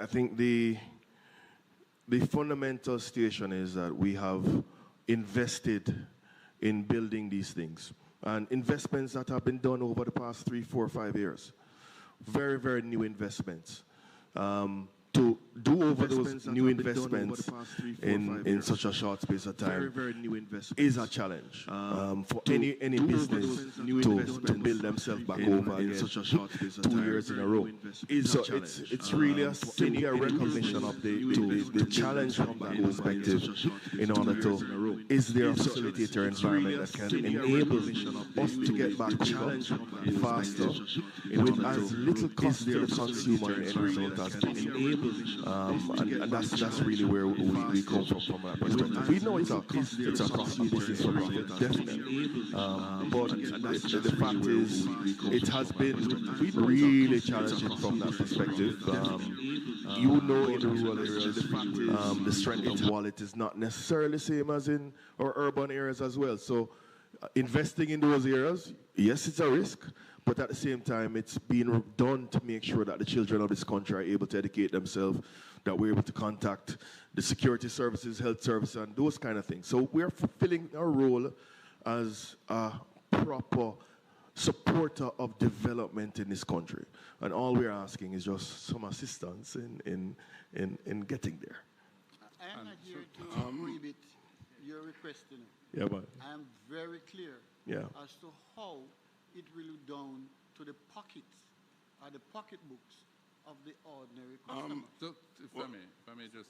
I think the fundamental situation is that we have invested in building these things. And investments that have been done over the past 3, 4, 5 years. Very, very new investments. To do over those new investments in such a short space of time is a challenge for any business to build themselves back over again such a short space of 2 years in a row. So it's really simply a recognition of the challenge from that perspective in order to, is there a facilitator environment that can enable us to get back quicker, faster, with as little cost to the consumer in end result as possible. And that's really where we come from that perspective. We know it's a cost business for profit, definitely. But the fact is, it has been really challenging from that perspective. You know, in the rural areas, the strength of wallet is not necessarily the same as in our urban areas as well. So investing in those areas, yes, it's a risk, but at the same time, it's being done to make sure that the children of this country are able to educate themselves, that we're able to contact the security services, health services, and those kind of things. So we're fulfilling our role as a proper supporter of development in this country. And all we're asking is just some assistance in getting there. I am not here to prohibit your requesting. Yeah, but I am very clear as to how it will down to the pockets or the pocketbooks of the ordinary customer. If I may just...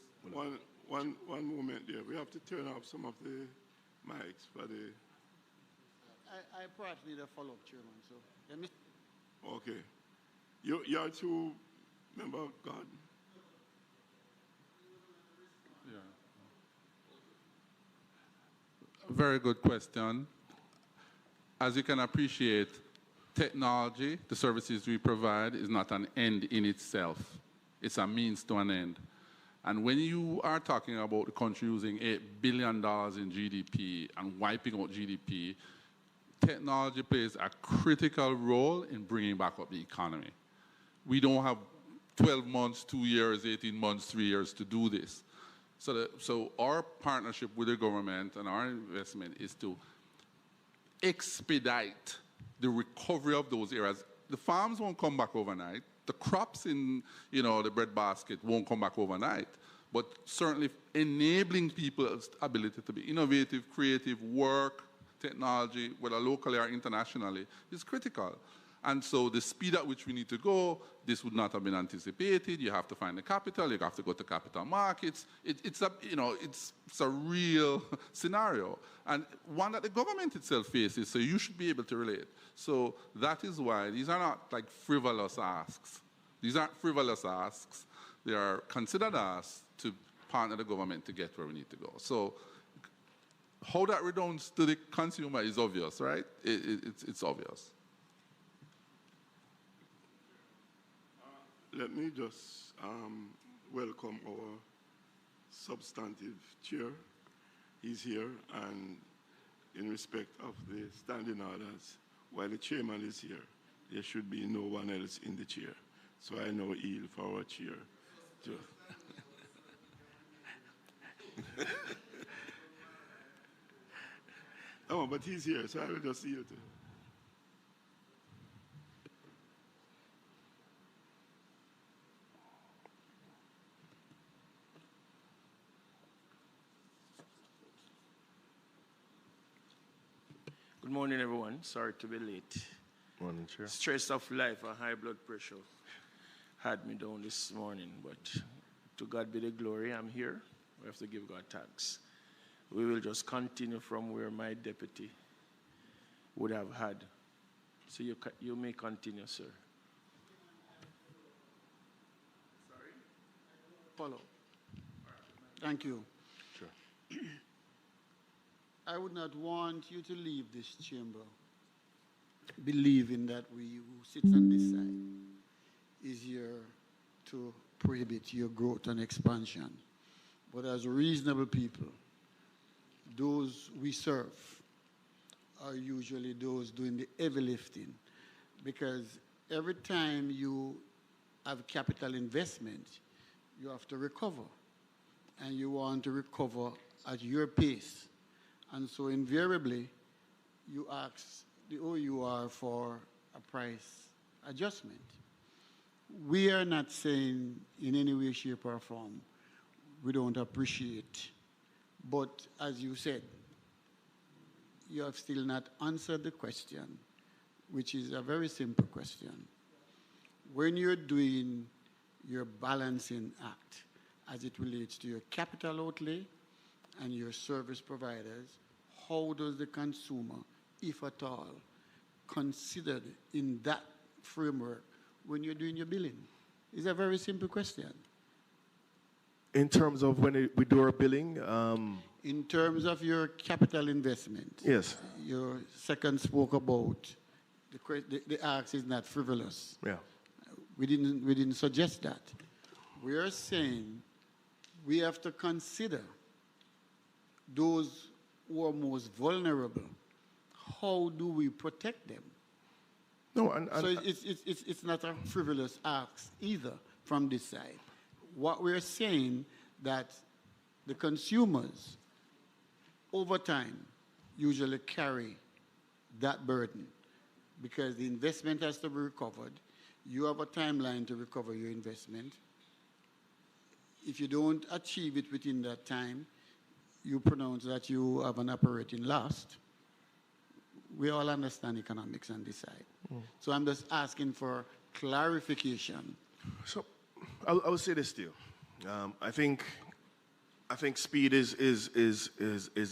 One moment there. We have to turn off some of the mics for the... I perhaps need a follow-up, Chairman. So, Okay. You're two member of God. Yeah. Very good question. As you can appreciate, technology, the services we provide, is not an end in itself. It's a means to an end. And when you are talking about the country using $8 billion in GDP and wiping out GDP, technology plays a critical role in bringing back up the economy. We don't have 12 months, 2 years, 18 months, 3 years to do this. So our partnership with the government and our investment is to expedite the recovery of those areas. The farms won't come back overnight. The crops in, the breadbasket won't come back overnight. But certainly enabling people's ability to be innovative, creative, work, technology, whether locally or internationally, is critical. And so the speed at which we need to go, this would not have been anticipated. You have to find the capital. You have to go to capital markets. It's a real scenario, and one that the government itself faces. So you should be able to relate. So that is why these are not like frivolous asks. These aren't frivolous asks. They are considered asks to partner the government to get where we need to go. So how that redounds to the consumer is obvious, right? It's obvious. Let me just welcome our substantive chair. He's here, and in respect of the standing orders, while the chairman is here, there should be no one else in the chair. So I now yield for our chair. Oh, but he's here, so I will just yield to him. Good morning, everyone. Sorry to be late. Morning, Chair. Stress of life and high blood pressure had me down this morning, but to God be the glory, I'm here. We have to give God thanks. We will just continue from where my deputy would have had. So you may continue, sir. Sorry? Follow. Thank you. Sure. I would not want you to leave this chamber believing that we who sits on this side is here to prohibit your growth and expansion. But as reasonable people, those we serve are usually those doing the heavy lifting, because every time you have capital investment, you have to recover. And you want to recover at your pace. And so invariably, you ask the OUR for a price adjustment. We are not saying in any way, shape, or form we don't appreciate. But as you said, you have still not answered the question, which is a very simple question. When you're doing your balancing act as it relates to your capital outlay and your service providers, how does the consumer, if at all, considered in that framework when you're doing your billing? It's a very simple question. In terms of when we do our billing? In terms of your capital investment. Yes. Your second spoke about the ask is not frivolous. Yeah. We didn't suggest that. We are saying we have to consider those who are most vulnerable. How do we protect them? No, and so it's not a frivolous ask either from this side. What we're saying that the consumers over time usually carry that burden because the investment has to be recovered. You have a timeline to recover your investment. If you don't achieve it within that time, you pronounce that you have an operating loss. We all understand economics on this side. So I'm just asking for clarification. So I will say this to you. I think speed is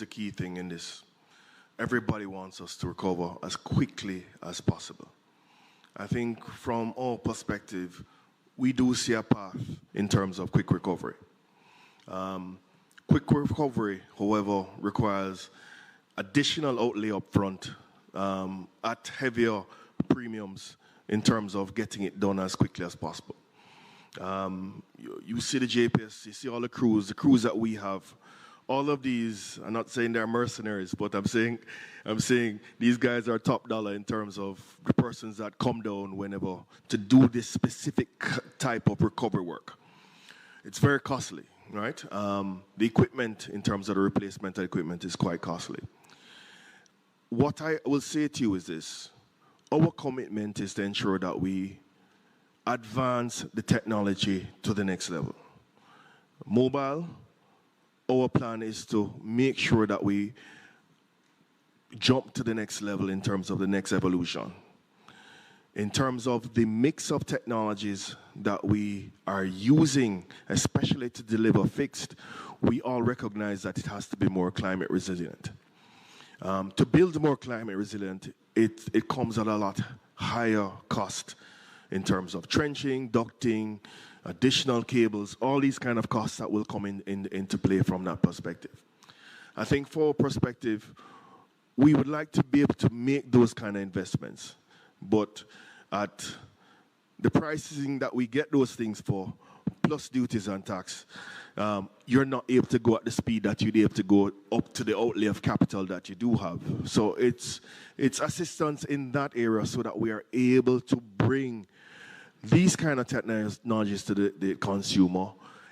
a key thing in this. Everybody wants us to recover as quickly as possible. I think from our perspective, we do see a path in terms of quick recovery. Quick recovery, however, requires additional outlay up front at heavier premiums in terms of getting it done as quickly as possible. You see the JPS, you see all the crews that we have. All of these, I'm not saying they're mercenaries, but I'm saying these guys are top dollar in terms of the persons that come down whenever to do this specific type of recovery work. It's very costly, right? The equipment, in terms of the replacement of equipment, is quite costly. What I will say to you is this. Our commitment is to ensure that we advance the technology to the next level. Mobile, our plan is to make sure that we jump to the next level in terms of the next evolution. In terms of the mix of technologies that we are using, especially to deliver fixed, we all recognize that it has to be more climate resilient. To build more climate resilient, it comes at a lot higher cost in terms of trenching, ducting, additional cables, all these kind of costs that will come into play from that perspective. I think for our perspective, we would like to be able to make those kind of investments, but at the pricing that we get those things for, plus duties and tax, you're not able to go at the speed that you'd be able to go up to the outlay of capital that you do have. So it's assistance in that area so that we are able to bring these kind of technologies to the consumer,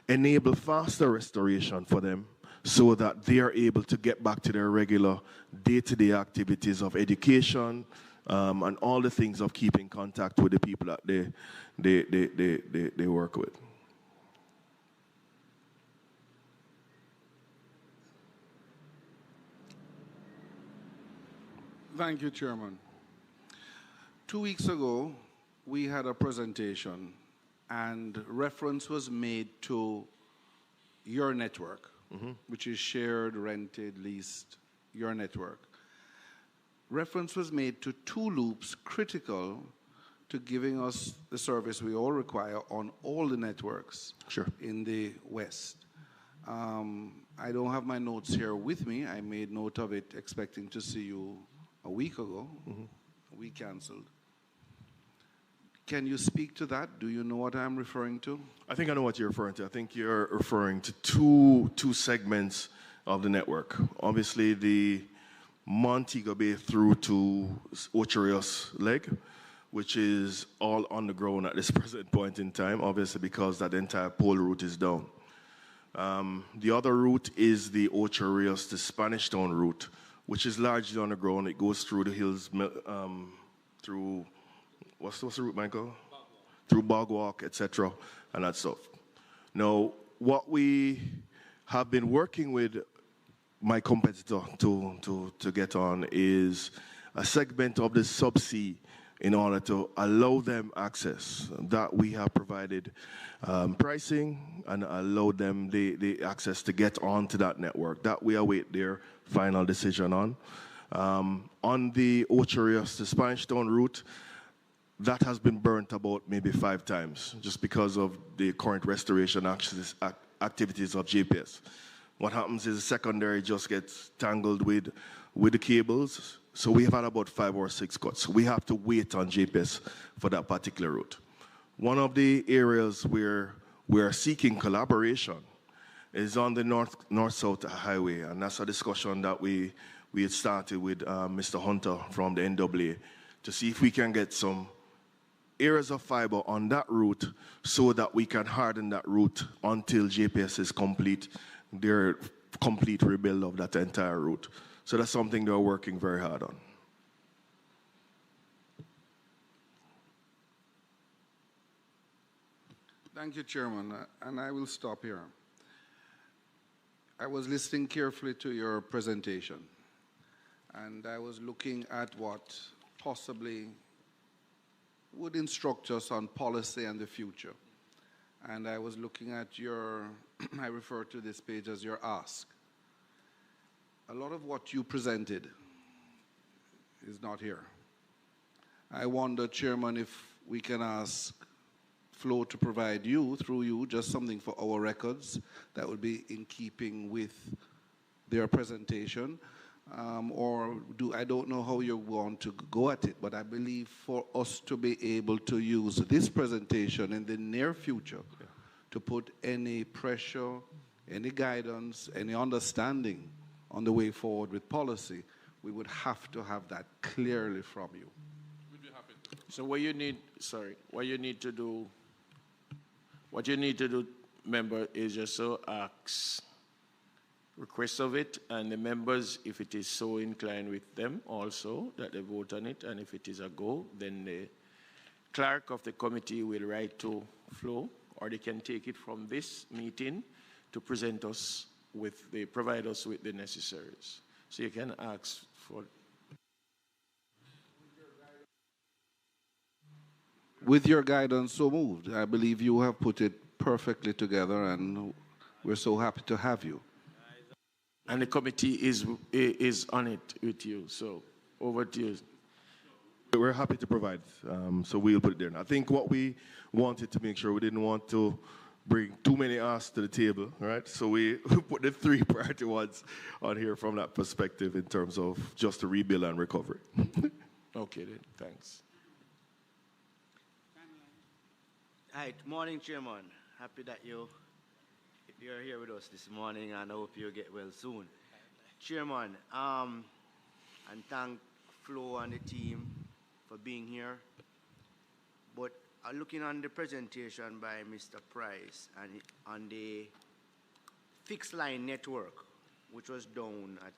enable faster restoration for them so that they are able to get back to their regular day-to-day activities of education and all the things of keeping contact with the people that they work with. Thank you, Chairman. 2 weeks ago, we had a presentation and reference was made to your network, which is shared, rented, leased, your network. Reference was made to 2 loops critical to giving us the service we all require on all the networks in the West. I don't have my notes here with me. I made note of it expecting to see you a week ago. We canceled. Can you speak to that? Do you know what I'm referring to? I think I know what you're referring to. I think you're referring to two segments of the network. Obviously, the Montego Bay through to Ocho Rios leg, which is all underground at this present point in time, obviously because that entire pole route is down. The other route is the Ocho Rios to Spanish Town route, which is largely underground. It goes through the hills, through, what's the route, Michael? Through Bogwalk, etc., and that stuff. Now, what we have been working with my competitor to get on is a segment of the subsea in order to allow them access. That we have provided pricing and allow them the access to get onto that network. That we await their final decision on. On the Ocho Rios to Spanish Town route, that has been burnt about maybe 5 times just because of the current restoration activities of GPS. What happens is the secondary just gets tangled with the cables. So we have had about 5 or 6 cuts. We have to wait on GPS for that particular route. One of the areas where we are seeking collaboration is on the north-south highway, and that's a discussion that we had started with Mr. Hunter from the NAA to see if we can get some areas of fiber on that route so that we can harden that route until GPS is complete, their complete rebuild of that entire route. So that's something they're working very hard on. Thank you, Chairman, and I will stop here. I was listening carefully to your presentation, and I was looking at what possibly would instruct us on policy and the future. And I was looking at your, I refer to this page as your ask. A lot of what you presented is not here. I wonder, Chairman, if we can ask Flo to provide you, through you, just something for our records that would be in keeping with their presentation. I don't know how you want to go at it, but I believe for us to be able to use this presentation in the near future to put any pressure, any guidance, any understanding on the way forward with policy, we would have to have that clearly from you. We'd be happy to. So what you need to do, member, is just so ask request of it, and the members, if it is so inclined with them also, that they vote on it, and if it is a go, then the clerk of the committee will write to Flo, or they can take it from this meeting to provide us with the necessaries. So you can ask for. With your guidance, so moved. I believe you have put it perfectly together, and we're so happy to have you. And the committee is on it with you. So over to you. We're happy to provide, so we'll put it there. I think what we wanted to make sure, we didn't want to bring too many asks to the table, right? So we put the 3 priority ones on here from that perspective in terms of just the rebuild and recovery. Okay then, thanks. Hi, morning, Chairman. Happy that you're here with us this morning, and I hope you get well soon. Chairman, and thank Flo and the team for being here. But looking on the presentation by Mr. Price and on the fixed line network, which was down at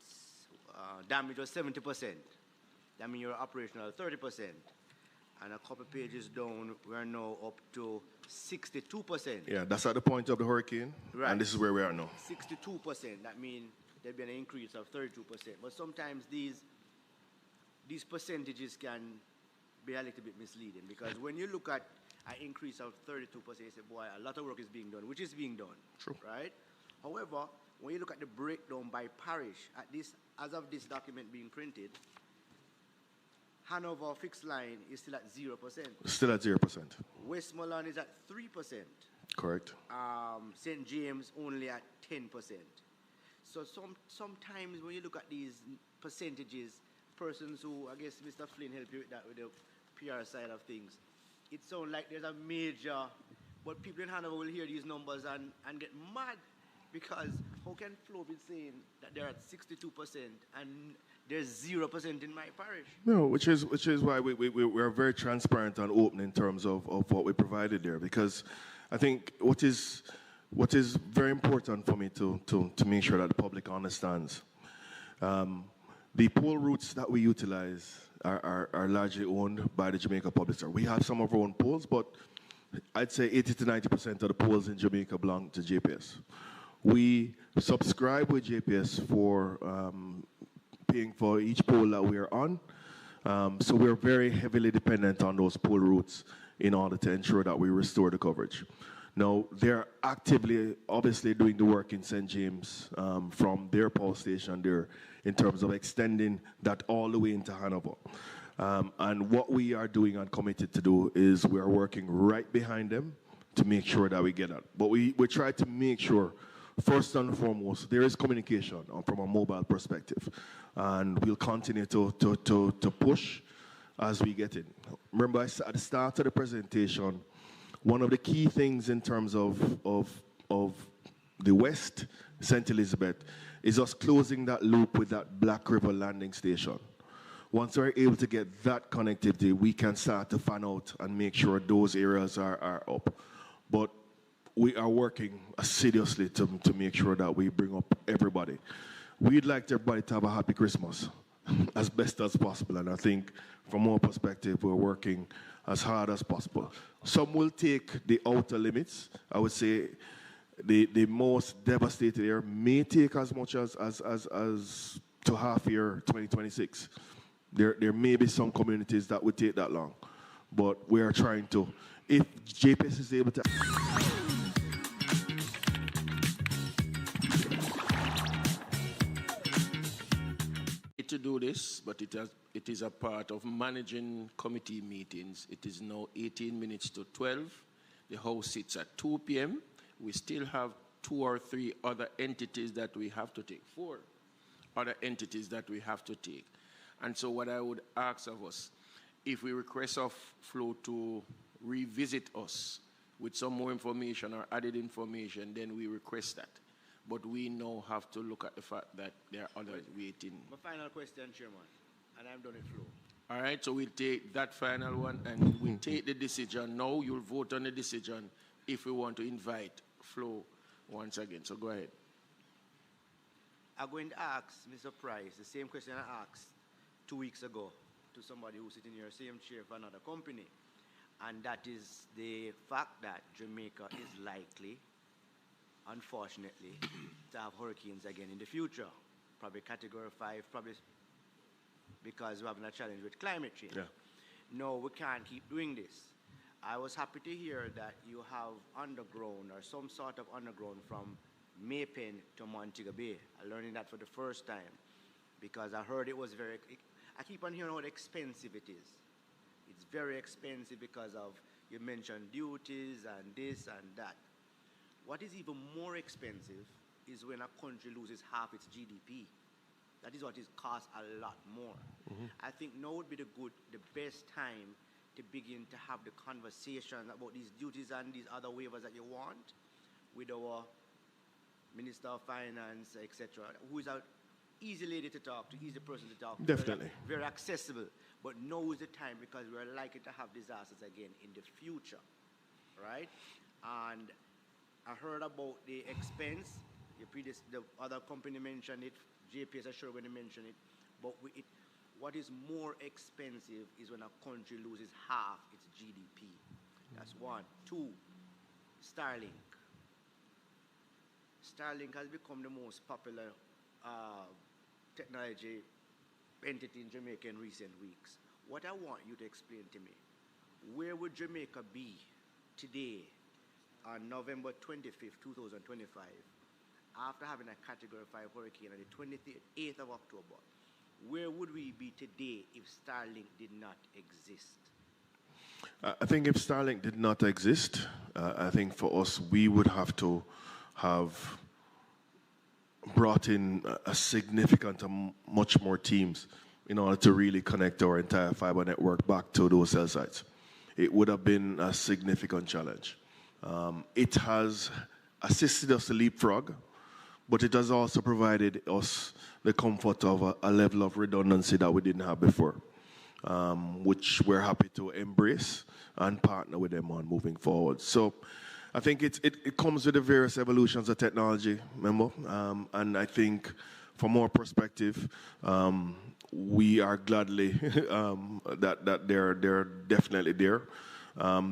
damage was 70%. That means you're operational 30%. And a couple pages down, we're now up to 62%. Yeah, that's at the point of the hurricane, right. And this is where we are now. 62%. That means there'll be an increase of 32%. But sometimes these percentages can be a little bit misleading, because when you look at an increase of 32%, you say, boy, a lot of work is being done, which is being done. True. Right? However, when you look at the breakdown by parish, as of this document being printed, Hanover fixed line is still at 0%. Still at 0%. Westmoreland is at 3%. Correct. St. James only at 10%. So sometimes when you look at these percentages, persons who, I guess Mr. Flynn helped you with that, with the PR side of things, it sounds like there's a major, but people in Hanover will hear these numbers and get mad Because how can Flo be saying that they're at 62% and there's 0% in my parish? No, which is why we're very transparent and open in terms of what we provided there. Because I think what is very important for me to make sure that the public understands, the poll routes that we utilize are largely owned by the Jamaica Public Service. We have some of our own polls, but I'd say 80 to 90% of the polls in Jamaica belong to JPS. We subscribe with JPS for paying for each poll that we are on. So we're very heavily dependent on those poll routes in order to ensure that we restore the coverage. Now, they're actively, obviously, doing the work in St. James from their poll station there in terms of extending that all the way into Hanover. And what we are doing and committed to do is we are working right behind them to make sure that we get that. But we try to make sure, first and foremost, there is communication from a mobile perspective. And we'll continue to push as we get in. Remember, at the start of the presentation, one of the key things in terms of the West, St. Elizabeth, is us closing that loop with that Black River landing station. Once we're able to get that connectivity, we can start to fan out and make sure those areas are up. But we are working assiduously to make sure that we bring up everybody. We'd like everybody to have a happy Christmas as best as possible. And I think from our perspective, we're working as hard as possible. Some will take the outer limits. I would say the most devastated area may take as much as to half year 2026. There may be some communities that would take that long, but we are trying to. If JPS is able to. To do this, but it is a part of managing committee meetings. It is now 18 minutes to 12. The House sits at 2 p.m. We still have 2 or 3 other entities that we have to take, 4 other entities that we have to take. And so what I would ask of us, if we request of Flo to revisit us with some more information or added information, then we request that. But we now have to look at the fact that there are others waiting. My final question, Chairman, and I'm done with Flo. All right, so we'll take that final one and we'll take the decision. Now you'll vote on the decision if we want to invite Flo once again. So go ahead. I'm going to ask Mr. Price the same question I asked 2 weeks ago to somebody who's sitting in your same chair for another company. And that is the fact that Jamaica is likely, unfortunately, to have hurricanes again in the future. Probably category 5, probably because we're having a challenge with climate change. Yeah. No, we can't keep doing this. I was happy to hear that you have underground or some sort of underground from Maypen to Montego Bay. I'm learning that for the first time because I heard it was I keep on hearing how expensive it is. It's very expensive because of, you mentioned duties and this and that. What is even more expensive is when a country loses half its GDP. That is what it costs a lot more. Mm-hmm. I think now would be the best time to begin to have the conversation about these duties and these other waivers that you want with our Minister of Finance, etc., who is an easy lady to talk to, easy person to talk to. Definitely. Very accessible. But now is the time because we're likely to have disasters again in the future, right? And I heard about the expense. The other company mentioned it. JPS is sure going to mention it. But what is more expensive is when a country loses half its GDP. That's one. 2, Starlink. Starlink has become the most popular technology entity in Jamaica in recent weeks. What I want you to explain to me, where would Jamaica be today on November 25th, 2025, after having a Category 5 hurricane on the 28th of October? Where would we be today if Starlink did not exist? I think if Starlink did not exist, I think for us, we would have to have brought in a significant, much more teams in order to really connect our entire fiber network back to those cell sites. It would have been a significant challenge. It has assisted us to leapfrog, but it has also provided us the comfort of a level of redundancy that we didn't have before, which we're happy to embrace and partner with them on moving forward. So I think it comes with the various evolutions of technology, remember? And I think from our perspective, we are gladly that they're definitely there.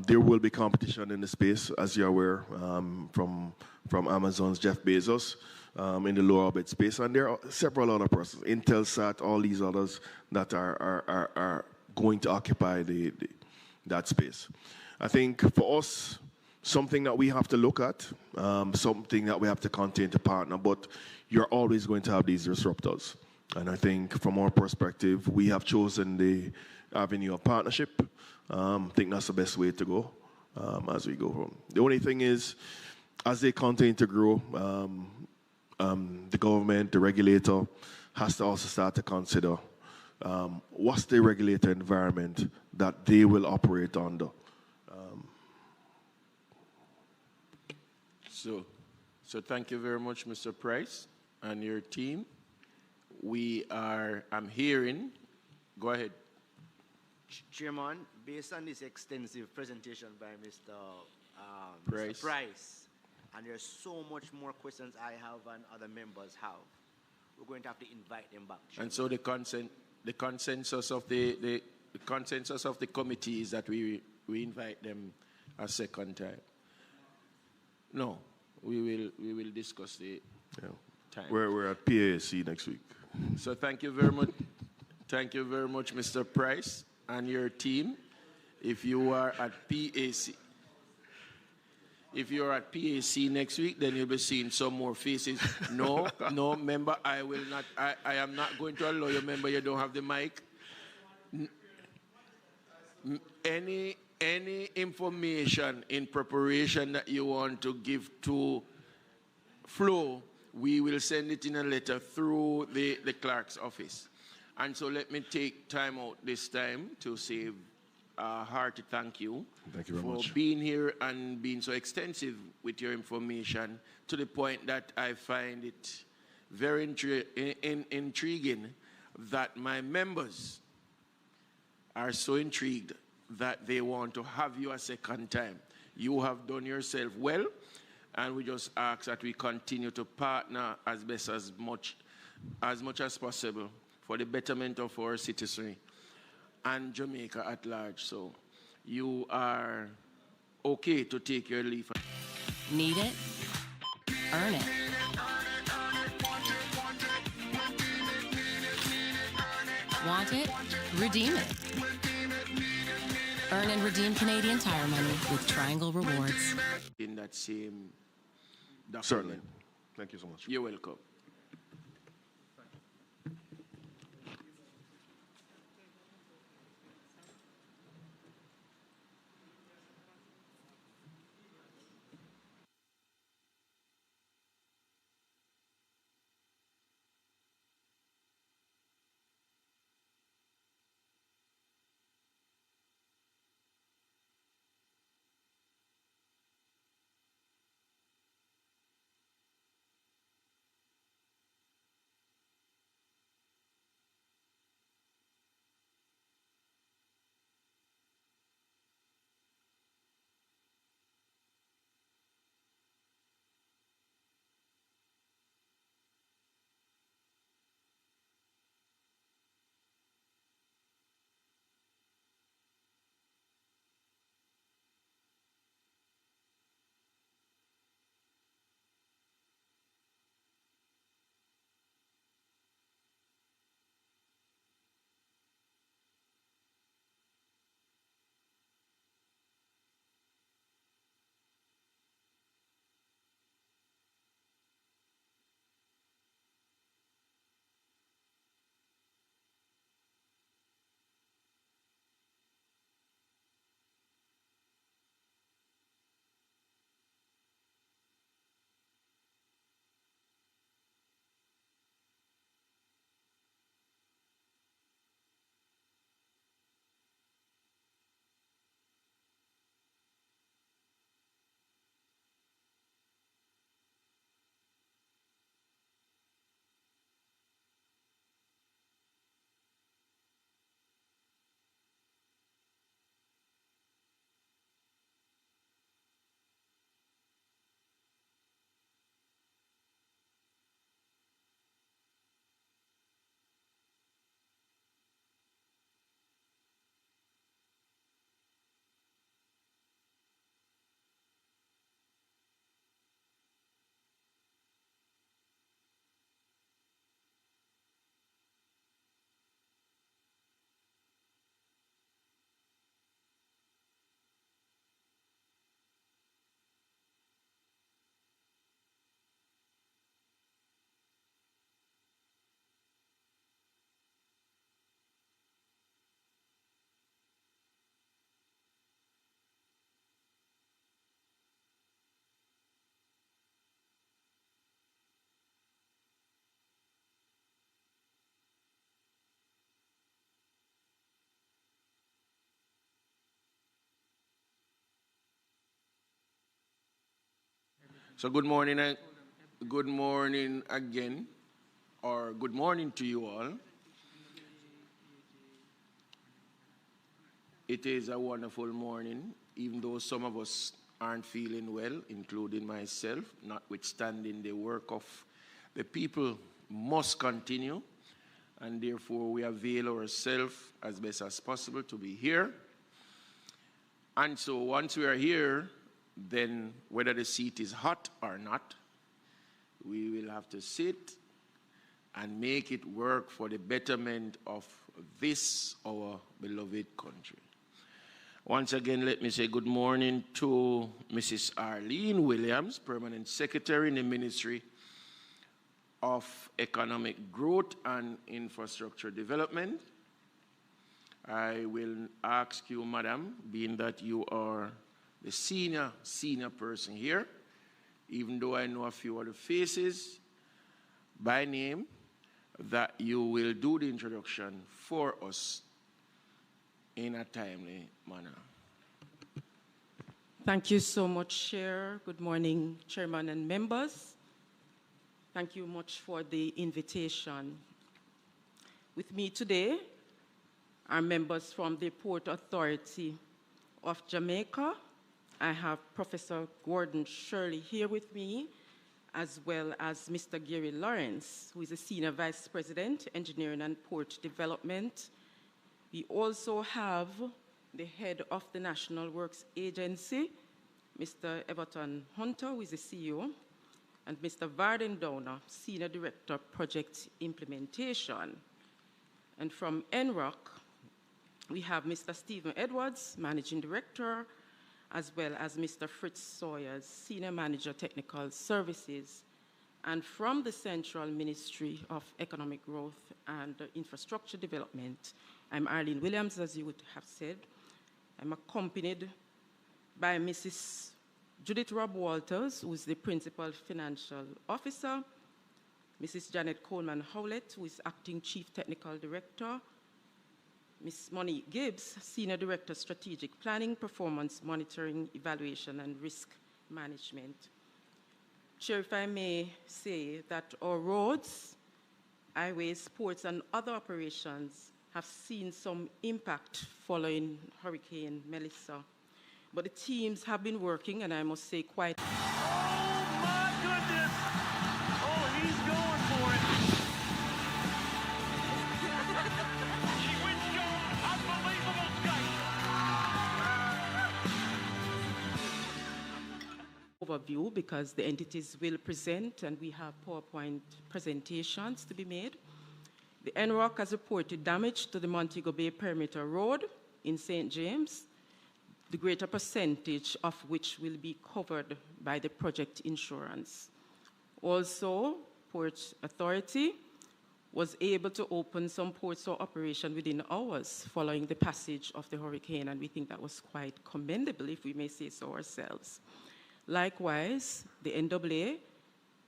There will be competition in the space, as you're aware, from Amazon's Jeff Bezos in the low orbit space, and there are several other persons, Intelsat, all these others that are going to occupy that space. I think for us, something that we have to look at, something that we have to continue to partner, but you're always going to have these disruptors. And I think from our perspective, we have chosen the avenue of partnership. I think that's the best way to go as we go home. The only thing is, as they continue to grow, the government, the regulator, has to also start to consider what's the regulator environment that they will operate under. So thank you very much, Mr. Price, and your team. I'm hearing, go ahead. Chairman, based on this extensive presentation by Mr. Price. Mr. Price, and there's so much more questions I have and other members have, we're going to have to invite them back. Chairman. And so the consensus of the consensus of the committee is that we invite them a second time. No, we will discuss the time. We're at PAC next week. So thank you very much. Thank you very much, Mr. Price and your team. If you are at PAC next week, then you'll be seeing some more faces. No, member, I am not going to allow you, member, you don't have the mic. Any information in preparation that you want to give to Flo, we will send it in a letter through the clerk's office. And so let me take time out this time to say a hearty thank you. Thank you very for much. being here and being so extensive with your information, to the point that I find it very intriguing that my members are so intrigued that they want to have you a second time. You have done yourself well, and we just ask that we continue to partner as much as possible for the betterment of our citizenry and Jamaica at large. So you are okay to take your leave. Need it? Earn it. Want it? Redeem it. Earn and redeem Canadian Tire money with Triangle Rewards. In that same document. Certainly. Thank you so much. You're welcome. So good morning again, or good morning to you all. It is a wonderful morning, even though some of us aren't feeling well, including myself, notwithstanding the work of the people must continue, and therefore we avail ourselves as best as possible to be here. And so once we are here, then whether the seat is hot or not, we will have to sit and make it work for the betterment of this, our beloved country. Once again, let me say good morning to Mrs. Arlene Williams, Permanent Secretary in the Ministry of Economic Growth and Infrastructure Development. I will ask you, Madam, being that you are the senior person here, even though I know a few other faces by name, that you will do the introduction for us in a timely manner. Thank you so much, Chair. Good morning, Chairman and members. Thank you much for the invitation. With me today are members from the Port Authority of Jamaica. I have Professor Gordon Shirley here with me, as well as Mr. Gary Lawrence, who is a Senior Vice President, Engineering and Port Development. We also have the head of the National Works Agency, Mr. Everton Hunter, who is the CEO, and Mr. Varden Downer, Senior Director, Project Implementation. And from NROC, we have Mr. Stephen Edwards, Managing Director, as well as Mr. Fritz Sawyers, Senior Manager, Technical Services. And from the Central Ministry of Economic Growth and Infrastructure Development, I'm Arlene Williams, as you would have said. I'm accompanied by Mrs. Judith Robb Walters, who is the Principal Financial Officer, Mrs. Janet Coleman Howlett, who is Acting Chief Technical Director, Ms. Monique Gibbs, Senior Director, Strategic Planning, Performance Monitoring, Evaluation, and Risk Management. Chair, if I may say that our roads, highways, ports, and other operations have seen some impact following Hurricane Melisa. But the teams have been working, and I must say quite... Oh, my goodness! Oh, he's going for it! She windshield, unbelievable skate! Overview, because the entities will present, and we have PowerPoint presentations to be made. The NROC has reported damage to the Montego Bay Perimeter Road in St. James, the greater percentage of which will be covered by the project insurance. Also, Port Authority was able to open some ports for operation within hours following the passage of the hurricane, and we think that was quite commendable, if we may say so ourselves. Likewise, the NAA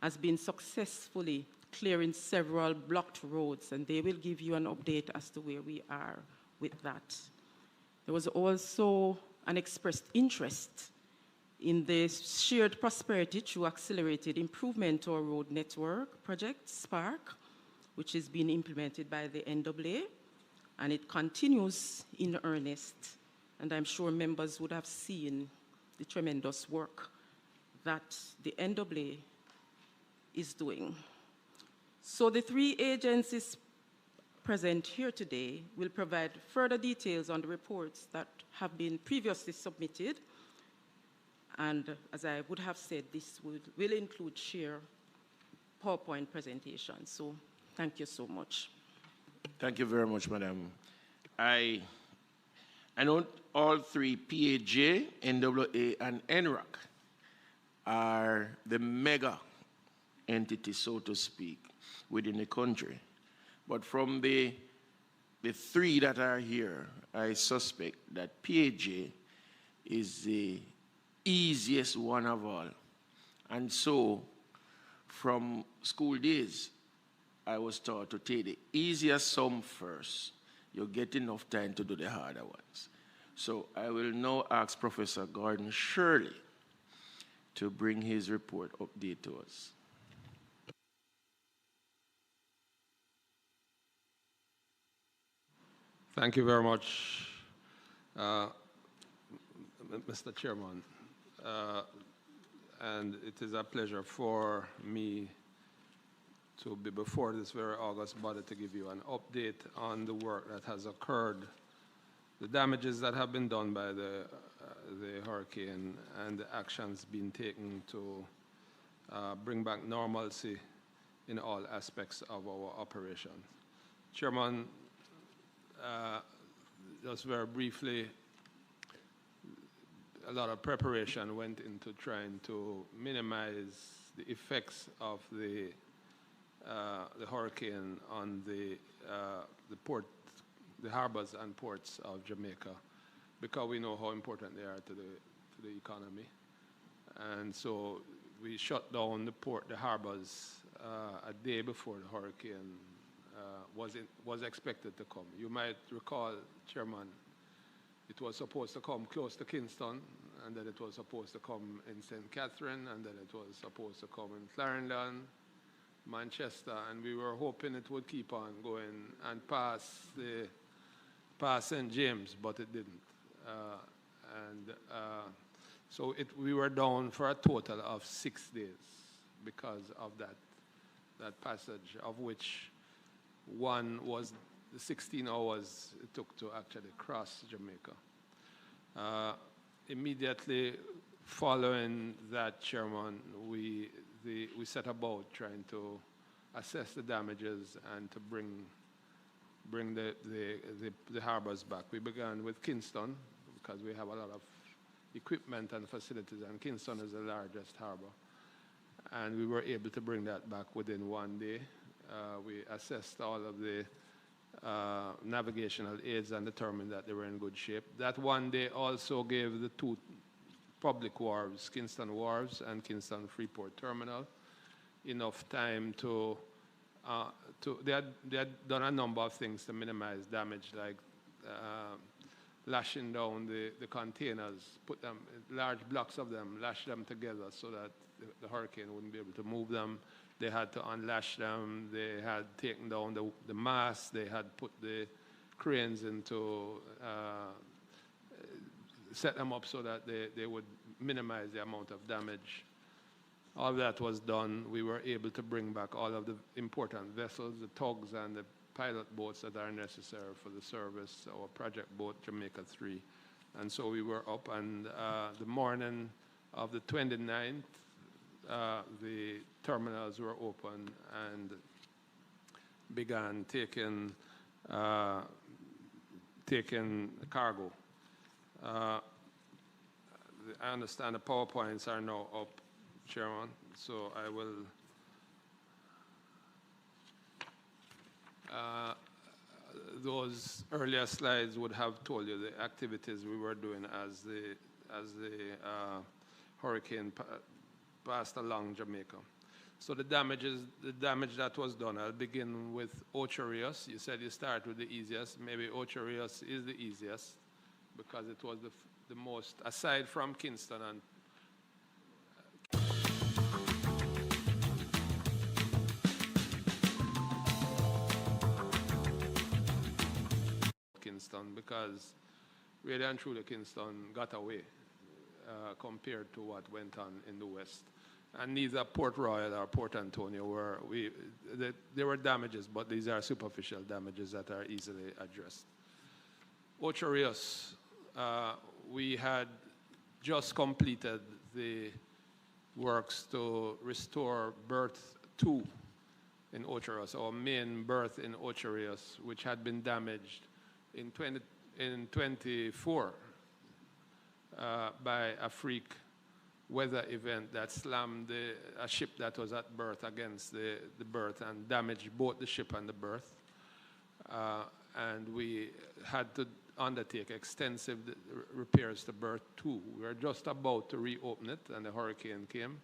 has been successfully clearing several blocked roads, and they will give you an update as to where we are with that. There was also an expressed interest in the shared prosperity through accelerated improvement to our road network project, SPARK, which is being implemented by the NAA, and it continues in earnest. And I'm sure members would have seen the tremendous work that the NAA is doing. So the three agencies present here today will provide further details on the reports that have been previously submitted. And as I would have said, this will include share PowerPoint presentations. So thank you so much. Thank you very much, Madam. I know all three, PAJ, NAA, and NROC, are the mega entity, so to speak, within the country. But from the three that are here, I suspect that PAJ is the easiest one of all. And so, from school days, I was taught to take the easiest sum first. You'll get enough time to do the harder ones. So I will now ask Professor Gordon Shirley to bring his report update to us. Thank you very much, Mr. Chairman. And it is a pleasure for me to be before this very august body to give you an update on the work that has occurred, the damages that have been done by the hurricane, and the actions being taken to bring back normalcy in all aspects of our operation. Chairman, just very briefly, a lot of preparation went into trying to minimize the effects of the hurricane on the harbors and ports of Jamaica, because we know how important they are to the economy. And so we shut down the harbors a day before the hurricane was expected to come. You might recall, Chairman, it was supposed to come close to Kingston, and then it was supposed to come in St. Catherine, and then it was supposed to come in Clarendon, Manchester, and we were hoping it would keep on going and pass St. James, but it didn't. So we were down for a total of 6 days because of that passage, of which one was the 16 hours it took to actually cross Jamaica. Immediately following that, Chairman, we set about trying to assess the damages and to bring the harbors back. We began with Kingston because we have a lot of equipment and facilities, and Kingston is the largest harbor. And we were able to bring that back within 1 day. We assessed all of the navigational aids and determined that they were in good shape. That 1 day also gave the two public wharves, Kingston Wharves and Kingston Freeport Terminal, enough time they had done a number of things to minimize damage, like lashing down the containers, put them, large blocks of them, lash them together so that the hurricane wouldn't be able to move them. They had to unlash them. They had taken down the masts. They had put the cranes into, set them up so that they would minimize the amount of damage. All that was done. We were able to bring back all of the important vessels, the tugs and the pilot boats that are necessary for the service, our project boat, Jamaica 3. And so we were up, and the morning of the 29th, the terminals were open and began taking cargo. I understand the PowerPoints are now up, Chairman, so I will those earlier slides would have told you the activities we were doing as the hurricane passed along Jamaica. So the damage that was done, I'll begin with Ocho Rios. You said you start with the easiest. Maybe Ocho Rios is the easiest because it was the most, aside from Kingston and Kingston, because really and truly Kingston got away compared to what went on in the West. And neither Port Royal or Port Antonio there were damages, but these are superficial damages that are easily addressed. Ocho Rios, we had just completed the works to restore berth 2 in Ocho Rios, our main berth in Ocho Rios, which had been damaged in 24 by a freak weather event that slammed a ship that was at berth against the berth and damaged both the ship and the berth. And we had to undertake extensive repairs to berth 2. We were just about to reopen it, and the hurricane came.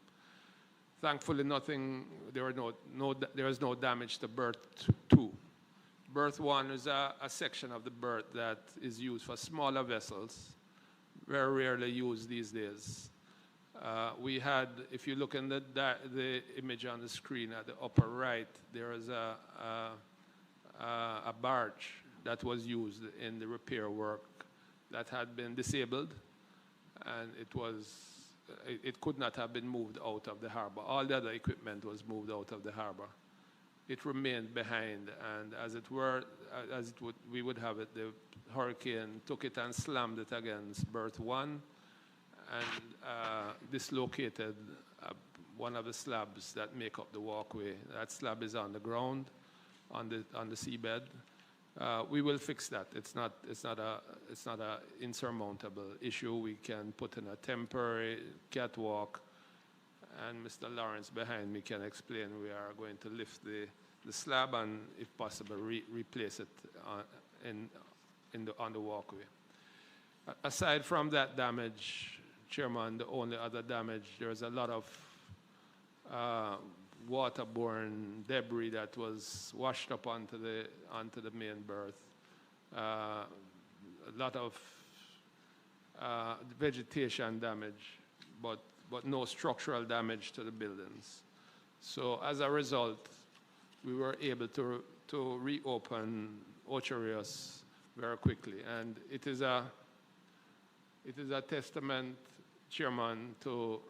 Thankfully, there was no damage to berth 2. Berth 1 is a section of the berth that is used for smaller vessels, very rarely used these days. We had, if you look in the image on the screen at the upper right, there is a barge that was used in the repair work that had been disabled, and it could not have been moved out of the harbor. All the other equipment was moved out of the harbor. It remained behind, and we would have it, the hurricane took it and slammed it against berth 1 and dislocated one of the slabs that make up the walkway. That slab is on the ground, on the seabed. We will fix that. It's not a insurmountable issue. We can put in a temporary catwalk, and Mr. Lawrence behind me can explain. We are going to lift the slab and, if possible, replace it on the walkway. Aside from that damage, Chairman, the only other damage, there's a lot of waterborne debris that was washed up onto the main berth. A lot of vegetation damage, but no structural damage to the buildings. So as a result, we were able to reopen Ocho Rios very quickly, and it is a testament, Chairman, to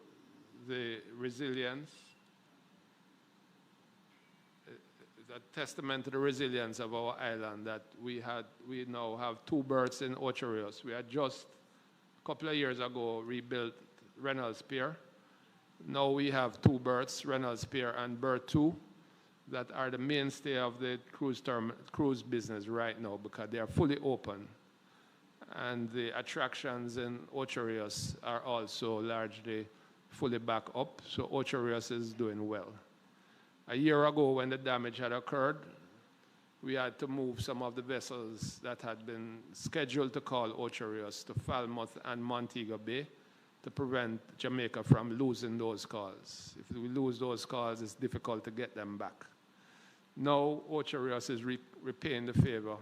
the resilience. A testament to the resilience of our island that we now have 2 berths in Ocho Rios. We had just a couple of years ago rebuilt Reynolds Pier. Now we have 2 berths, Reynolds Pier and berth 2, that are the mainstay of the cruise business right now because they are fully open. And the attractions in Ocho Rios are also largely fully back up, so Ocho Rios is doing well. A year ago, when the damage had occurred, we had to move some of the vessels that had been scheduled to call Ocho Rios to Falmouth and Montego Bay to prevent Jamaica from losing those calls. If we lose those calls, it's difficult to get them back. Now, Ocho Rios is repaying the favor.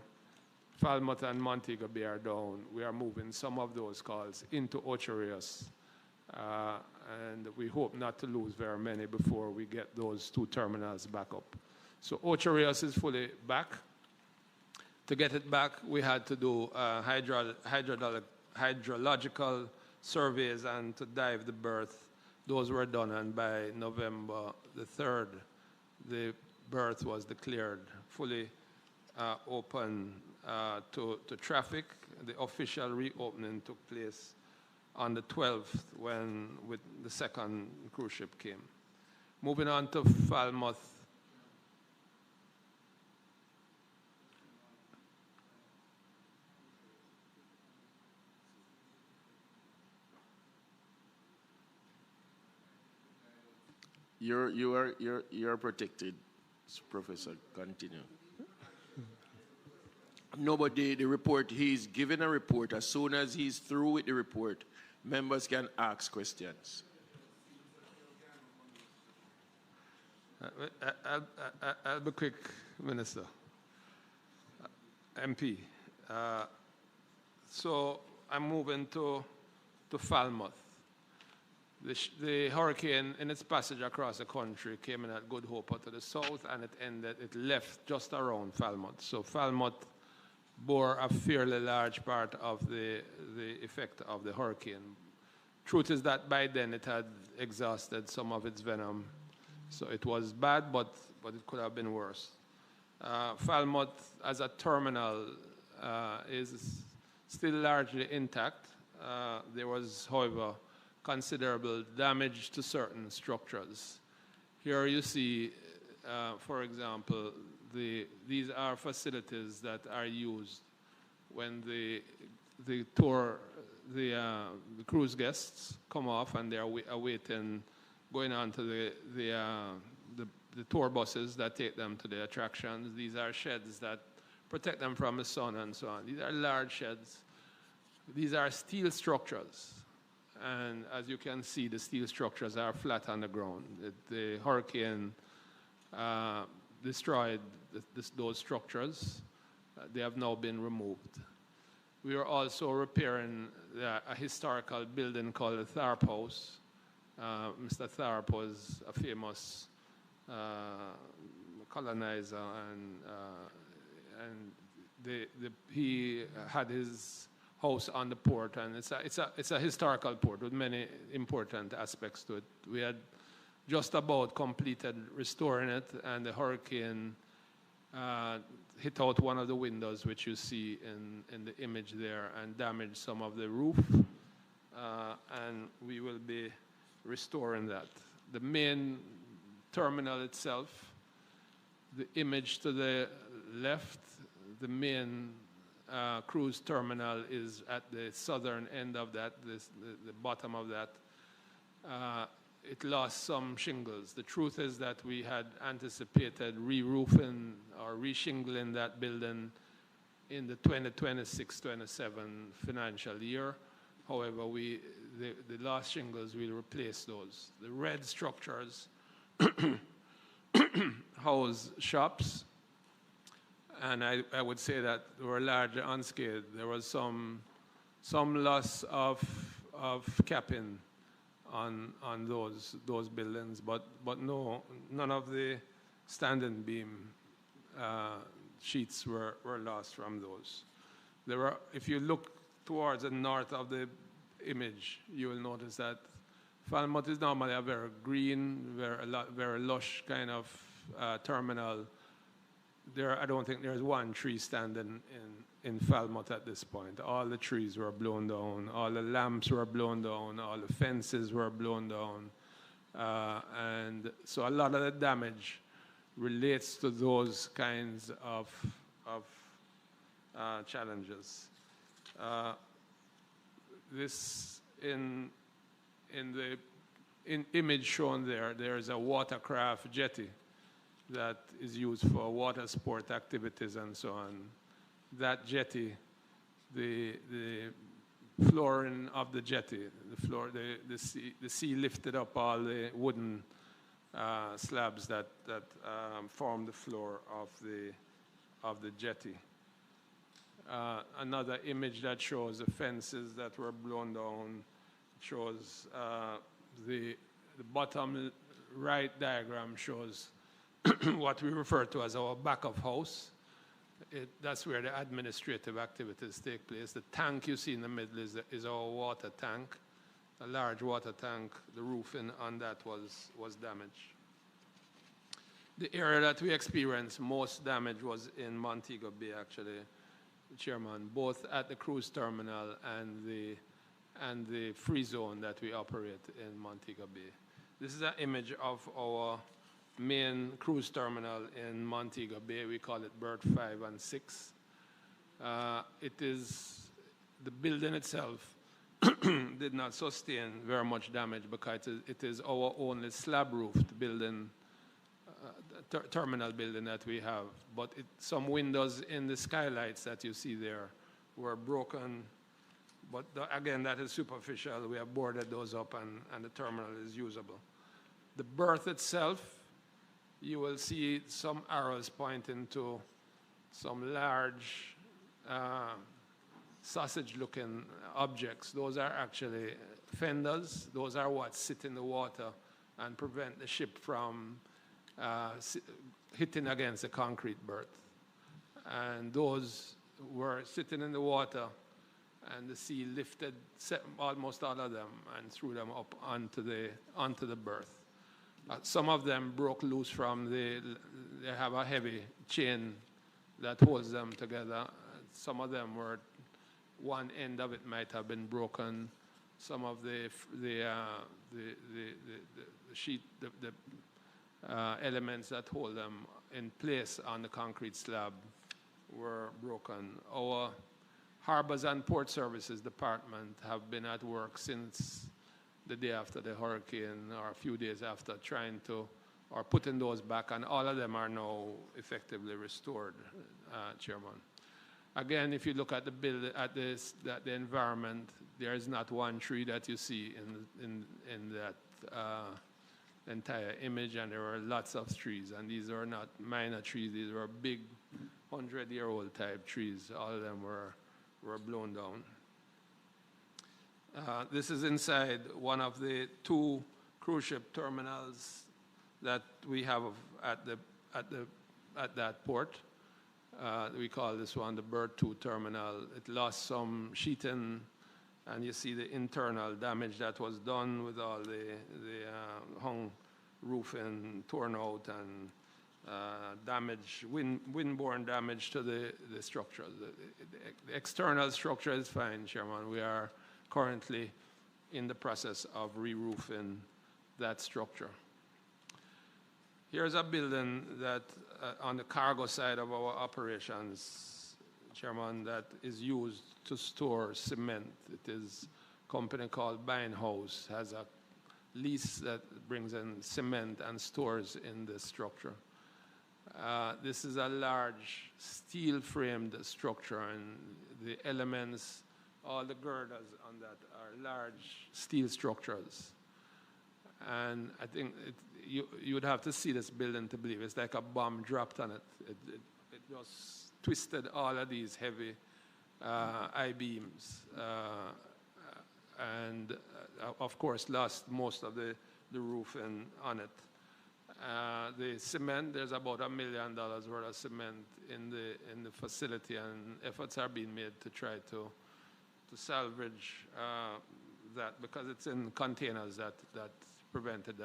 Falmouth and Montego Bay are down. We are moving some of those calls into Ocho Rios. And we hope not to lose very many before we get those 2 terminals back up. So Ocho Rios is fully back. To get it back, we had to do hydrological surveys and to dive the berth. Those were done, and by November the 3rd, the berth was declared fully open to traffic. The official reopening took place on the 12th when the second cruise ship came. Moving on to Falmouth. You're protected, Professor. Continue. No, but the report, he's given a report. As soon as he's through with the report, members can ask questions. I'll be quick, Minister. MP. So I'm moving to Falmouth. The hurricane, in its passage across the country, came in at Good Hope to the south, and it left just around Falmouth. So Falmouth bore a fairly large part of the effect of the hurricane. Truth is that by then it had exhausted some of its venom. So it was bad, but it could have been worse. Falmouth as a terminal is still largely intact. There was, however, considerable damage to certain structures. Here you see, for example, these are facilities that are used when the cruise guests come off and they're awaiting going on to the tour buses that take them to the attractions. These are sheds that protect them from the sun and so on. These are large sheds. These are steel structures. And as you can see, the steel structures are flat on the ground. The hurricane destroyed those structures. They have now been removed. We are also repairing a historical building called the Tharp House Mr. Tharp was a famous colonizer, and he had his house on the port, and it's a historical port with many important aspects to it. We had just about completed restoring it, and the hurricane hit out one of the windows, which you see in the image there, and damaged some of the roof, and we will be restoring that. The main terminal itself, the image to the left, the main cruise terminal is at the southern end of that, the bottom of that. It lost some shingles. The truth is that we had anticipated re-roofing or re-shingling that building in the 2026-27 financial year. However, the lost shingles will replace those. The red structures house shops, and I would say that they were largely unscathed. There was some loss of capping on those buildings, but none of the standing beam sheets were lost from those. If you look towards the north of the image, you will notice that Falmouth is normally a very green, very lush kind of terminal. I don't think there's one tree standing in Falmouth at this point. All the trees were blown down, all the lamps were blown down, all the fences were blown down. And so a lot of the damage relates to those kinds of challenges. This in the image shown there is a watercraft jetty that is used for water sport activities and so on. That jetty, the flooring of the jetty, the sea lifted up all the wooden slabs that form the floor of the jetty. Another image that shows the fences that were blown down shows the bottom right diagram shows what we refer to as our back of house. That's where the administrative activities take place. The tank you see in the middle is our water tank, a large water tank. The roofing on that was damaged. The area that we experienced most damage was in Montego Bay, actually, Chairman, both at the cruise terminal and the free zone that we operate in Montego Bay. This is an image of our main cruise terminal in Montego Bay. We call it Berth 5 and 6. It is, the building itself did not sustain very much damage because it is our only slab-roofed building, terminal building that we have. But some windows in the skylights that you see there were broken. But again, that is superficial. We have boarded those up and the terminal is usable. The berth itself, you will see some arrows pointing to some large sausage-looking objects. Those are actually fenders. Those are what sit in the water and prevent the ship from hitting against the concrete berth. And those were sitting in the water, and the sea lifted almost all of them and threw them up onto the berth. Some of them broke loose from they have a heavy chain that holds them together. Some of them were, one end of it might have been broken. Some of the elements that hold them in place on the concrete slab were broken. Our Harbors and Port Services Department have been at work since the day after the hurricane, or a few days after, trying to, or putting those back, and all of them are now effectively restored, Chairman. Again, if you look at the environment, there is not one tree that you see in that entire image, and there were lots of trees, and these are not minor trees. These were big 100-year-old type trees. All of them were blown down. This is inside one of the two cruise ship terminals that we have at that port. We call this one the Bird 2 terminal. It lost some sheeting, and you see the internal damage that was done with all the hung roofing torn out and damage, windborne damage to the structure. The external structure is fine, Chairman. We are currently in the process of re-roofing that structure. Here's a building that on the cargo side of our operations, Chairman, that is used to store cement. It is a company called House, has a lease that brings in cement and stores in this structure. This is a large steel-framed structure, and the elements, all the girders on that are large steel structures. And I think you would have to see this building to believe it's like a bomb dropped on it. It just twisted all of these heavy I-beams, and of course lost most of the roofing on it. The cement, there's about $1 million worth of cement in the facility, and efforts are being made to try to salvage that, because it's in containers that prevented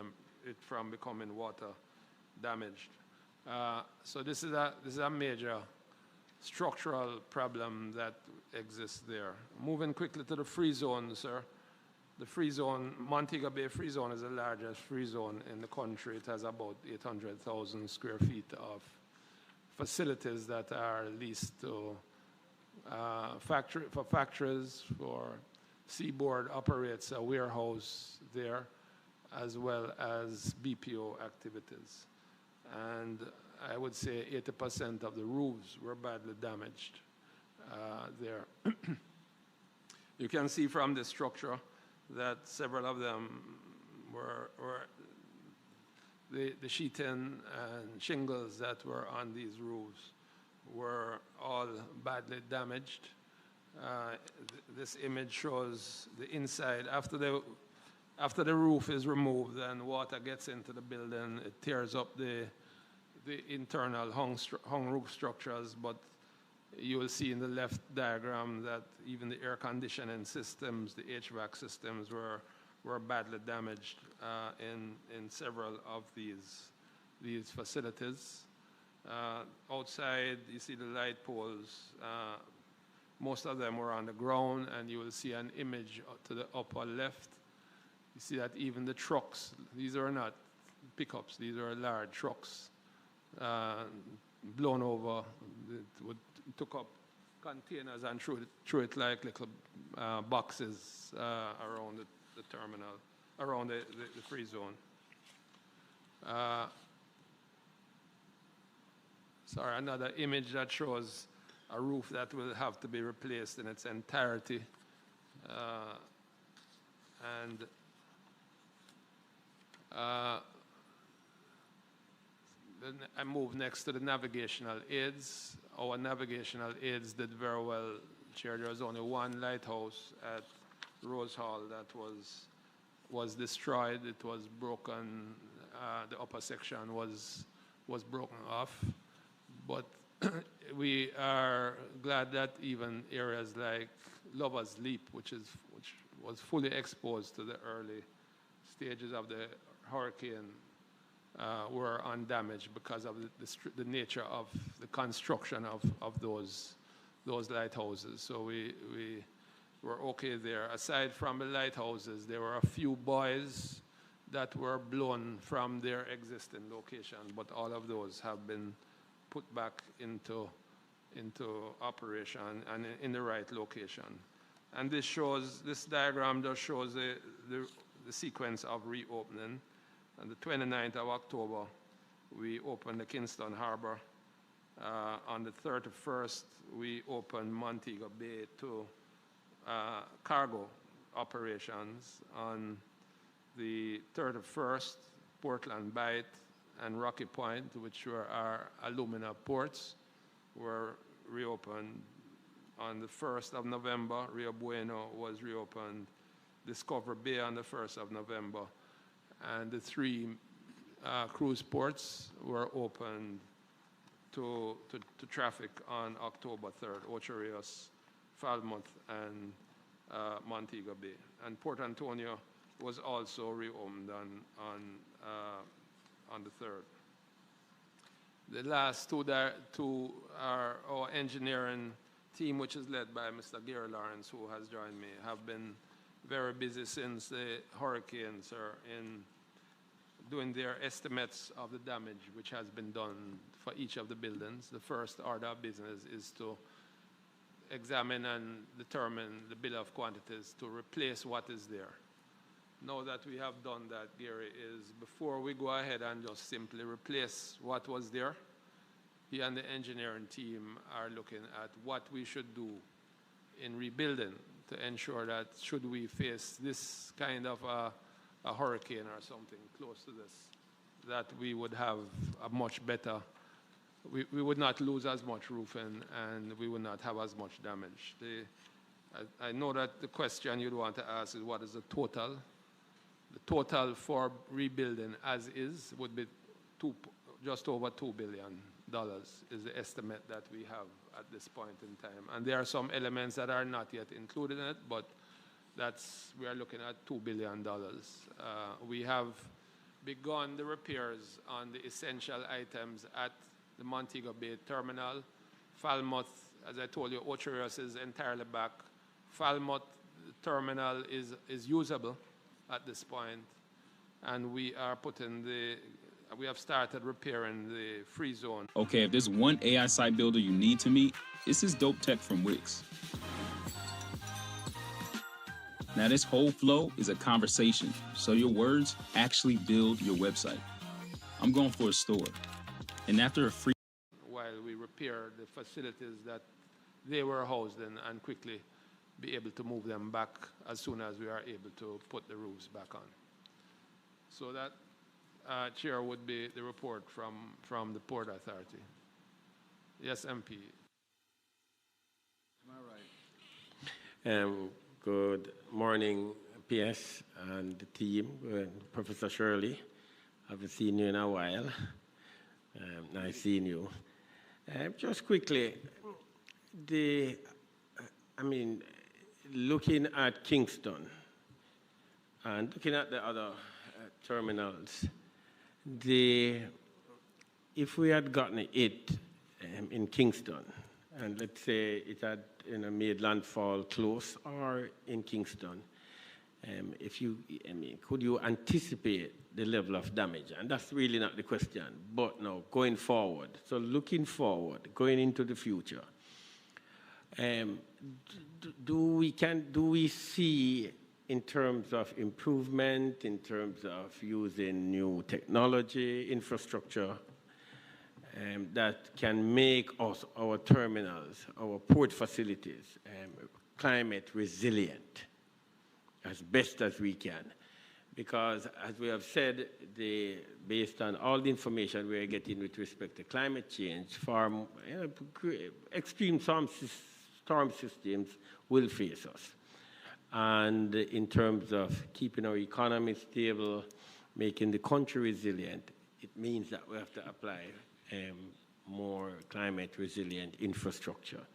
it from becoming water damaged. So this is a major structural problem that exists there. Moving quickly to the free zone, sir. The free zone, Montego Bay Free Zone, is the largest free zone in the country. It has about 800,000 square feet of facilities that are leased to factories. For Seaboard operates a warehouse there, as well as BPO activities. And I would say 80% of the roofs were badly damaged there. You can see from the structure that several of them were the sheeting and shingles that were on these roofs were all badly damaged. This image shows the inside. After the roof is removed and water gets into the building, it tears up the internal hung roof structures, but you will see in the left diagram that even the air conditioning systems, the HVAC systems, were badly damaged in several of these facilities. Outside, you see the light poles. Most of them were on the ground, and you will see an image to the upper left. You see that even the trucks, these are not pickups, these are large trucks, blown over. It took up containers and threw it like little boxes around the terminal, around the free zone. Sorry, another image that shows a roof that will have to be replaced in its entirety. Then I move next to the navigational aids. Our navigational aids did very well, Chair. There was only one lighthouse at Rose Hall that was destroyed. It was broken. The upper section was broken off. But we are glad that even areas like Lover's Leap, which was fully exposed to the early stages of the hurricane, were undamaged because of the nature of the construction of those lighthouses. So we were okay there. Aside from the lighthouses, there were a few buoys that were blown from their existing location, but all of those have been put back into operation and in the right location. And this diagram just shows the sequence of reopening. On the 29th of October, we opened the Kingston Harbor. On the 31st, we opened Montego Bay to cargo operations. On the 31st, Portland Bight and Rocky Point, which were our alumina ports, were reopened. On the 1st of November, Rio Bueno was reopened. Discover Bay on the 1st of November. and the 3 cruise ports were opened to traffic on October 3rd, Ocho Rios, Falmouth, and Montego Bay. And Port Antonio was also reopened on the 3rd. The last two are our engineering team, which is led by Mr. Gary Lawrence, who has joined me, have been very busy since the hurricanes are in doing their estimates of the damage which has been done for each of the buildings. The first order of business is to examine and determine the bill of quantities to replace what is there. Now that we have done that, Gary, is before we go ahead and just simply replace what was there, he and the engineering team are looking at what we should do in rebuilding to ensure that should we face this kind of a hurricane or something close to this, that we would have a much better, we would not lose as much roofing and we would not have as much damage. I know that the question you'd want to ask is what is the total? The total for rebuilding as is would be just over $2 billion is the estimate that we have at this point in time. And there are some elements that are not yet included in it, but we are looking at $2 billion. We have begun the repairs on the essential items at the Montego Bay terminal. Falmouth, as I told you, Ocho Rios is entirely back. Falmouth terminal is usable at this point, and we have started repairing the free zone. Okay, if there's one AI site builder you need to meet, it's this dope tech from Wix. Now, this whole flow is a conversation, so your words actually build your website. I'm going for a store, and after a free... While we repair the facilities that they were housed in and quickly be able to move them back as soon as we are able to put the roofs back on. So that, Chair, would be the report from the Port Authority. Yes, MP. Am I right? Good morning, PS and the team, Professor Shirley. I haven't seen you in a while. Nice seeing you. Just quickly, looking at Kingston and looking at the other terminals, if we had gotten it in Kingston, and let's say it had made landfall close or in Kingston, could you anticipate the level of damage? And that's really not the question. But now, going forward, so looking forward, going into the future, do we see, in terms of improvement, in terms of using new technology, infrastructure, that can make our terminals, our port facilities, climate resilient as best as we can? Because, as we have said, based on all the information we are getting with respect to climate change, extreme storm systems will face us. And in terms of keeping our economy stable, making the country resilient, it means that we have to apply more climate resilient infrastructure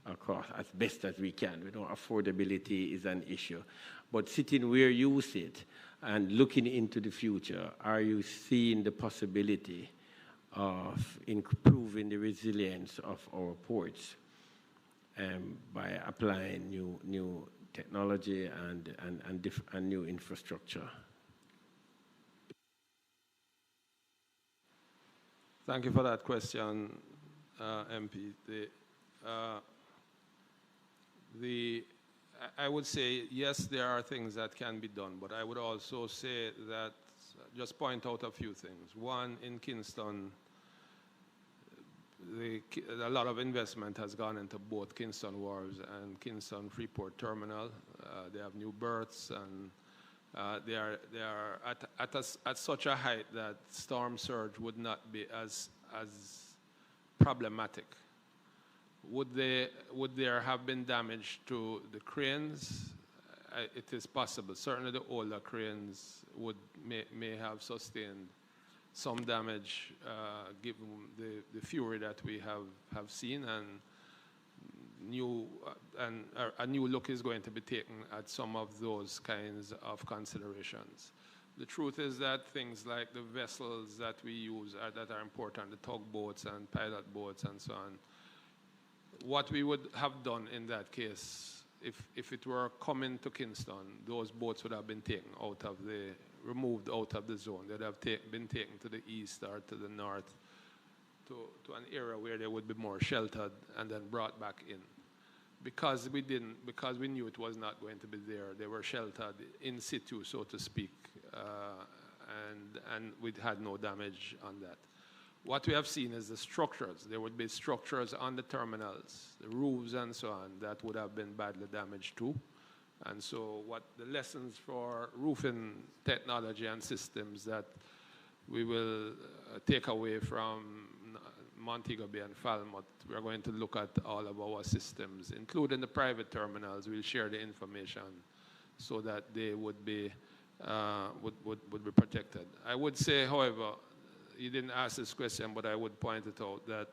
across as best as we can. We know affordability is an issue. But sitting where you sit and looking into the future, are you seeing the possibility of improving the resilience of our ports by applying new technology and new infrastructure? Thank you for that question, MP. I would say, yes, there are things that can be done, but I would also say that, just point out a few things. One, in Kingston, a lot of investment has gone into both Kingston Wharves and Kingston Freeport Terminal. They have new berths, and they are at such a height that storm surge would not be as problematic. Would there have been damage to the cranes? it is possible. Certainly the older cranes may have sustained some damage given the fury that we have seen, and a new look is going to be taken at some of those kinds of considerations. The truth is that things like the vessels that we use that are important, the tugboats and pilot boats and so on, what we would have done in that case, if it were coming to Kingston, those boats would have been removed out of the zone. They'd have been taken to the east or to the north, to an area where they would be more sheltered, and then brought back in. Because we knew it was not going to be there, they were sheltered in situ, so to speak, and we had no damage on that. What we have seen is the structures. There would be structures on the terminals, the roofs and so on, that would have been badly damaged too. And so what the lessons for roofing technology and systems that we will take away from Montego Bay and Falmouth, we're going to look at all of our systems, including the private terminals. We'll share the information so that they would be protected. I would say, however, you didn't ask this question, but I would point it out that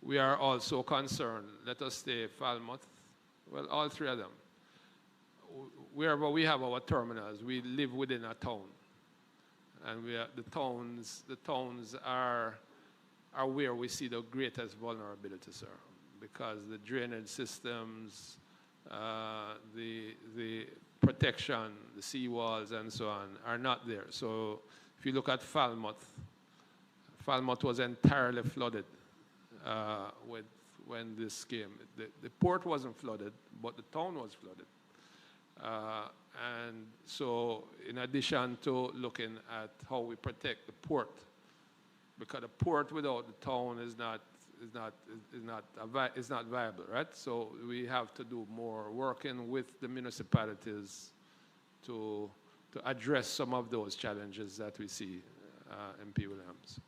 we are also concerned. Let us say Falmouth, well, all three of them. Wherever we have our terminals, we live within a town, and the towns are where we see the greatest vulnerability, sir, because the drainage systems, the protection, the seawalls, and so on are not there. So if you look at Falmouth was entirely flooded when this came. The port wasn't flooded, but the town was flooded. And so in addition to looking at how we protect the port, because the port without the town is not viable, right? So we have to do more working with the municipalities to address some of those challenges that we see, MP Williams.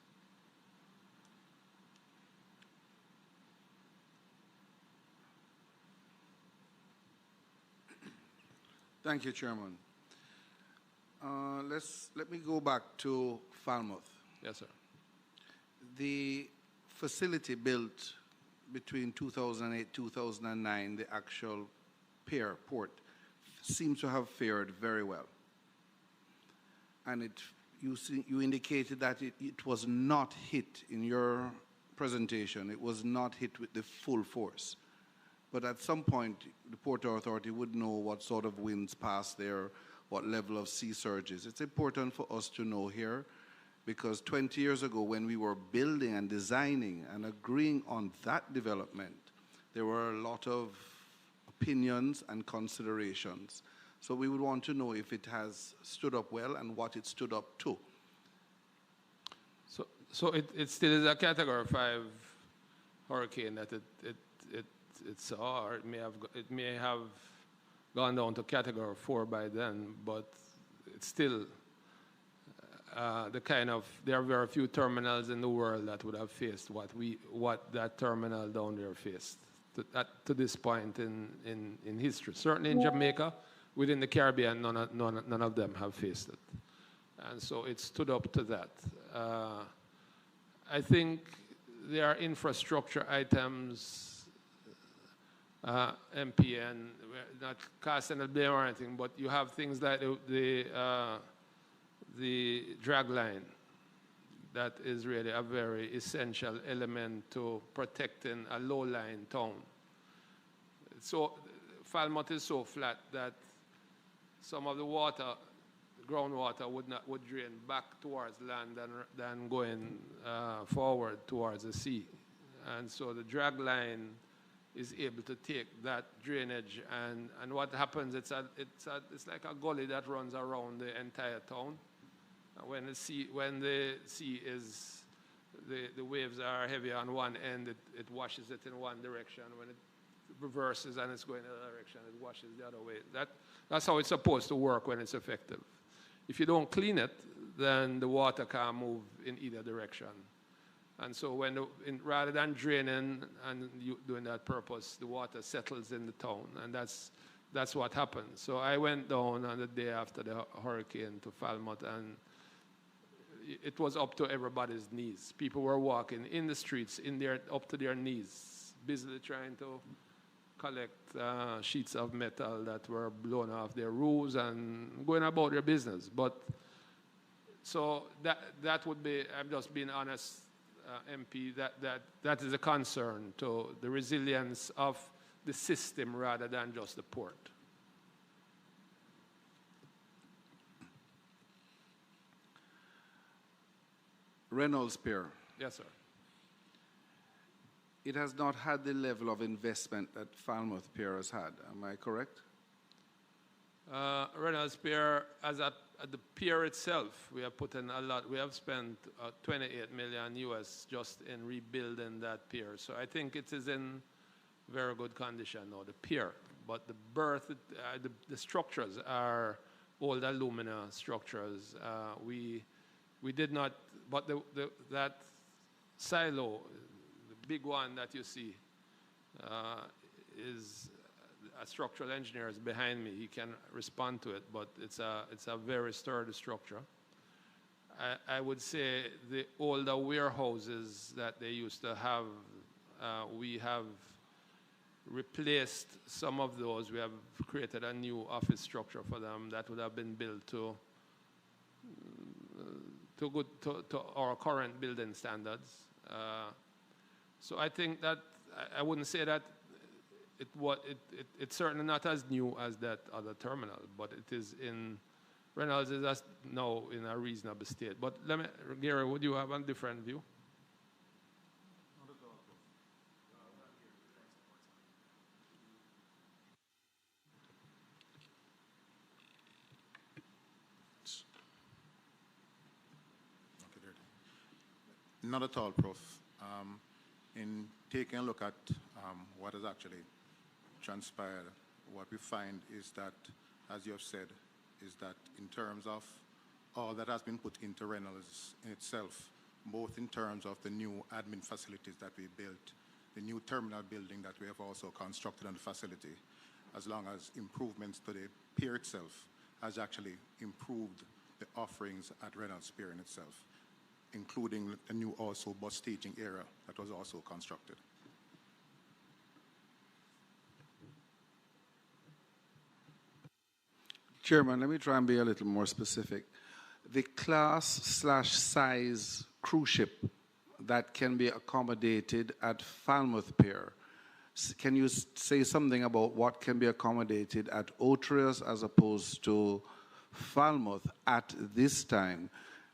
Thank you, Chairman. Let me go back to Falmouth. Yes, sir. The facility built between 2008 2009, the actual port, seems to have fared very well. And you indicated that it was not hit in your presentation. It was not hit with the full force. But at some point, the Port Authority would know what sort of winds pass there, what level of sea surges. It's important for us to know here, because 20 years ago, when we were building and designing and agreeing on that development, there were a lot of opinions and considerations. So we would want to know if it has stood up well and what it stood up to. So it still is a Category 5 hurricane that it saw, or it may have gone down to Category 4 by then, but it's still there are very few terminals in the world that would have faced what that terminal down there faced to this point in history. Certainly in Jamaica, within the Caribbean, none of them have faced it. And so it stood up to that. I think there are infrastructure items, MPN, not casting a blame or anything, but you have things like the drag line that is really a very essential element to protecting a low-lying town. So Falmouth is so flat that some of the water, groundwater, would drain back towards land than going forward towards the sea. And so the drag line is able to take that drainage, and what happens, it's like a gully that runs around the entire town. When the sea is, the waves are heavy on one end, it washes it in one direction. When it reverses and it's going in the other direction, it washes the other way. That's how it's supposed to work when it's effective. If you don't clean it, then the water can't move in either direction. And so rather than draining and doing that purpose, the water settles in the town. And that's that's what happened. So I went down on the day after the hurricane to Falmouth, and it was up to everybody's knees. People were walking in the streets up to their knees, busily trying to collect sheets of metal that were blown off their roofs and going about their business. But so that would be, I'm just being honest, MP, that is a concern to the resilience of the system rather than just the port. Reynolds Pier. Yes, sir. It has not had the level of investment that Falmouth Pier has had. Am I correct? Reynolds Pier, at the pier itself, we have put in a lot. We have spent 28 million US just in rebuilding that pier. So I think it is in very good condition now, the pier. But the berth, the structures are old alumina structures. We did not, but that silo, the big one that you see, is a structural engineer is behind me. He can respond to it, but it's a very sturdy structure. I would say the older warehouses that they used to have, we have replaced some of those. We have created a new office structure for them that would have been built to our current building standards. So I think that I wouldn't say that it's certainly not as new as that other terminal, but it is in Reynolds is now in a reasonable state. But Gary, would you have a different view? Not at all, Prof. In taking a look at what has actually transpired, what we find is that, as you have said, is that in terms of all that has been put into Reynolds in itself, both in terms of the new admin facilities that we built, the new terminal building that we have also constructed on the facility, as long as improvements to the pier itself, has actually improved the offerings at Reynolds Pier in itself, including a new also bus staging area that was also constructed. Chairman, let me try and be a little more specific. The class/size cruise ship that can be accommodated at Falmouth Pier, can you say something about what can be accommodated at Otrius as opposed to Falmouth at this time,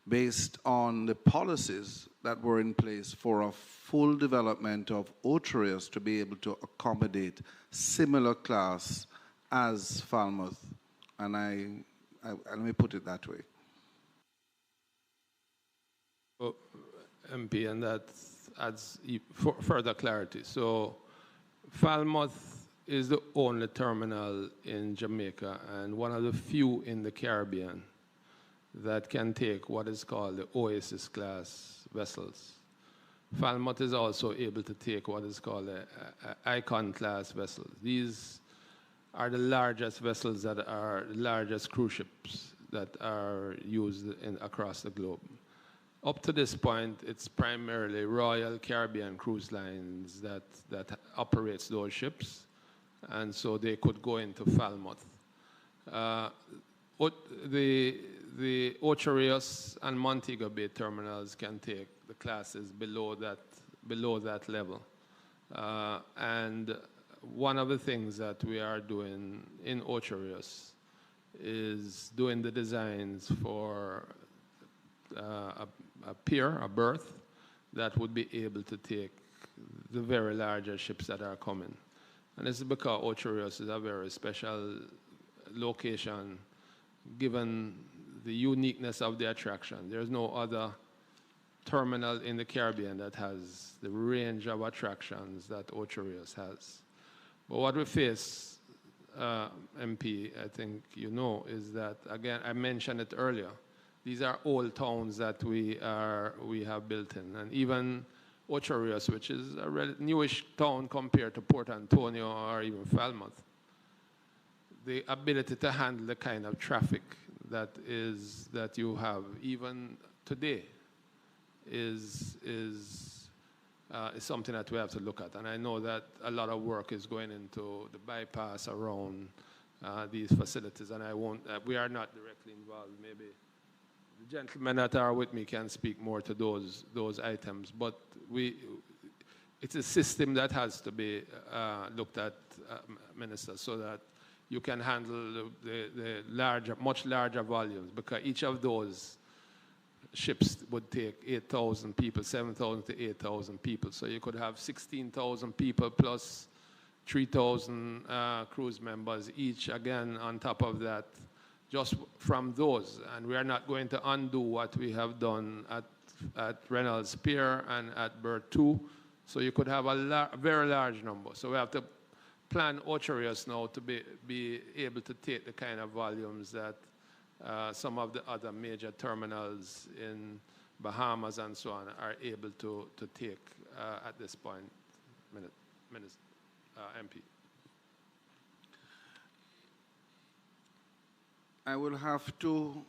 based on the policies that were in place for a full development of Otrius to be able to accommodate similar class as Falmouth? And let me put it that way. Well, MP, and that adds further clarity. So Falmouth is the only terminal in Jamaica and one of the few in the Caribbean that can take what is called the Oasis class vessels. Falmouth is also able to take what is called the Icon class vessels. These are the largest vessels that are the largest cruise ships that are used across the globe. Up to this point, it's primarily Royal Caribbean Cruise Lines that operates those ships, and so they could go into Falmouth. The Ocho and Montego Bay terminals can take the classes below that level. And one of the things that we are doing in Ocho is doing the designs for a pier, a berth, that would be able to take the very larger ships that are coming. And this is because Ocho is a very special location given the uniqueness of the attraction. There's no other terminal in the Caribbean that has the range of attractions that Ocho has. But what we face, MP, I think you know, is that, again, I mentioned it earlier, these are old towns that we have built in. And even Ocho Rios, which is a newish town compared to Port Antonio or even Falmouth, the ability to handle the kind of traffic that you have even today is something that we have to look at. And I know that a lot of work is going into the bypass around these facilities, and we are not directly involved. Maybe the gentlemen that are with me can speak more to those items, but it's a system that has to be looked at, Minister, so that you can handle the much larger volumes, because each of those ships would take 8,000 people, 7,000 to 8,000 people. So you could have 16,000 people plus 3,000 cruise members each, again, on top of that, just from those. And we are not going to undo what we have done at Reynolds Pier and at Berth 2. So you could have a very large number. So we have to plan Ocherius now to be able to take the kind of volumes that some of the other major terminals in Bahamas and so on are able to take at this point, MP. I will have to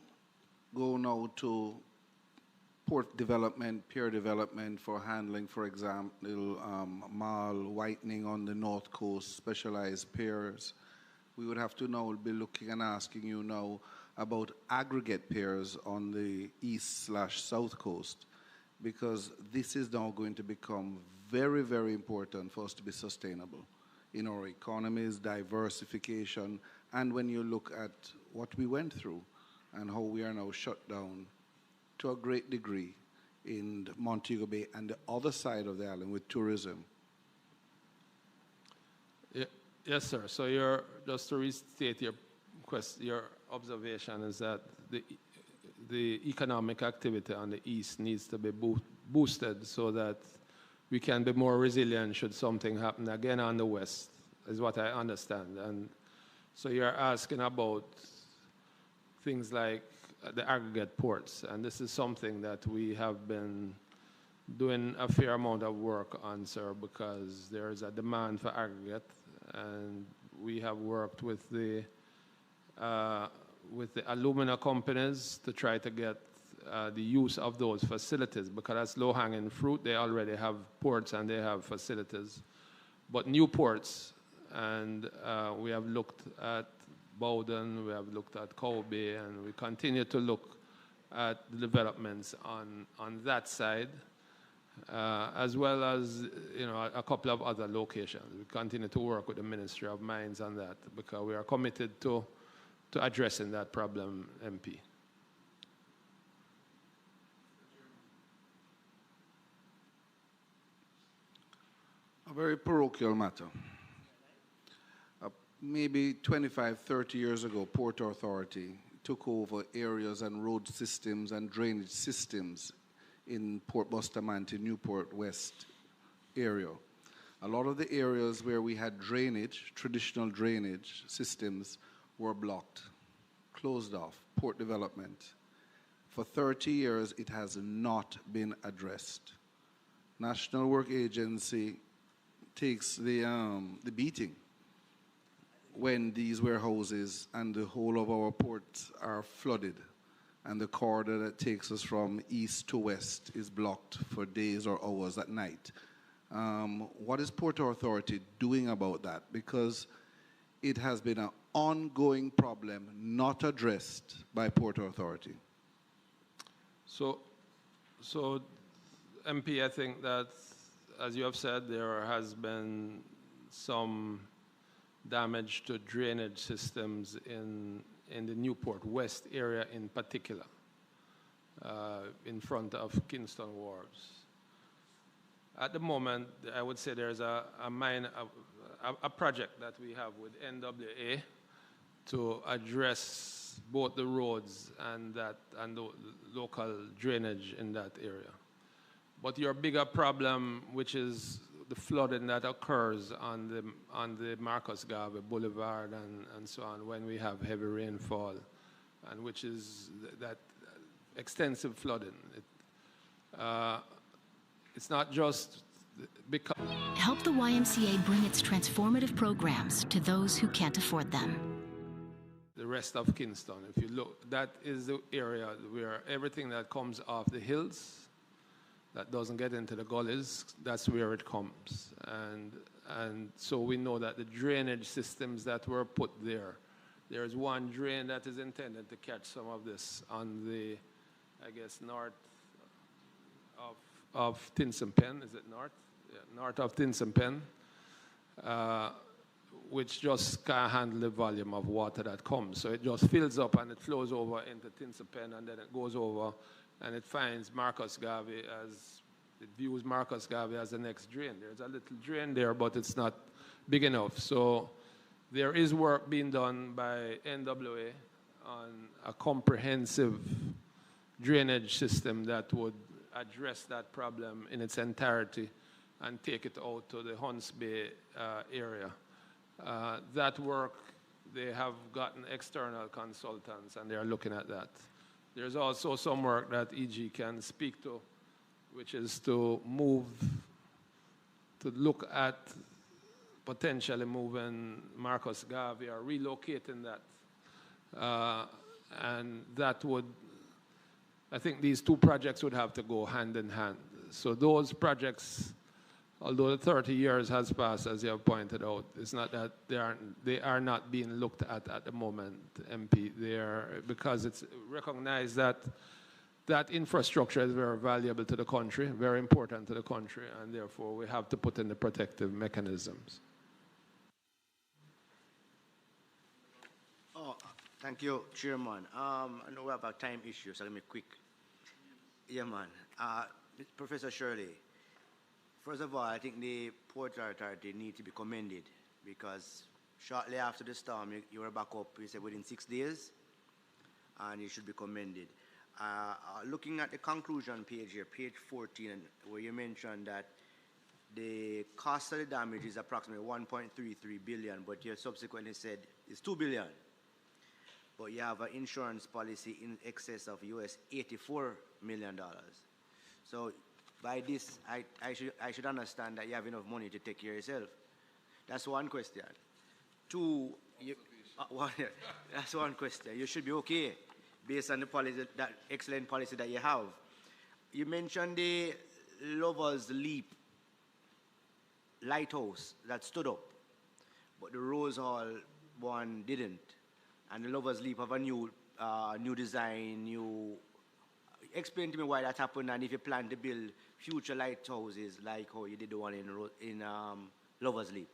go now to port development, pier development for handling, for example, marl whitening on the north coast, specialized piers. We would have to now be looking and asking you now about aggregate piers on the east/south coast, because this is now going to become very, very important for us to be sustainable in our economies, diversification, and when you look at what we went through and how we are now shut down to a great degree in Montego Bay and the other side of the island with tourism. Yeah, yes, sir. So just to restate your observation is that the economic activity on the east needs to be boosted so that we can be more resilient should something happen again on the west, is what I understand. And so you're asking about things like the aggregate ports, and this is something that we have been doing a fair amount of work on, sir, because there is a demand for aggregate, and we have worked with the alumina companies to try to get the use of those facilities, because that's low-hanging fruit. They already have ports and they have facilities, but new ports, and we have looked at Bowden, we have looked at Cow Bay, and we continue to look at the developments on that side, as well as a couple of other locations. We continue to work with the Ministry of Mines on that, because we are committed to addressing that problem, MP. A very parochial matter. Maybe 25, 30 years ago, Port Authority took over areas and road systems and drainage systems in Port Bustamante, Newport West area. A lot of the areas where we had drainage, traditional drainage systems, were blocked, closed off, port development. For 30 years, it has not been addressed. National Work Agency takes the beating when these warehouses and the whole of our ports are flooded and the corridor that takes us from east to west is blocked for days or hours at night. What is Port Authority doing about that? Because it has been an ongoing problem not addressed by Port Authority. So MP, I think that, as you have said, there has been some damage to drainage systems in the Newport West area in particular, in front of Kingston Wharves. At the moment, I would say there's a project that we have with NWA to address both the roads and the local drainage in that area. But your bigger problem, which is the flooding that occurs on the Marcus Garvey Boulevard and so on when we have heavy rainfall, and which is that extensive flooding. It's not just because... Help the YMCA bring its transformative programs to those who can't afford them. rest of Kingston. If you look, that is the area where everything that comes off the hills, that doesn't get into the gullies, that's where it comes. And so we know that the drainage systems that were put there, there's one drain that is intended to catch some of this on the, I guess, north of Tinson Pen. Is it north? Yeah, north of Tinson Pen, which just can't handle the volume of water that comes. So it just fills up and it flows over into Tinson Pen, and then it goes over and it finds Marcus Garvey as, it views Marcus Garvey as the next drain. There's a little drain there, but it's not big enough. So there is work being done by NWA on a comprehensive drainage system that would address that problem in its entirety and take it out to the Hunts Bay area. That work, they have gotten external consultants and they are looking at that. There's also some work that EG can speak to, which is to look at potentially moving Marcus Garvey or relocating that. And that would, I think these two projects would have to go hand in hand. So those projects, although the 30 years has passed, as you have pointed out, it's not that they are not being looked at the moment, MP. They are, because it's recognized that that infrastructure is very valuable to the country, very important to the country, and therefore we have to put in the protective mechanisms. Oh, thank you, Chairman. I know we have a time issue, so let me quick. Yeah, man. Professor Shirley, first of all, I think the Port Authority need to be commended because shortly after the storm, you were back up, you said within 6 days, and you should be commended. Looking at the conclusion page here, page 14, where you mentioned that the cost of the damage is approximately 1.33 billion, but you subsequently said it's 2 billion. But you have an insurance policy in excess of US $84 million. So by this, I should understand that you have enough money to take care of yourself. That's one question. Two, that's one question. You should be okay based on the policy, that excellent policy that you have. You mentioned the Lover's Leap lighthouse that stood up, but the Rose Hall one didn't. And the Lover's Leap have a new design, new. Explain to me why that happened, and if you plan to build future lighthouses like how you did the one in Lover's Leap.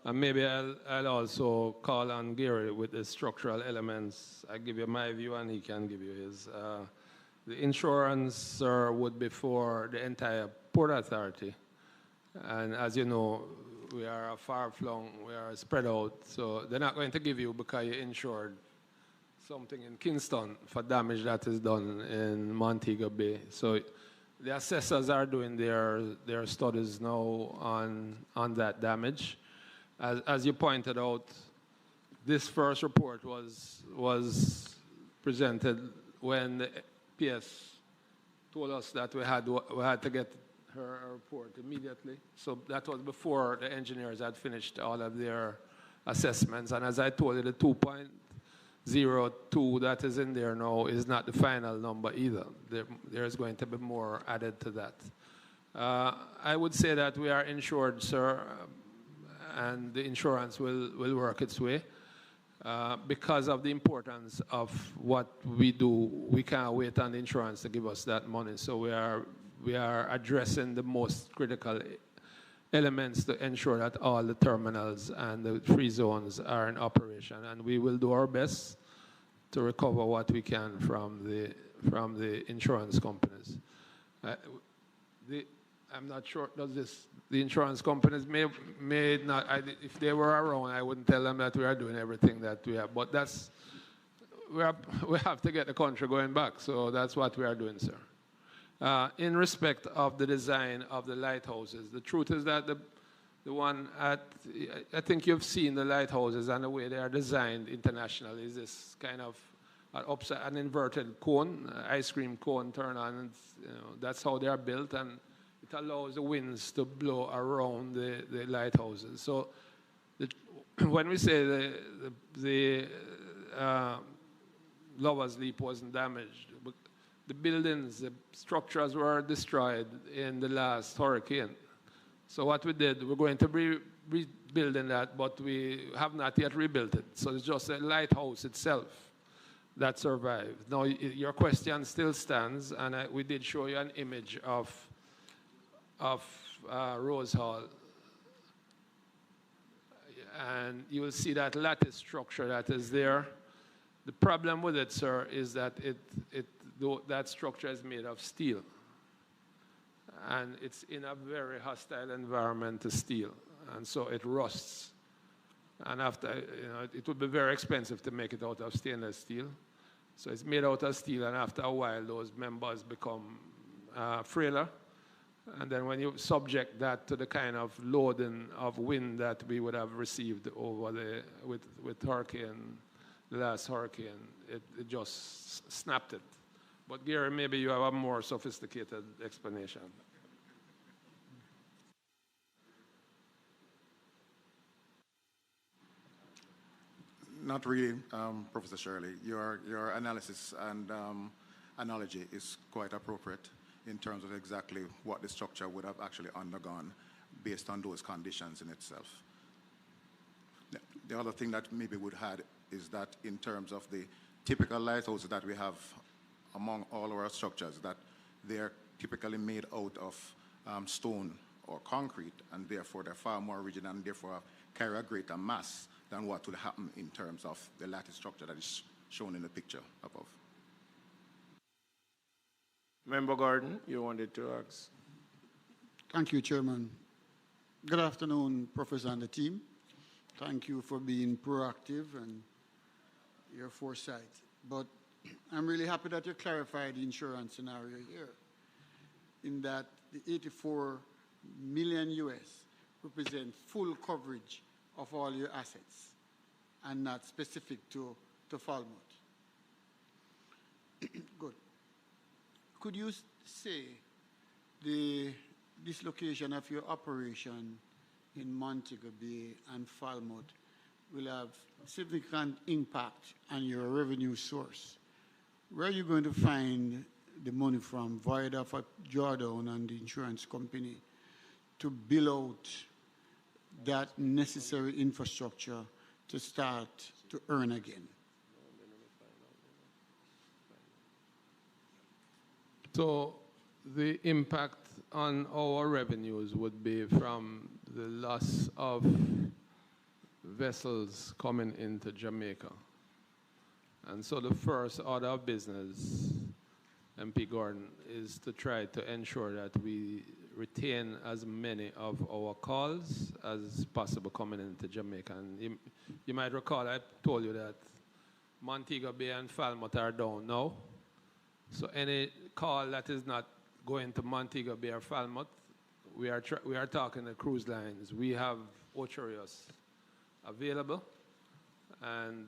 And maybe I'll also call on Gary with the structural elements. I give you my view and he can give you his. The insurance would be for the entire Port Authority. And as you know, we are far-flung, we are spread out, so they're not going to give you because you insured something in Kingston for damage that is done in Montego Bay. So the assessors are doing their studies now on that damage. As you pointed out, this first report was presented when the PS told us that we had to get her report immediately. So that was before the engineers had finished all of their assessments. And as I told you, the 2.02 that is in there now is not the final number either. There's going to be more added to that. I would say that we are insured, sir, and the insurance will work its way. Because of the importance of what we do, we can't wait on the insurance to give us that money. So we are addressing the most critical elements to ensure that all the terminals and the free zones are in operation. And we will do our best to recover what we can from the insurance companies. I'm not sure, the insurance companies may not, if they were around, I wouldn't tell them that we are doing everything that we have. But we have to get the country going back. So that's what we are doing, sir. In respect of the design of the lighthouses, the truth is that the one I think you've seen the lighthouses and the way they are designed internationally is this kind of an inverted cone, ice cream cone turn on. And, that's how they are built, and it allows the winds to blow around the lighthouses. So when we say the Lover's Leap wasn't damaged, but the buildings, the structures were destroyed in the last hurricane. So what we did, we're going to be rebuilding that, but we have not yet rebuilt it. So it's just a lighthouse itself that survived. Now, your question still stands, and we did show you an image of Rose Hall. And you will see that lattice structure that is there. The problem with it, sir, is that that structure is made of steel. And it's in a very hostile environment to steel. And so it rusts. And after, it would be very expensive to make it out of stainless steel. So it's made out of steel, and after a while, those members become frailer. And then when you subject that to the kind of loading of wind that we would have received over with hurricane, the last hurricane, it just snapped it. But Gary, maybe you have a more sophisticated explanation. Not really, Professor Shirley. Your analysis and analogy is quite appropriate in terms of exactly what the structure would have actually undergone based on those conditions in itself. The other thing that maybe would add is that in terms of the typical lighthouses that we have among all our structures, that they're typically made out of stone or concrete, and therefore they're far more rigid and therefore carry a greater mass than what would happen in terms of the lattice structure that is shown in the picture above. Member Gordon, you wanted to ask. Thank you, Chairman. Good afternoon, Professor and the team. Thank you for being proactive and your foresight. But I'm really happy that you clarified the insurance scenario here, in that the 84 million US represent full coverage of all your assets and not specific to Falmouth. Good. Could you say the dislocation of your operation in Montego Bay and Falmouth will have significant impact on your revenue source? Where are you going to find the money from via the drawdown on the insurance company to build out that necessary infrastructure to start to earn again? So the impact on our revenues would be from the loss of vessels coming into Jamaica. And so the first order of business, MP Gordon, is to try to ensure that we retain as many of our calls as possible coming into Jamaica. And you might recall I told you that Montego Bay and Falmouth are down now. So any call that is not going to Montego Bay or Falmouth, we are talking to cruise lines. We have Ocherios available, and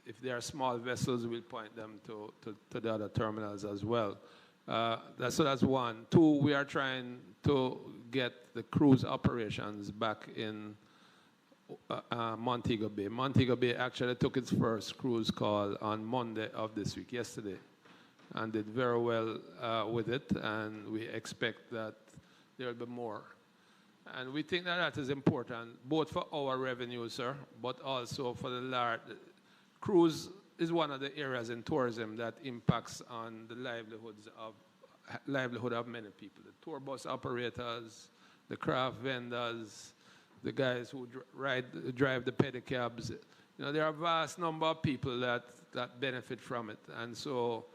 if they are small vessels, we'll point them to the other terminals as well. So that's one. Two, we are trying to get the cruise operations back in Montego Bay. Montego Bay actually took its first cruise call on Monday of this week, yesterday, and did very well with it, and we expect that there will be more. And we think that that is important, both for our revenue, sir, but also for the large. Cruise is one of the areas in tourism that impacts on the livelihood of many people. The tour bus operators, the craft vendors, the guys who drive the pedicabs. There are a vast number of people that benefit from it. And so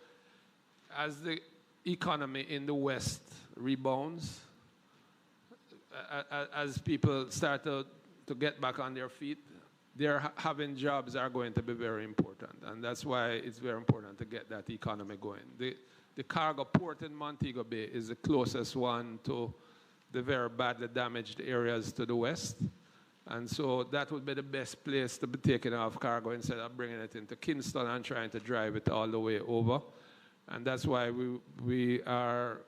as the economy in the West rebounds, as people start to get back on their feet, having jobs are going to be very important. And that's why it's very important to get that economy going. The cargo port in Montego Bay is the closest one to the very badly damaged areas to the west. And so that would be the best place to be taking off cargo instead of bringing it into Kingston and trying to drive it all the way over. And that's why we are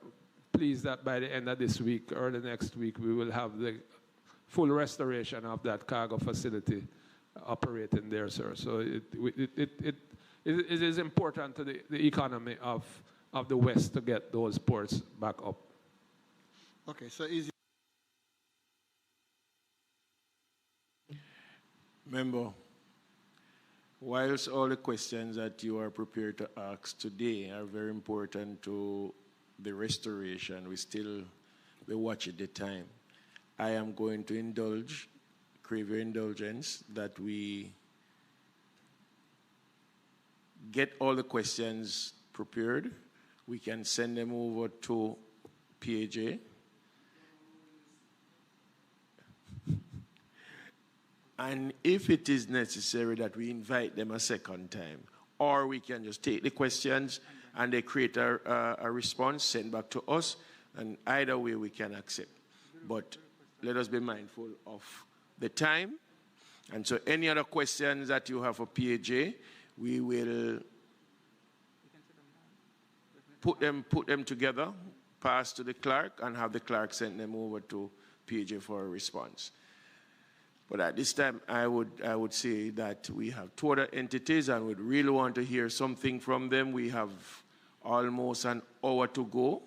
pleased that by the end of this week or the next week, we will have the full restoration of that cargo facility operating there, sir. So it is important to the economy of the West to get those ports back up. Okay, so is Member, whilst all the questions that you are prepared to ask today are very important to the restoration, we watch at the time. I am going to crave your indulgence that we get all the questions prepared. We can send them over to PAJ. And if it is necessary that we invite them a second time, or we can just take the questions and they create a response, send back to us, and either way we can accept. But let us be mindful of the time. And so any other questions that you have for PAJ, we will put them together, pass to the clerk, and have the clerk send them over to PAJ for a response. But at this time, I would say that we have two other entities and would really want to hear something from them. We have almost an hour to go.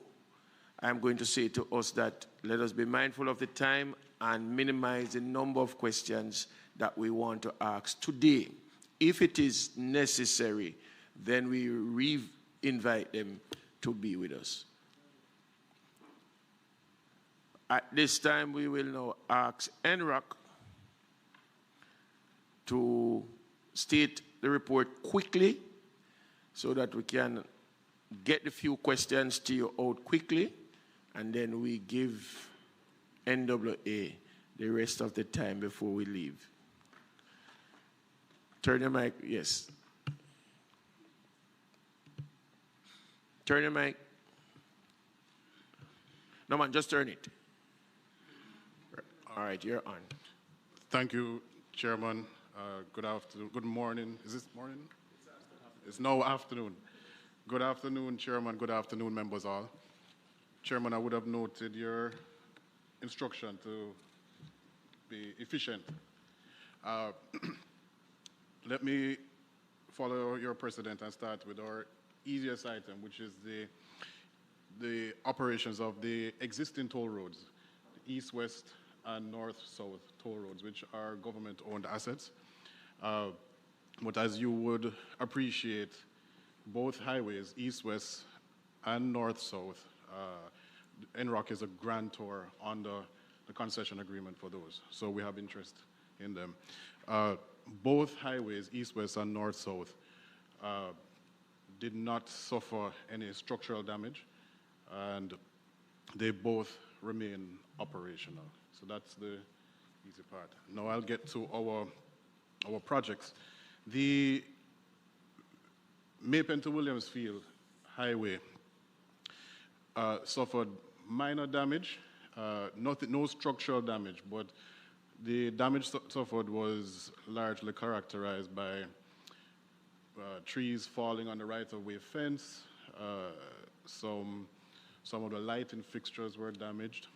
I'm going to say to us that let us be mindful of the time and minimize the number of questions that we want to ask today. If it is necessary, then we invite them to be with us. At this time, we will now ask NROC to state the report quickly so that we can get the few questions to you out quickly, and then we give NWA the rest of the time before we leave. Turn your mic, yes. Turn your mic. No, man, just turn it. All right, you're on. Thank you, Chairman. Good afternoon. Good morning. Is this morning? It's now afternoon. Good afternoon, Chairman. Good afternoon, members all. Chairman, I would have noted your instruction to be efficient. Let me follow your precedent and start with our easiest item, which is the operations of the existing toll roads, the east-west and north-south toll roads, which are government-owned assets. But as you would appreciate, both highways, east-west and north-south, NROC is a grantor under the concession agreement for those, so we have interest in them. Both highways, east-west and north-south, did not suffer any structural damage, and they both remain operational. So that's the easy part. Now I'll get to our projects. The Mapen to Williamsfield Highway suffered minor damage, no structural damage, but the damage suffered was largely characterized by trees falling on the right-of-way fence. Some of the lighting fixtures were damaged,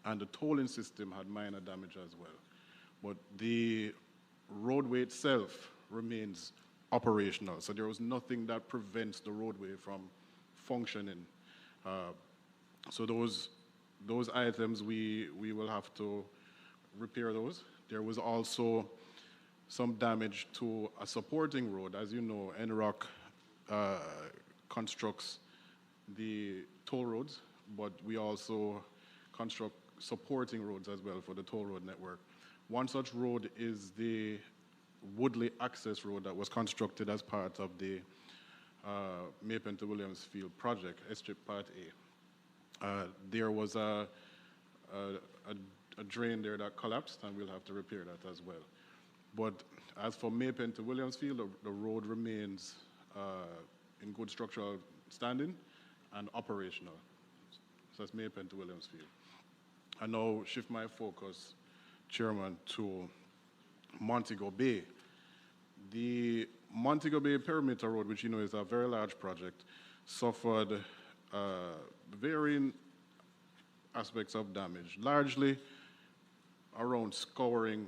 and the tolling system had minor damage as well. But the roadway itself remains operational, so there was nothing that prevents the roadway from functioning. So those items, we will have to repair those. There was also some damage to a supporting road. As you know, NROC constructs the toll roads, but we also construct supporting roads as well for the toll road network. One such road is the Woodley Access Road that was constructed as part of the Mapen to Williamsfield project, S-Strip Part A. There was a drain there that collapsed, and we'll have to repair that as well. But as for Mapen to Williamsfield, the road remains in good structural standing and operational. So that's Mapen to Williamsfield. I now shift my focus, Chairman, to Montego Bay. The Montego Bay Perimeter Road, which you know is a very large project, suffered varying aspects of damage, largely around scouring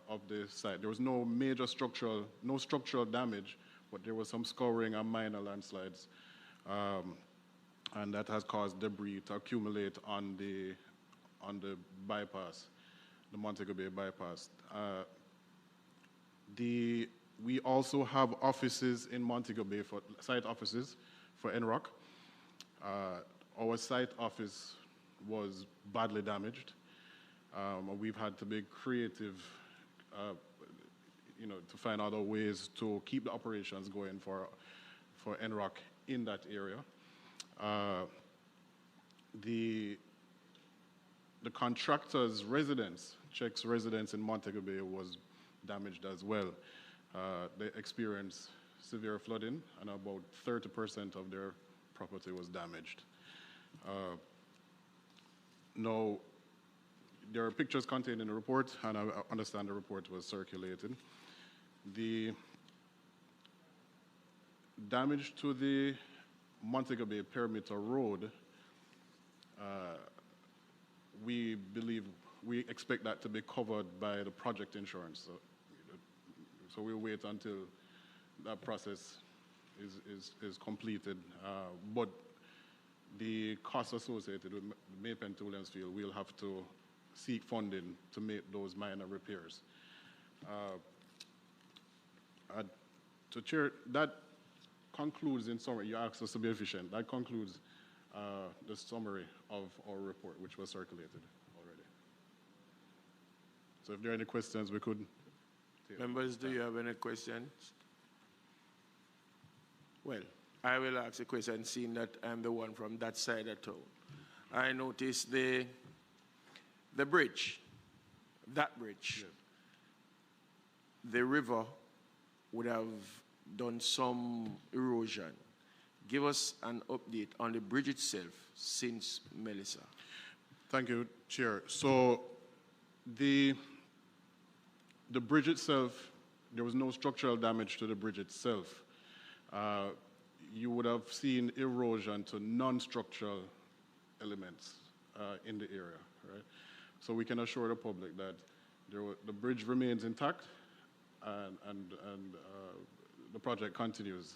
of the site. There was no structural damage, but there was some scouring and minor landslides, and that has caused debris to accumulate on the bypass, the Montego Bay bypass. We also have offices in Montego Bay, site offices for NROC. Our site office was badly damaged. We've had to be creative, to find other ways to keep the operations going for NROC in that area. The contractor's residence, Czech's residence in Montego Bay, was damaged as well. They experienced severe flooding, and about 30% of their property was damaged. Now, there are pictures contained in the report, and I understand the report was circulated. The damage to the Montego Bay perimeter road, we expect that to be covered by the project insurance. So we'll wait until that process is completed. But the costs associated with Maypen to Williamsfield, we'll have to seek funding to make those minor repairs. To Chair, that concludes, in summary, you asked us to be efficient. That concludes the summary of our report, which was circulated already. So if there are any questions, we could. Members, do you have any questions? Well, I will ask a question, seeing that I'm the one from that side of town. I noticed the bridge, that bridge. Yes. The river would have done some erosion. Give us an update on the bridge itself since Melisa. Thank you, Chair. So the bridge itself, there was no structural damage to the bridge itself. You would have seen erosion to non-structural elements in the area, right? So we can assure the public that the bridge remains intact and the project continues.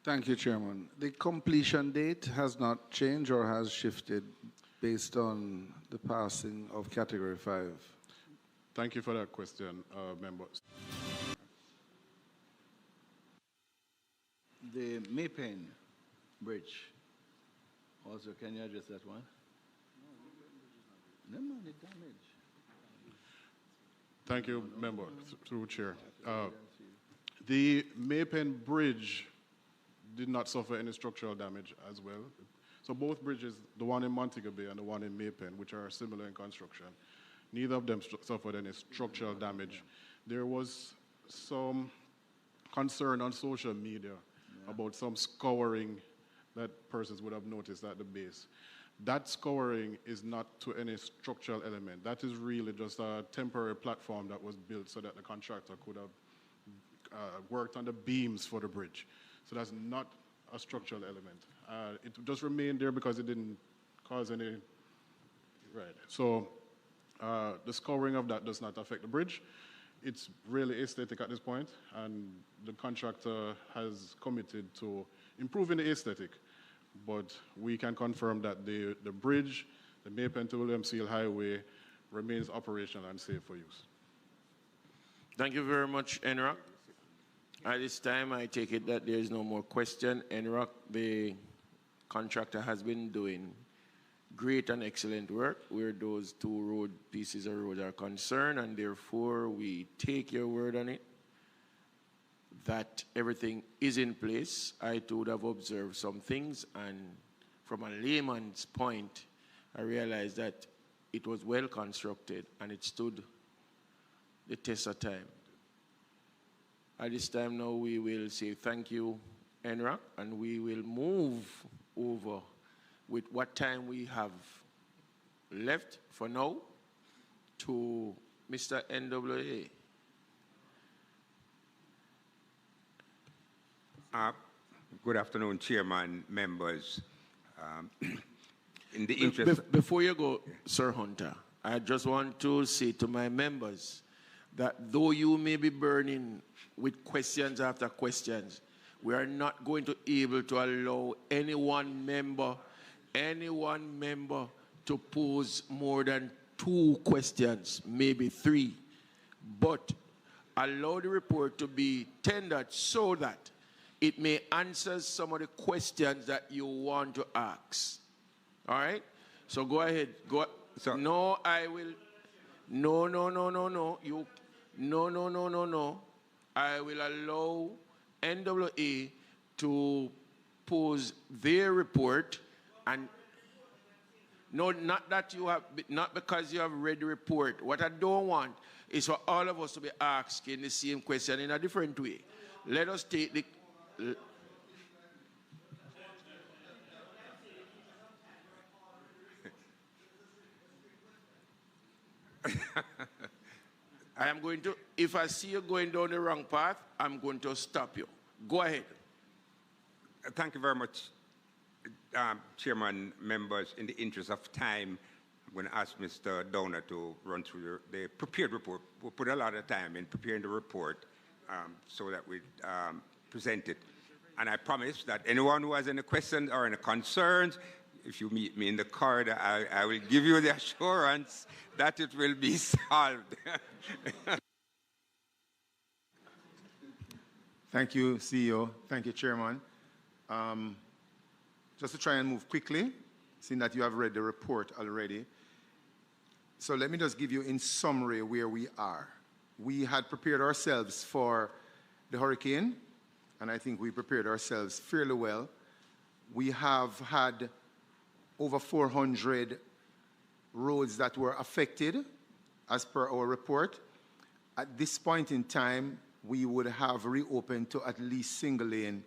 Thank you, Chairman. The completion date has not changed or has shifted based on the passing of Category 5. Thank you for that question, members. The Maypen Bridge, also, can you address that one? No, the damage. Thank you, member, through Chair. The Maypen Bridge did not suffer any structural damage as well. So both bridges, the one in Montego Bay and the one in Maypen, which are similar in construction, neither of them suffered any structural damage. There was some concern on social media about some scouring that persons would have noticed at the base. That scouring is not to any structural element. That is really just a temporary platform that was built so that the contractor could have worked on the beams for the bridge. So that's not a structural element. It just remained there because it didn't cause any, right. So the scouring of that does not affect the bridge. It's really aesthetic at this point, and the contractor has committed to improving the aesthetic. But we can confirm that the bridge, the Maypen to Williamsfield Highway, remains operational and safe for use. Thank you very much, NROC. At this time, I take it that there is no more question. NROC, the contractor, has been doing great and excellent work where those two pieces of road are concerned, and therefore we take your word on it that everything is in place. I too would have observed some things, and from a layman's point, I realized that it was well constructed and it stood the test of time. At this time now, we will say thank you, NROC, and we will move over with what time we have left for now to Mr. NWA. Good afternoon, Chairman, members. In the interest... Before you go, Sir Hunter, I just want to say to my members that though you may be burning with questions after questions, we are not going to be able to allow any one member to pose more than 2 questions, maybe 3. But allow the report to be tendered so that it may answer some of the questions that you want to ask. All right? So go ahead. No, I will. No. No. I will allow NWA to pose their report, and no, not because you have read the report. What I don't want is for all of us to be asking the same question in a different way. Let us take the... I am going to, if I see you going down the wrong path, I'm going to stop you. Go ahead. Thank you very much, Chairman, members. In the interest of time, I'm going to ask Mr. Downer to run through the prepared report. We'll put a lot of time in preparing the report so that we present it. And I promise that anyone who has any questions or any concerns, if you meet me in the corridor, I will give you the assurance that it will be solved. Thank you, CEO. Thank you, Chairman. Just to try and move quickly, seeing that you have read the report already. So let me just give you in summary where we are. We had prepared ourselves for the hurricane, and I think we prepared ourselves fairly well. We have had over 400 roads that were affected, as per our report. At this point in time, we would have reopened to at least single lane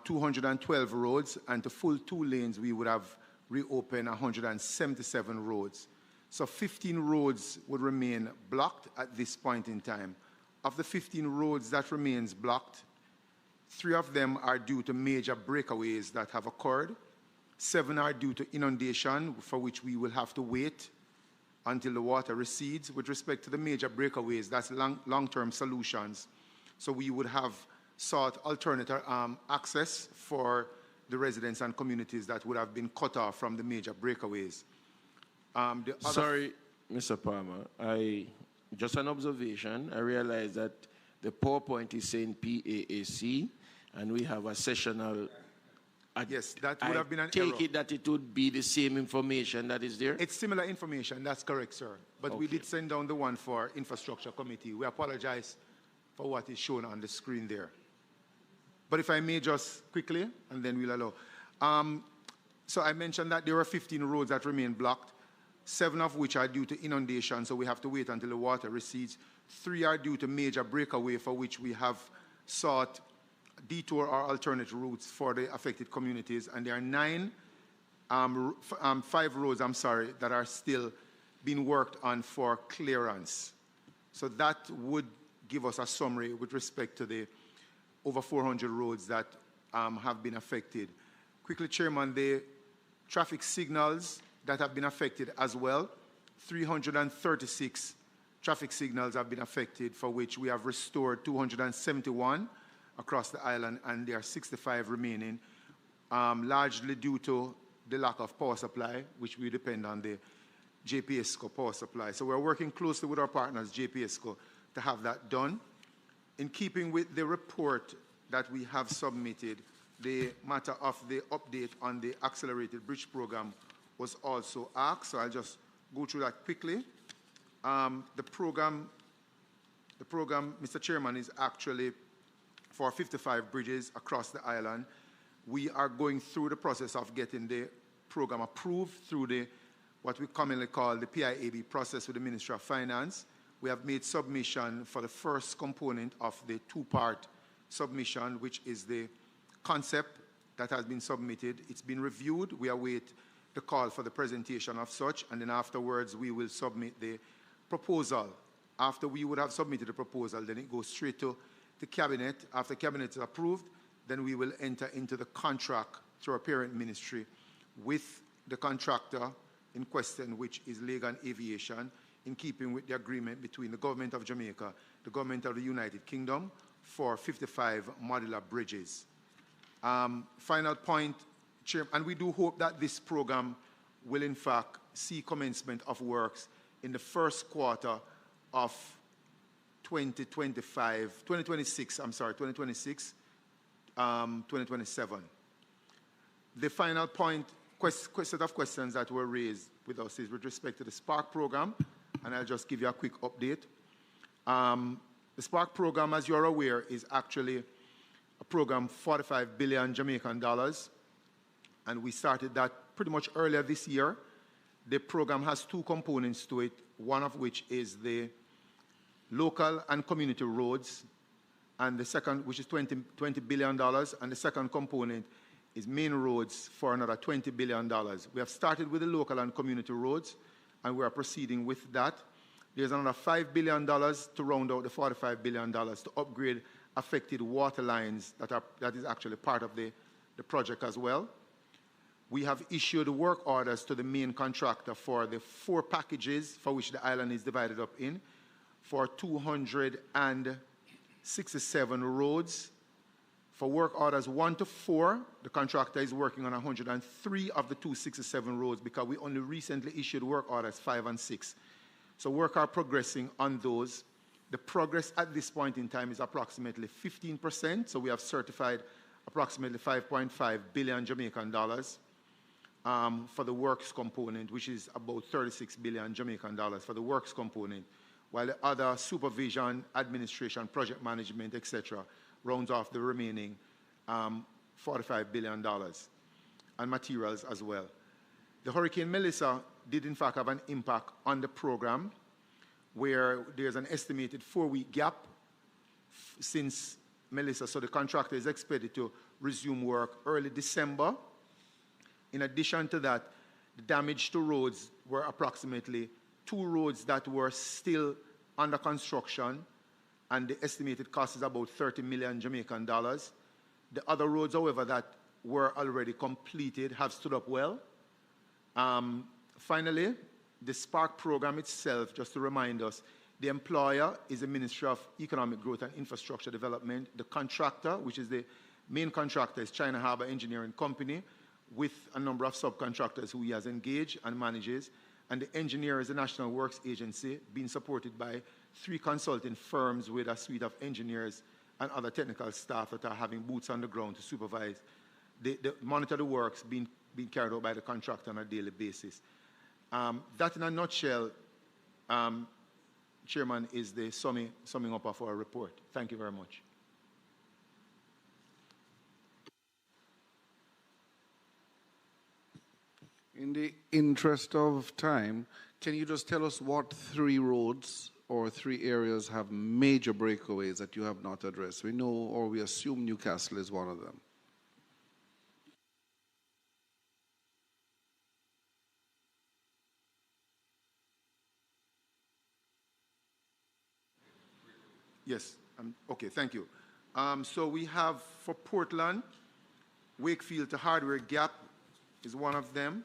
212 roads, and to full 2 lanes, we would have reopened 177 roads. So 15 roads would remain blocked at this point in time. Of the 15 roads that remains blocked, 3 of them are due to major breakaways that have occurred. 7 are due to inundation, for which we will have to wait until the water recedes. With respect to the major breakaways, that's long-term solutions. So we would have sought alternative access for the residents and communities that would have been cut off from the major breakaways. Sorry, Mr. Palmer. Just an observation. I realize that the PowerPoint is saying PAAC, and we have a sessional... Yes, that would have been an error. error. Take it that it would be the same information that is there? It's similar information, that's correct, sir. But we did send down the one for Infrastructure Committee. We apologize for what is shown on the screen there. But if I may just quickly, and then we'll allow. So I mentioned that there were 15 roads that remain blocked, 7 of which are due to inundation, so we have to wait until the water recedes. 3 are due to major breakaway, for which we have sought detour or alternate routes for the affected communities. And there are 5 roads, that are still being worked on for clearance. So that would give us a summary with respect to the over 400 roads that have been affected. Quickly, Chairman, the traffic signals that have been affected as well, 336 traffic signals have been affected, for which we have restored 271 across the island, and there are 65 remaining, largely due to the lack of power supply, which we depend on the JPSCO power supply. So we're working closely with our partners, JPSCO, to have that done. In keeping with the report that we have submitted, the matter of the update on the accelerated bridge program was also asked, so I'll just go through that quickly. The program, Mr. Chairman, is actually for 55 bridges across the island. We are going through the process of getting the program approved through what we commonly call the PIAB process with the Ministry of Finance. We have made submission for the first component of the 2-part submission, which is the concept that has been submitted. It's been reviewed. We await the call for the presentation of such, and then afterwards we will submit the proposal. After we would have submitted the proposal, then it goes straight to to Cabinet. After Cabinet is approved, then we will enter into the contract through our parent ministry with the contractor in question, which is Legan Aviation, in keeping with the agreement between the government of Jamaica, the government of the United Kingdom, for 55 modular bridges. Final point, Chair, and we do hope that this program will in fact see commencement of works in the first quarter of 2027. The final point, set of questions that were raised with us is with respect to the Spark program, and I'll just give you a quick update. The Spark program, as you're aware, is actually a program 45 billion Jamaican dollars, and we started that pretty much earlier this year. The program has two components to it, one of which is the local and community roads, and the second, which is $20 billion, and the second component is main roads for another $20 billion. We have started with the local and community roads, and we are proceeding with that. There's another $5 billion to round out the $45 billion to upgrade affected water lines that is actually part of the project as well. We have issued work orders to the main contractor for the 4 packages for which the island is divided up in, for 267 roads. For work orders 1 to 4, the contractor is working on 103 of the 267 roads because we only recently issued work orders 5 and 6. So work are progressing on those. The progress at this point in time is approximately 15%. So we have certified approximately 5.5 billion Jamaican dollars for the works component, which is about 36 billion Jamaican dollars for the works component, while the other supervision, administration, project management, etc., rounds off the remaining $45 billion and materials as well. The Hurricane Melisa did in fact have an impact on the program, where there's an estimated 4-week gap since Melisa, so the contractor is expected to resume work early December. In addition to that, the damage to roads were approximately 2 roads that were still under construction, and the estimated cost is about 30 million Jamaican dollars. The other roads, however, that were already completed have stood up well. Finally, the Spark program itself, just to remind us, the employer is the Ministry of Economic Growth and Infrastructure Development. The contractor, which is the main contractor, is China Harbour Engineering Company, with a number of subcontractors who he has engaged and manages. And the engineer is the National Works Agency, being supported by 3 consulting firms with a suite of engineers and other technical staff that are having boots on the ground to supervise, monitor the works being carried out by the contractor on a daily basis. That in a nutshell, Chairman, is the summing up of our report. Thank you very much. In the interest of time, can you just tell us what 3 roads or 3 areas have major breakaways that you have not addressed? We know, or we assume, Newcastle is one of them. Yes, okay, thank you. So we have for Portland, Wakefield to Hardware Gap is one of them.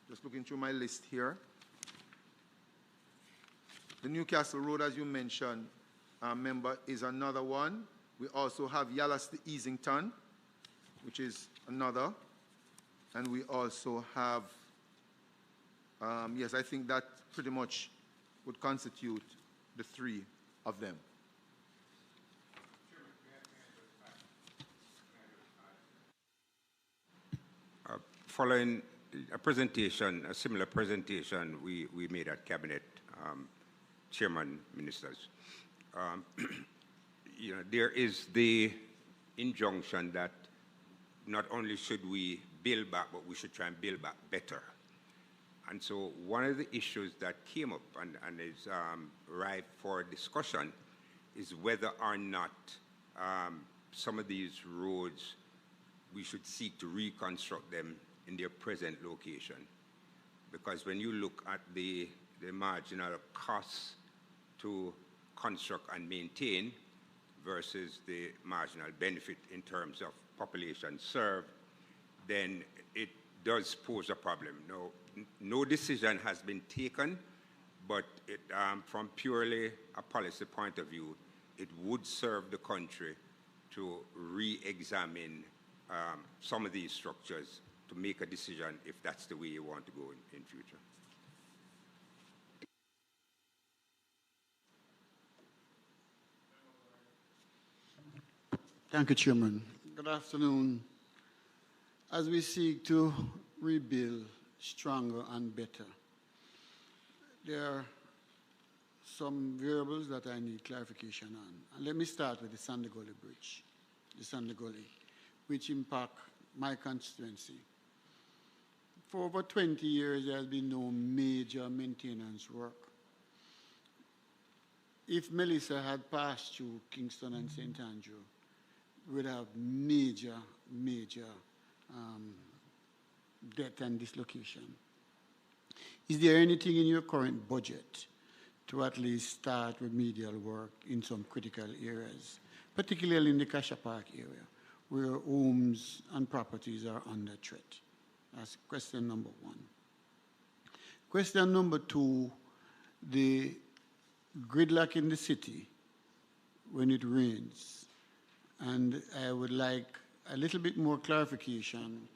Just looking through my list here. The Newcastle Road, as you mentioned, member, is another one. We also have Yallas to Easington, which is another. And we also have, yes, I think that pretty much would constitute the 3 of them. Following a presentation, a similar presentation we made at Cabinet, Chairman, Ministers, there is the injunction that not only should we build back, but we should try and build back better. And so one of the issues that came up and is ripe for discussion is whether or not some of these roads, we should seek to reconstruct them in their present location. Because when you look at the marginal costs to construct and maintain versus the marginal benefit in terms of population served, then it does pose a problem. No decision has been taken, but from purely a policy point of view, it would serve the country to re-examine some of these structures to make a decision if that's the way you want to go in future. Thank you, Chairman. Good afternoon. As we seek to rebuild stronger and better, there are some variables that I need clarification on. And let me start with the Sandy Gully Bridge, the Sandy Gully, which impact my constituency. For over 20 years, there has been no major maintenance work. If Melisa had passed through Kingston and St. Andrew, we would have major death and dislocation. Is there anything in your current budget to at least start remedial work in some critical areas, particularly in the Kasha Park area, where homes and properties are under threat? That's question number one. Question number two, the gridlock in the city when it rains. And I would like a little bit more clarification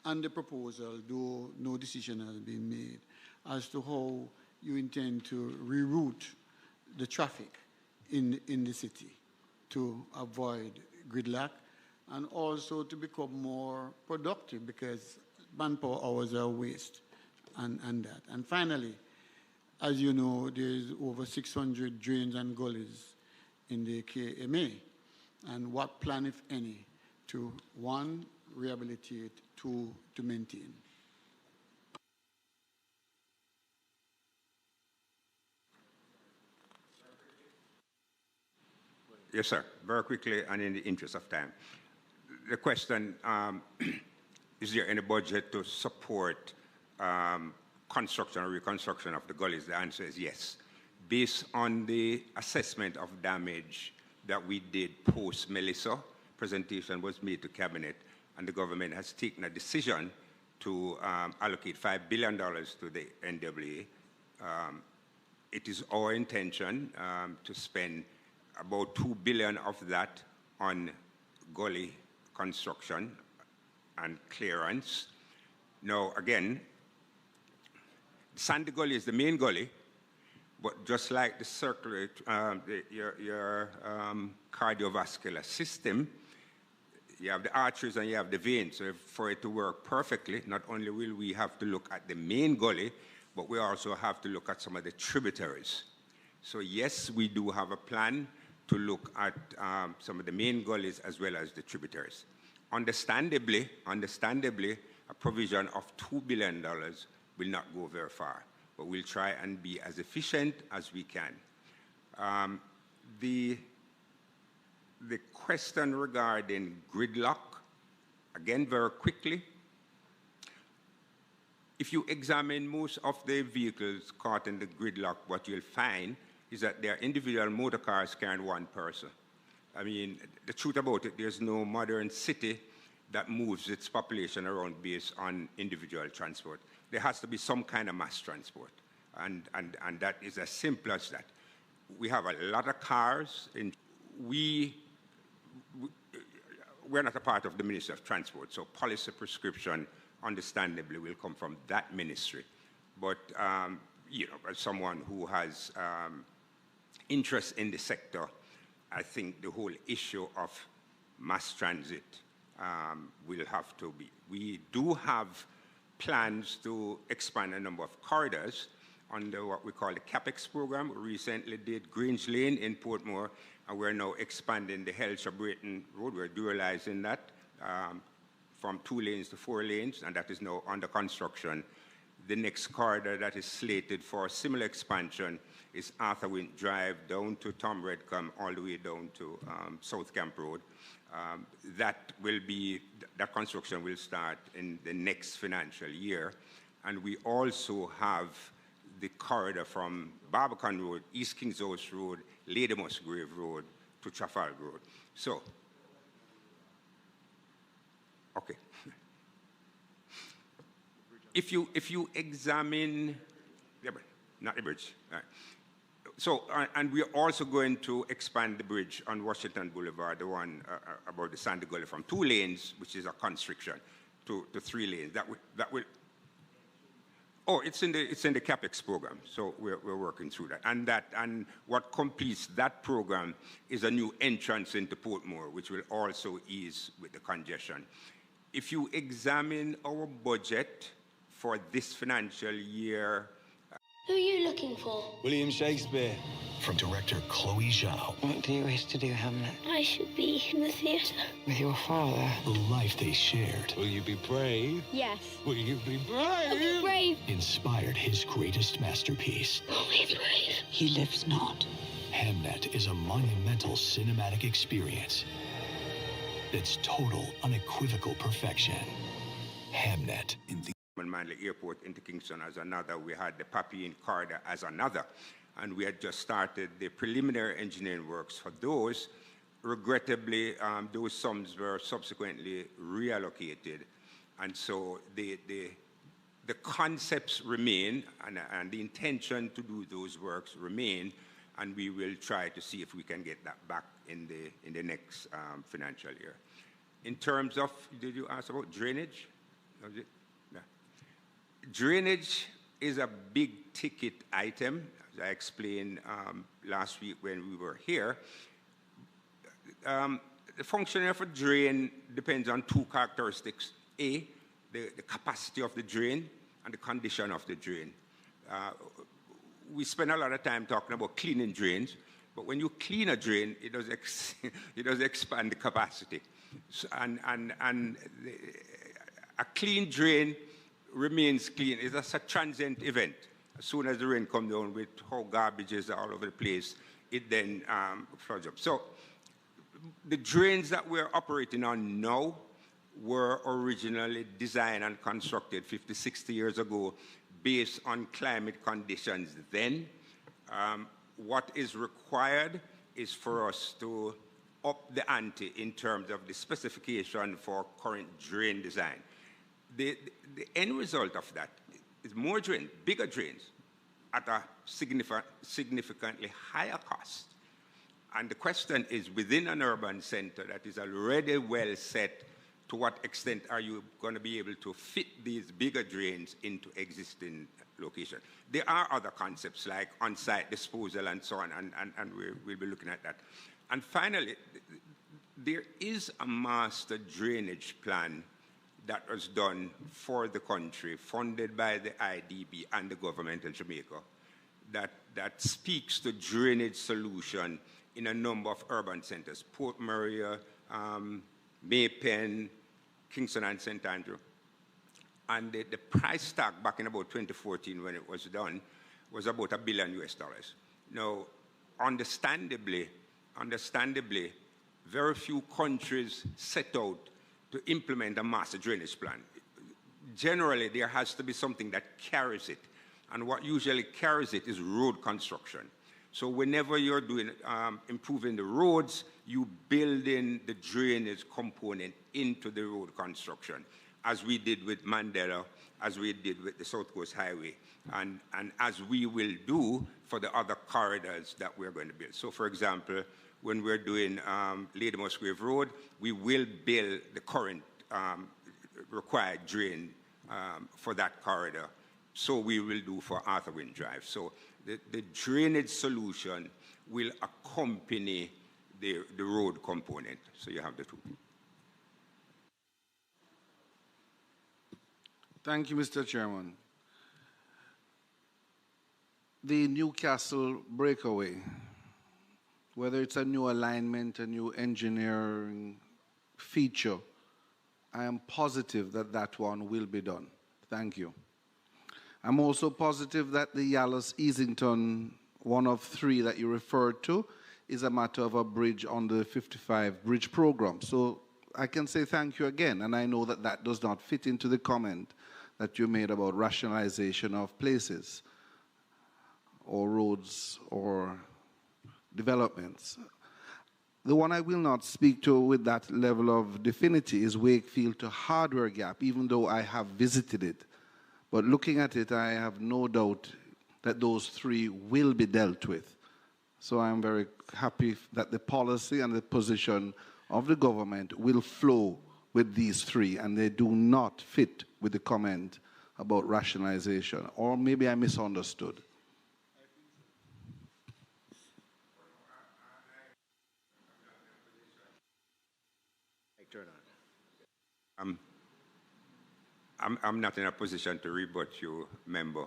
on the proposal, though no decision has been made, as to how you intend to reroute the traffic in the city to avoid gridlock and also to become more productive, because manpower hours are waste and that. And finally, as you know, there's over 600 drains and gullies in the KMA. And what plan, if any, to, one, rehabilitate, two, to maintain? Yes, sir. Very quickly and in the interest of time. The question, is there any budget to support construction or reconstruction of the gullies? The answer is yes. Based on the assessment of damage that we did post-Melisa, presentation was made to Cabinet, and the government has taken a decision to allocate $5 billion to the NWA. It is our intention to spend about $2 billion of that on gully construction and clearance. Now, again, Sandy Gully is the main gully, but just like the circulatory, your cardiovascular system, you have the arteries and you have the veins. So for it to work perfectly, not only will we have to look at the main gully, but we also have to look at some of the tributaries. So yes, we do have a plan to look at some of the main gullies as well as the tributaries. Understandably, a provision of $2 billion will not go very far, but we'll try and be as efficient as we can. The question regarding gridlock, again, very quickly, if you examine most of the vehicles caught in the gridlock, what you'll find is that they're individual motor cars carrying one person. I mean, the truth about it, there's no modern city that moves its population around based on individual transport. There has to be some kind of mass transport, and that is as simple as that. We have a lot of cars, and we're not a part of the Ministry of Transport, so policy prescription, understandably, will come from that ministry. But, you know, as someone who has interest in the sector, I think the whole issue of mass transit will have to be. We do have plans to expand a number of corridors under what we call the CAPEX program. We recently did Grange Lane in Portmore, and we're now expanding the Helsha-Brayton Road. We're dualizing that from 2 lanes to 4 lanes, and that is now under construction. The next corridor that is slated for similar expansion is Arthur Wint Drive down to Tom Redcombe, all the way down to South Camp Road. That construction will start in the next financial year. And we also have the corridor from Barbican Road, East Kings House Road, Lady Musgrave Road to Trafalgar Road. So, okay. If you examine, not the bridge, all right. So, and we're also going to expand the bridge on Washington Boulevard, the one about the Sandy Gully, from 2 lanes, which is a constriction, to 3 lanes. That will. Oh, it's in the CapEx program, so we're working through that. And what completes that program is a new entrance into Portmore, which will also ease with the congestion. If you examine our budget for this financial year. Who are you looking for? William Shakespeare. From director Chloe Zhao. What do you wish to do, Hamlet? I should be in the theatre. With your father. The life they shared. Will you be brave? Yes. Will you be brave? I'll be brave. Inspired his greatest masterpiece. I'll be brave. He lives not. Hamnet is a monumental cinematic experience that's total, unequivocal perfection. Hamnet in the Manley Airport into Kingston as another. We had the Papine corridor as another. And we had just started the preliminary engineering works for those. Regrettably, those sums were subsequently reallocated. And so the concepts remain, and the intention to do those works remain, and we will try to see if we can get that back in the next financial year. In terms of, did you ask about drainage? Was it? No. Drainage is a big ticket item, as I explained last week when we were here. The functioning of a drain depends on 2 characteristics. A, the capacity of the drain and the condition of the drain. We spend a lot of time talking about cleaning drains, but when you clean a drain, it does expand the capacity. So, and a clean drain remains clean. It's just a transient event. As soon as the rain comes down with how garbage is all over the place, it then floods up. So the drains that we're operating on now were originally designed and constructed 50, 60 years ago based on climate conditions then. What is required is for us to up the ante in terms of the specification for current drain design. The end result of that is more drains, bigger drains, at a significantly higher cost. And the question is, within an urban center that is already well set, to what extent are you going to be able to fit these bigger drains into existing locations? There are other concepts like on-site disposal and so on, and we'll be looking at that. And finally, there is a master drainage plan that was done for the country, funded by the IDB and the government of Jamaica, that speaks to drainage solution in a number of urban centers, Port Maria, Maypen, Kingston and St. Andrew. And the price tag back in about 2014 when it was done was about $1 billion. Now, understandably, very few countries set out to implement a master drainage plan. Generally, there has to be something that carries it. And what usually carries it is road construction. So whenever you're doing improving the roads, you build in the drainage component into the road construction, as we did with Mandela, as we did with the South Coast Highway, and as we will do for the other corridors that we're going to build. So for example, when we're doing Lady Musgrave Road, we will build the current required drain for that corridor. So we will do for Arthur Wynne Drive. So the drainage solution will accompany the road component. So you have the two. Thank you, Mr. Chairman. The Newcastle breakaway, whether it's a new alignment, a new engineering feature, I am positive that that one will be done. Thank you. I'm also positive that the Yallis-Easington, one of 3 that you referred to, is a matter of a bridge on the 55 bridge program. So I can say thank you again, and I know that that does not fit into the comment that you made about rationalization of places. or roads or developments. The one I will not speak to with that level of definity is Wakefield to Hardware Gap, even though I have visited it. But looking at it, I have no doubt that those three will be dealt with. So I'm very happy that the policy and the position of the government will flow with these three, and they do not fit with the comment about rationalization. Or maybe I misunderstood. I'm not in a position to rebut you, member.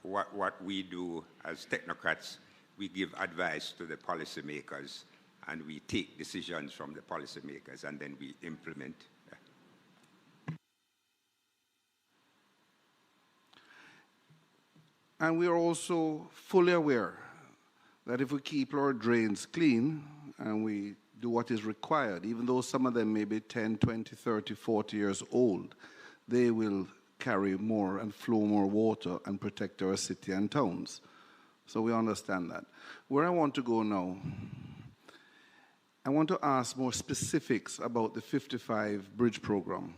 What we do as technocrats, we give advice to the policymakers, and we take decisions from the policymakers, and then we implement. And we are also fully aware that if we keep our drains clean and we do what is required, even though some of them may be 10, 20, 30, 40 years old, they will carry more and flow more water and protect our city and towns. So we understand that. Where I want to go now, I want to ask more specifics about the 55 bridge program.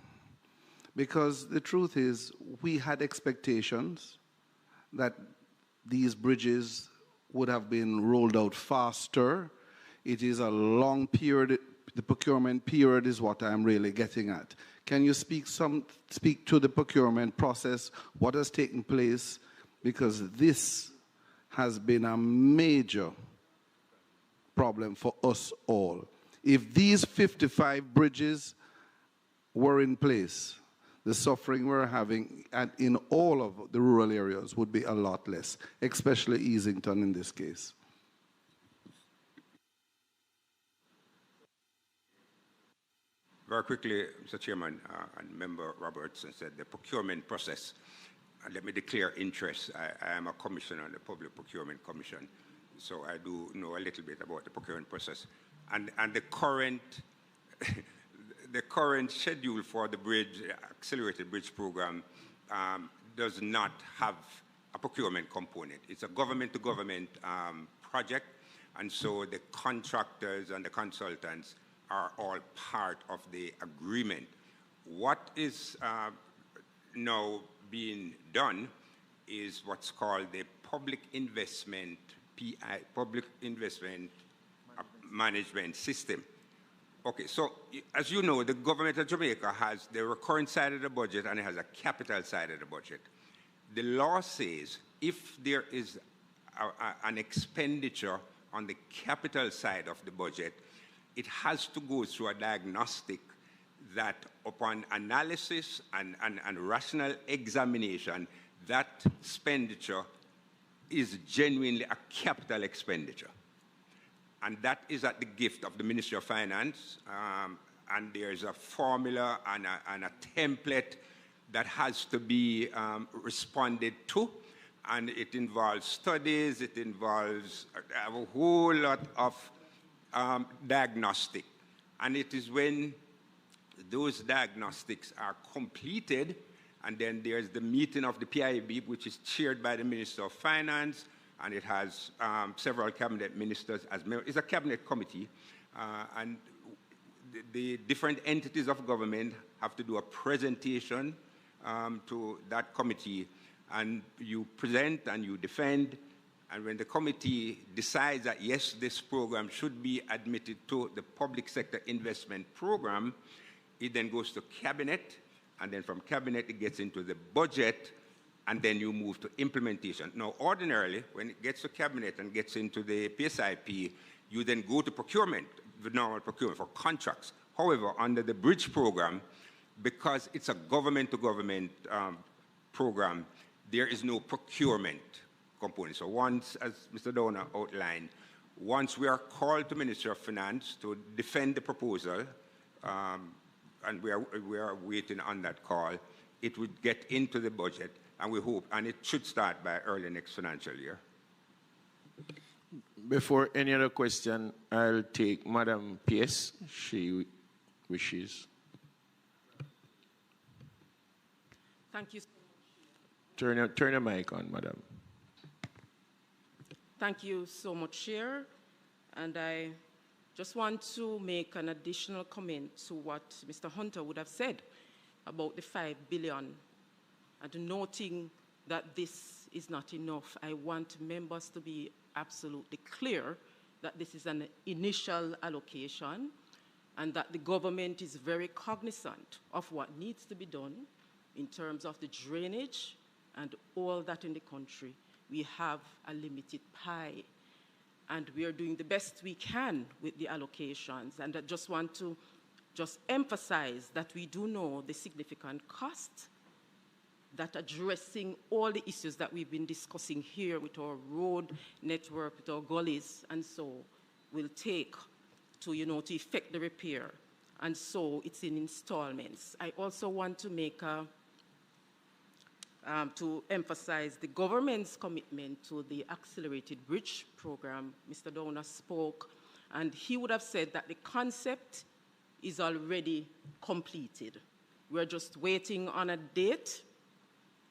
Because the truth is, we had expectations that these bridges would have been rolled out faster. It is a long period. The procurement period is what I'm really getting at. Can you speak to the procurement process, what has taken place? Because this has been a major problem for us all. If these 55 bridges were in place, the suffering we're having in all of the rural areas would be a lot less, especially Easington in this case. Very quickly, Mr. Chairman, and Member Robertson said the procurement process. And let me declare interest. I am a commissioner on the Public Procurement Commission, so I do know a little bit about the procurement process. And the current the current schedule for the bridge, accelerated bridge program, does not have a procurement component. It's a government-to-government project, and so the contractors and the consultants are all part of the agreement. What is now being done is what's called the Public Investment PI, Public Investment Management System. Okay, so as you know, the government of Jamaica has the recurrent side of the budget and it has a capital side of the budget. The law says if there is an expenditure on the capital side of the budget, it has to go through a diagnostic that upon analysis and rational examination, that expenditure is genuinely a capital expenditure. And that is at the gift of the Ministry of Finance. And there's a formula and a template that has to be responded to. And it involves studies, it involves a whole lot of diagnostic. And it is when those diagnostics are completed, and then there's the meeting of the PIB, which is chaired by the Minister of Finance, and it has several cabinet ministers as members. It's a cabinet committee, and the different entities of government have to do a presentation to that committee, and you present and you defend. And when the committee decides that, yes, this program should be admitted to the public sector investment program, it then goes to cabinet, and then from cabinet it gets into the budget, and then you move to implementation. Now, ordinarily, when it gets to cabinet and gets into the PSIP, you then go to procurement, the normal procurement for contracts. However, under the bridge program, because it's a government-to-government program, there is no procurement component. So once, as Mr. Downer outlined, once we are called to Ministry of Finance to defend the proposal, and we are waiting on that call, it would get into the budget, and we hope, and it should start by early next financial year. Before any other question, I'll take Madam Pierce. She wishes. Thank you. Turn your mic on, Madam. Thank you so much, Chair. And I just want to make an additional comment to what Mr. Hunter would have said about the $5 billion. And noting that this is not enough, I want members to be absolutely clear that this is an initial allocation and that the government is very cognizant of what needs to be done in terms of the drainage and all that in the country. We have a limited pie, and we are doing the best we can with the allocations. And I just want to emphasize that we do know the significant cost that addressing all the issues that we've been discussing here with our road network, with our gullies, and so will take to, to effect the repair. And so it's in installments. I also want to make to emphasize the government's commitment to the Accelerated Bridge Program. Mr. Downer spoke, and he would have said that the concept is already completed. We're just waiting on a date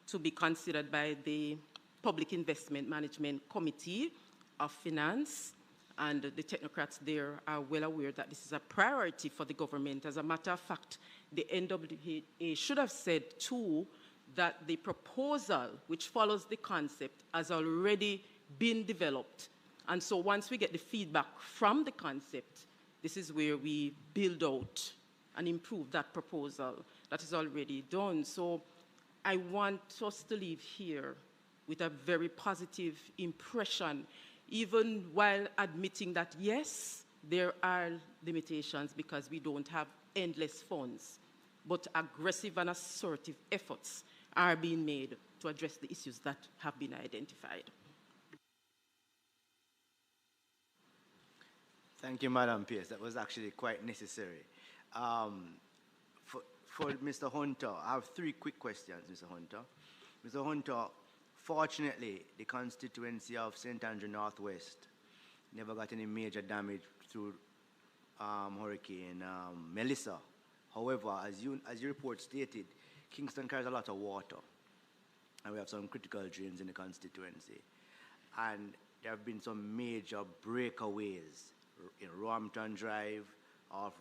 to be considered by the Public Investment Management Committee of Finance, and the technocrats there are well aware that this is a priority for the government. As a matter of fact, the NWA should have said too that the proposal, which follows the concept, has already been developed. And so once we get the feedback from the concept, this is where we build out and improve that proposal that is already done. So I want us to leave here with a very positive impression, even while admitting that, yes, there are limitations because we don't have endless funds, but aggressive and assertive efforts are being made to address the issues that have been identified. Thank you, Madam Pierce. That was actually quite necessary. For Mr. Hunter, I have 3 quick questions, Mr. Hunter. Mr. Hunter, fortunately, the constituency of St. Andrew Northwest never got any major damage through Hurricane Melisa. However, as your report stated, Kingston carries a lot of water, and we have some critical drains in the constituency. And there have been some major breakaways in Roampton Drive, off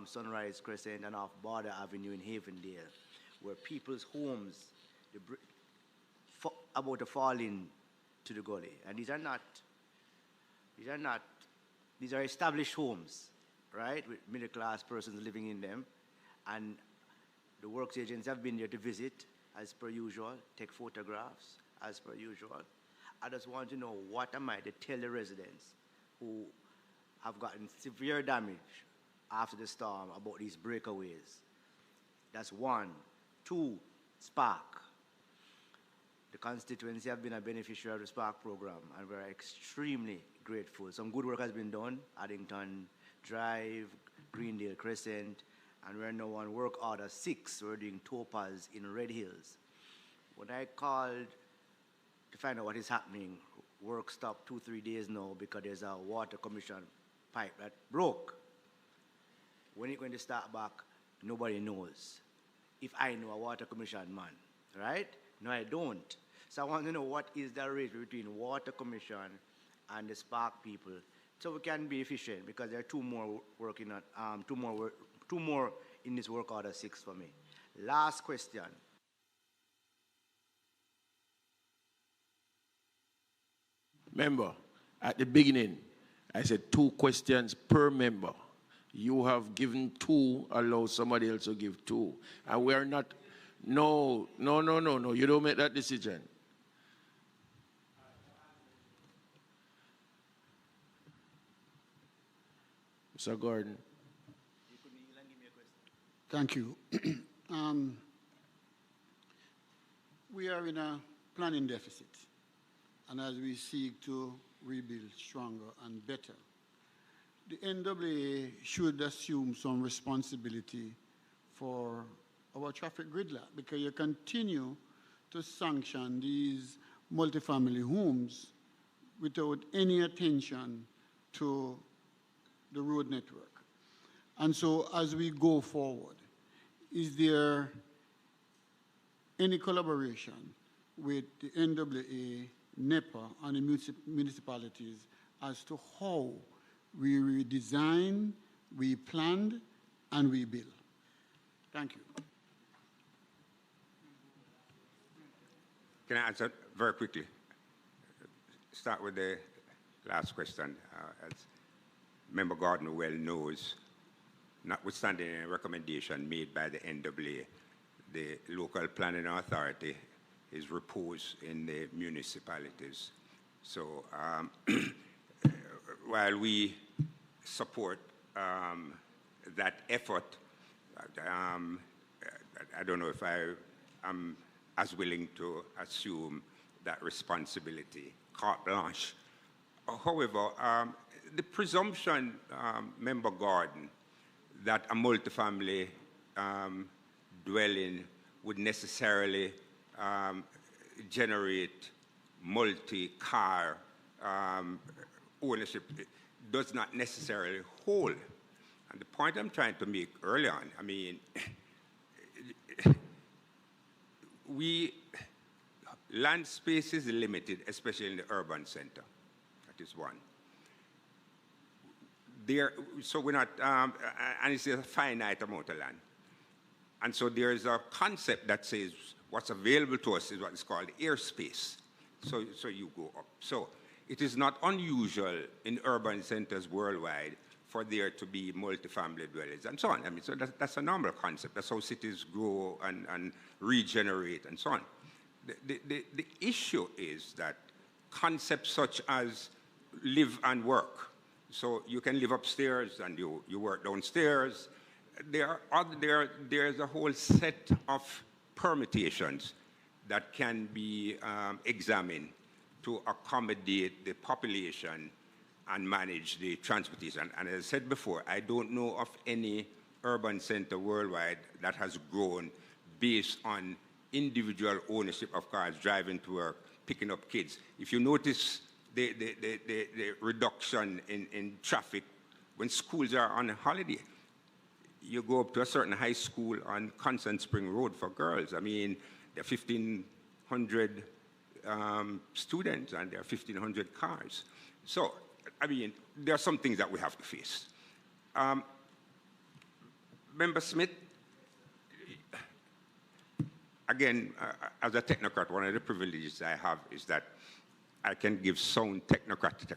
Sunrise Crescent, and off Border Avenue in Havendale, where people's homes about to fall into the gully. And these are established homes, right, with middle-class persons living in them. And the works agents have been there to visit, as per usual, take photographs, as per usual. I just want to know, what am I to tell the residents who have gotten severe damage after the storm about these breakaways? That's 1. 2, Spark. The constituency have been a beneficiary of the Spark program, and we're extremely grateful. Some good work has been done, Addington Drive, Greendale Crescent, and we're now on work order 6. We're doing Topaz in Red Hills. When I called to find out what is happening, work stopped 2-3 days now because there's a water commission pipe that broke. When it's going to start back, nobody knows. If I know a water commission man, right? No, I don't. So I want to know, what is the ratio between water commission and the Spark people, so we can be efficient, because there are 2 more working on 2 more in this work order 6 for me. Last question. Member, at the beginning, I said 2 questions per member. You have given 2, allow somebody else to give 2. And we are not, no, you don't make that decision. Mr. Gordon. Thank you. We are in a planning deficit, and as we seek to rebuild stronger and better, the NWA should assume some responsibility for our traffic gridlock, because you continue to sanction these multifamily homes without any attention to the road network. And so as we go forward, is there any collaboration with the NWA NEPA and the municipalities as to how we design, we plan, and we build. Thank you. Can I answer very quickly? Start with the last question. As Member Gardner well knows, notwithstanding a recommendation made by the NAA, the local planning authority is reposed in the municipalities. So while we support that effort, I don't know if I am as willing to assume that responsibility, carte blanche. However, the presumption, Member Gordon, that a multifamily dwelling would necessarily generate multi-car ownership does not necessarily hold. And the point I'm trying to make early on, I mean, land space is limited, especially in the urban center. That is one. So we're not, and it's a finite amount of land. And so there is a concept that says what's available to us is what is called airspace. So you go up. So it is not unusual in urban centers worldwide for there to be multifamily dwellings and so on. I mean, so that's a normal concept. That's how cities grow and regenerate and so on. The issue is that concepts such as live and work. So you can live upstairs and you work downstairs. There's a whole set of permutations that can be examined to accommodate the population and manage the transportation. And as I said before, I don't know of any urban center worldwide that has grown based on individual ownership of cars, driving to work, picking up kids. If you notice the reduction in traffic when schools are on holiday, you go up to a certain high school on Constant Spring Road for girls. I mean, there are 1,500 students and there are 1,500 cars. So, I mean, there are some things that we have to face. Member Smith, again, as a technocrat, one of the privileges I have is that I can give sound technocratic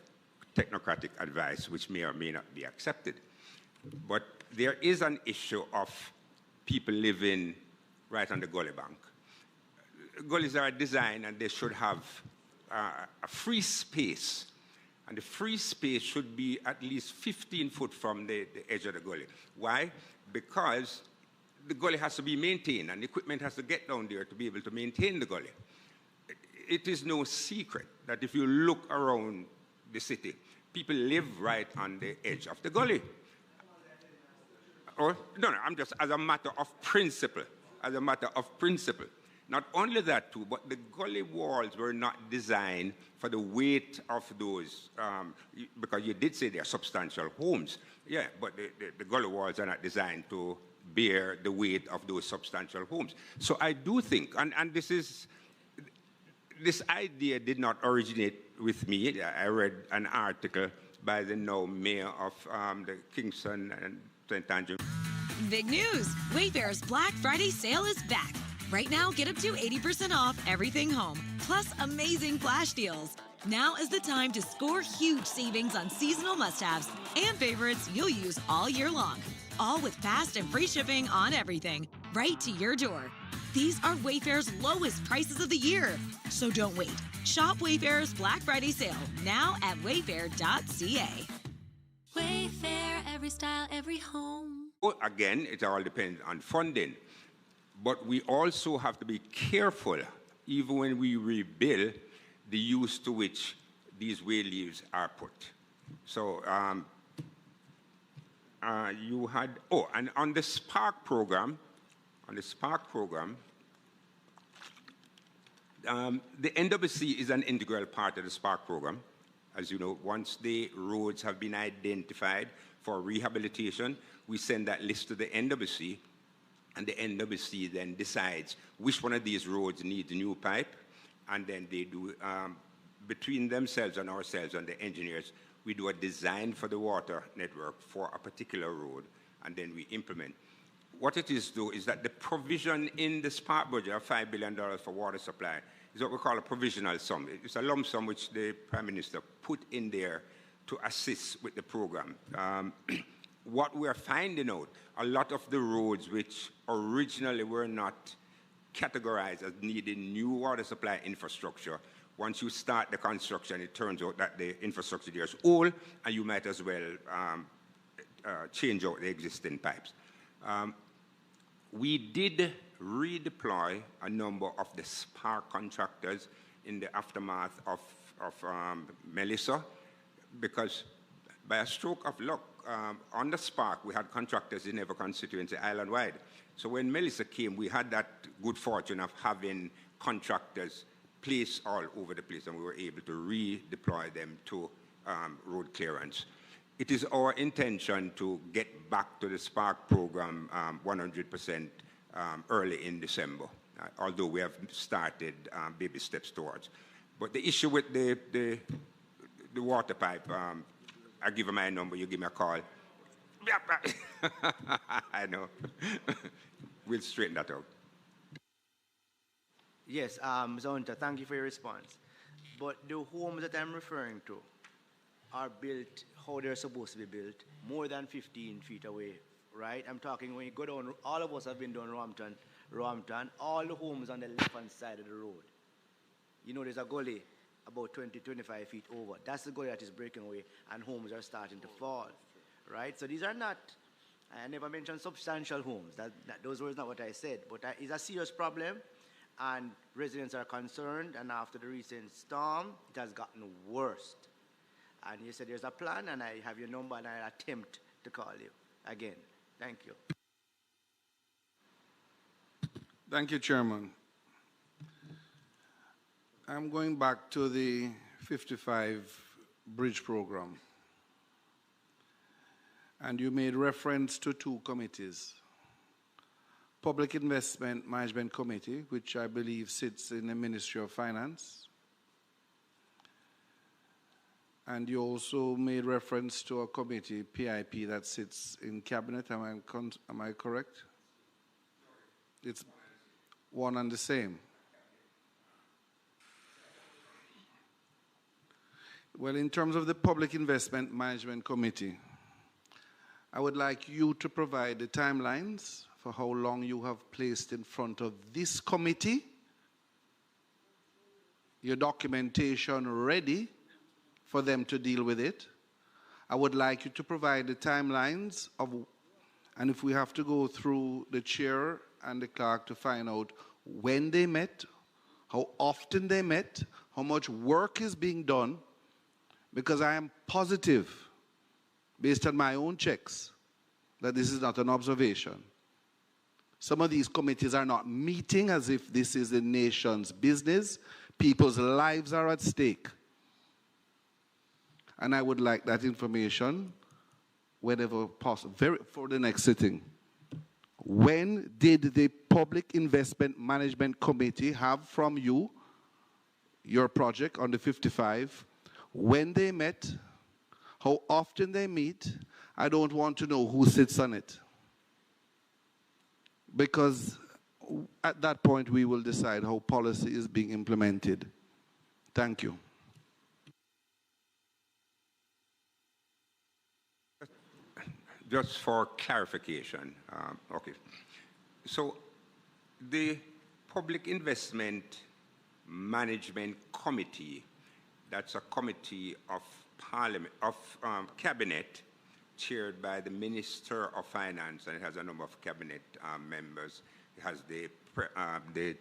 advice, which may or may not be accepted. But there is an issue of people living right on the gully bank. Gullies are designed and they should have a free space. And the free space should be at least 15 foot from the edge of the gully. Why? Because the gully has to be maintained and the equipment has to get down there to be able to maintain the gully. It is no secret that if you look around the city, people live right on the edge of the gully. Or, no, I'm just as a matter of principle, Not only that too, but the gully walls were not designed for the weight of those, because you did say they are substantial homes. Yeah, but the gully walls are not designed to bear the weight of those substantial homes. So I do think, and this idea did not originate with me. I read an article by the now mayor of the Kingston and St. Andrew. Big news! Wayfair's Black Friday sale is back. Right now, get up to 80% off everything home, plus amazing flash deals. Now is the time to score huge savings on seasonal must-haves and favorites you'll use all year long. All with fast and free shipping on everything, right to your door. These are Wayfair's lowest prices of the year. So don't wait. Shop Wayfair's Black Friday sale now at wayfair.ca. Wayfair, every style, every home. Well, again, it all depends on funding. But we also have to be careful, even when we rebuild, the use to which these way leaves are put. So you had, and on the Spark program, the NWC is an integral part of the Spark program. As you know, once the roads have been identified for rehabilitation, we send that list to the NWC, and the NWC then decides which one of these roads needs a new pipe, and then they do between themselves and ourselves and the engineers, we do a design for the water network for a particular road, and then we implement. What it is, though, is that the provision in the Spark budget of $5 billion for water supply is what we call a provisional sum. It's a lump sum which the Prime Minister put in there to assist with the program. What we're finding out, a lot of the roads which originally were not categorized as needing new water supply infrastructure, once you start the construction, it turns out that the infrastructure there is old, and you might as well change out the existing pipes. We did redeploy a number of the Spark contractors in the aftermath of Melisa, because by a stroke of luck, on the Spark, we had contractors in every constituency island-wide. So when Melisa came, we had that good fortune of having contractors placed all over the place, and we were able to redeploy them to road clearance. It is our intention to get back to the Spark program 100% early in December, although we have started baby steps towards. But the issue with the water pipe, I give you my number, you give me a call. I know. We'll straighten that out. Yes, Zonta, thank you for your response. But the homes that I'm referring to are built how they're supposed to be built, more than 15 feet away, right? I'm talking when you go down, all of us have been down Rompton, all the homes on the left-hand side of the road. You know, there's a gully about 20, 25 feet over. That's the gully that is breaking away, and homes are starting to fall, right? So these are not, I never mentioned substantial homes. Those were not what I said, but it's a serious problem, and residents are concerned, and after the recent storm, it has gotten worse. And you said there's a plan, and I have your number, and I'll attempt to call you again. Thank you. Thank you, Chairman. I'm going back to the 55 bridge program. And you made reference to two committees. Public Investment Management Committee, which I believe sits in the Ministry of Finance. And you also made reference to a committee, PIP, that sits in Cabinet. Am I correct? It's one and the same. Well, in terms of the Public Investment Management Committee, I would like you to provide the timelines for how long you have placed in front of this committee, your documentation ready for them to deal with it. I would like you to provide the timelines of, and if we have to go through the chair and the clerk to find out when they met, how often they met, how much work is being done, because I am positive, based on my own checks, that this is not an observation. Some of these committees are not meeting as if this is the nation's business. People's lives are at stake. And I would like that information whenever possible, for the next sitting. When did the Public Investment Management Committee have from you your project on the 55? When they met, how often they meet? I don't want to know who sits on it. Because at that point, we will decide how policy is being implemented. Thank you. Just for clarification, okay. So the Public Investment Management Committee, that's a committee of Parliament, of Cabinet, chaired by the Minister of Finance, and it has a number of Cabinet members. It has the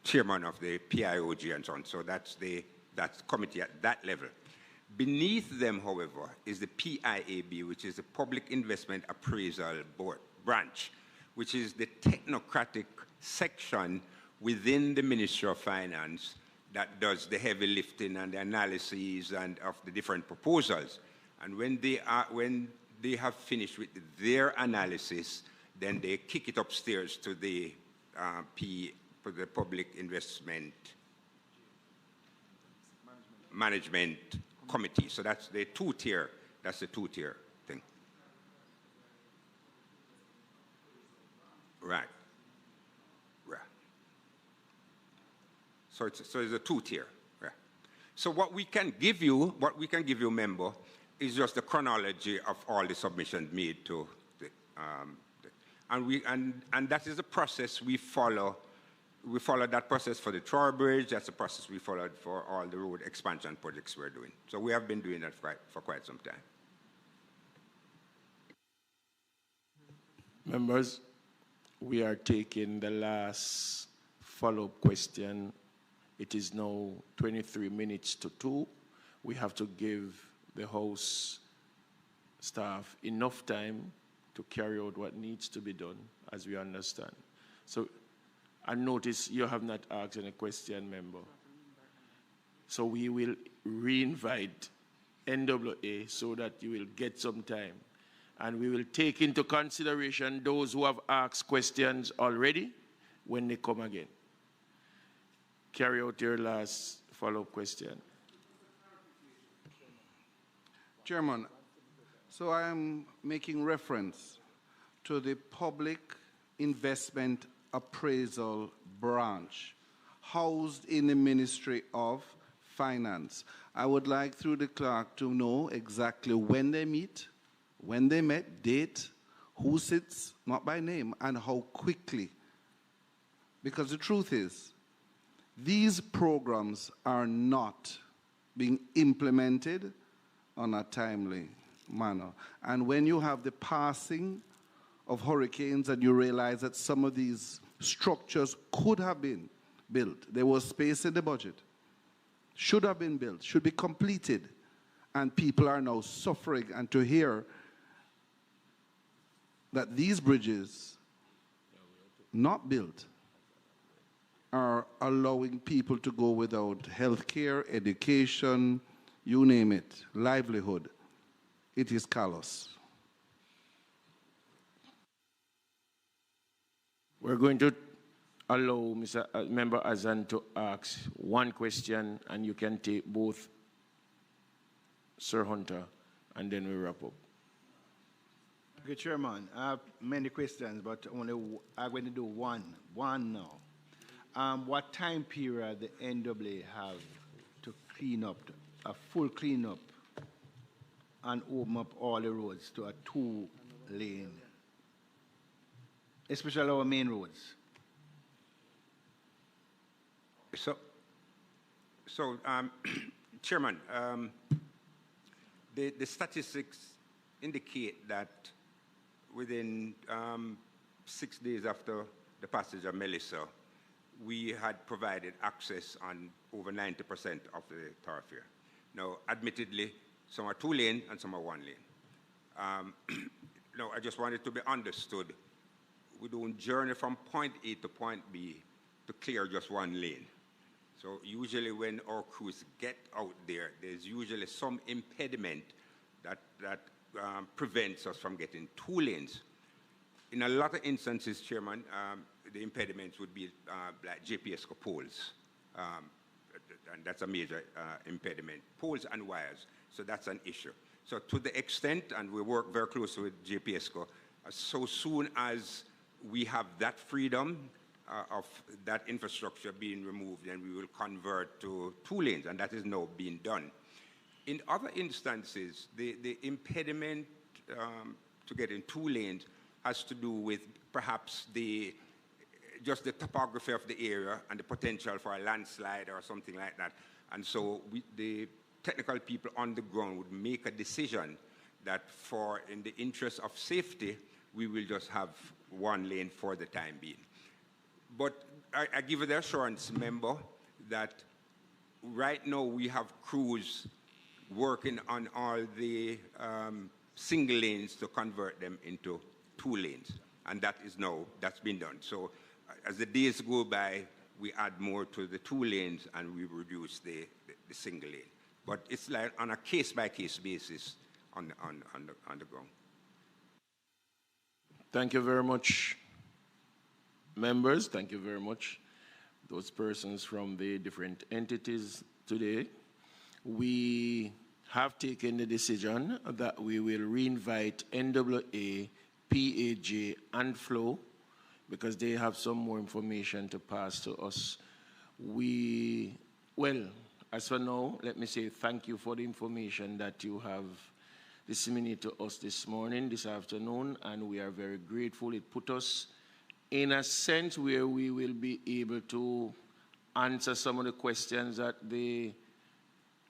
chairman of the PIOG and so on. So that's committee at that level. Beneath them, however, is the PIAB, which is the Public Investment Appraisal Board branch, which is the technocratic section within the Ministry of Finance that does the heavy lifting and the analyses and of the different proposals. And when they have finished with their analysis, then they kick it upstairs to the Public Investment management committee. So that's the two-tier. That's the two-tier thing. Right. Right. So it's a two-tier. Right. So what we can give you, member, is just the chronology of all the submissions made to the, and that is the process we follow. We followed that process for the Troy Bridge. That's the process we followed for all the road expansion projects we're doing. So we have been doing that for quite some time. Members, we are taking the last follow-up question. It is now 23 minutes to 2. We have to give the House staff enough time to carry out what needs to be done, as we understand. So, and notice you have not asked any question, member. So we will re-invite NWA so that you will get some time. And we will take into consideration those who have asked questions already when they come again. Carry out your last follow-up question. Chairman, so I am making reference to the Public Investment Appraisal Branch housed in the Ministry of Finance. I would like, through the clerk, to know exactly when they meet, when they met, date, who sits, not by name, and how quickly. Because the truth is, these programs are not being implemented on a timely manner. And when you have the passing of hurricanes and you realize that some of these structures could have been built, there was space in the budget, should have been built, should be completed, and people are now suffering, and to hear that these bridges not built are allowing people to go without health care, education, you name it, livelihood. It is callous. We're going to allow Member Azan to ask one question, and you can take both, Sir Hunter, and then we wrap up. Okay, Chairman, I have many questions, but only I'm going to do one now. What time period the NWA have to clean up, a full cleanup, and open up all the roads to a 2-lane, especially our main roads? So Chairman, the statistics indicate that within 6 days after the passage of Melisa, we had provided access on over 90% of the thoroughfare. Now, admittedly, some are 2-lane and some are 1-lane. Now, I just want it to be understood, we don't journey from point A to point B to clear just 1 lane. So usually when our crews get out there, there's usually some impediment that prevents us from getting 2 lanes. In a lot of instances, Chairman, the impediments would be like GPS poles, and that's a major impediment. Poles and wires, so that's an issue. So to the extent, and we work very closely with JPSCO, so soon as we have that freedom of that infrastructure being removed, then we will convert to 2 lanes, and that is now being done. In other instances, the impediment to getting 2 lanes has to do with perhaps just the topography of the area and the potential for a landslide or something like that. And so the technical people on the ground would make a decision that in the interest of safety, we will just have 1 lane for the time being. But I give you the assurance, member, that right now we have crews working on all the single lanes to convert them into 2 lanes. And that's been done. So as the days go by, we add more to the 2 lanes and we reduce the single lane. But it's like on a case-by-case basis on the ground. Thank you very much, members. Thank you very much, those persons from the different entities today. we have taken the decision that we will reinvite NWA, PAJ, and Flow because they have some more information to pass to us. Well, as for now, let me say thank you for the information that you have disseminated to us this morning, this afternoon, and we are very grateful. It put us in a sense where we will be able to answer some of the questions that the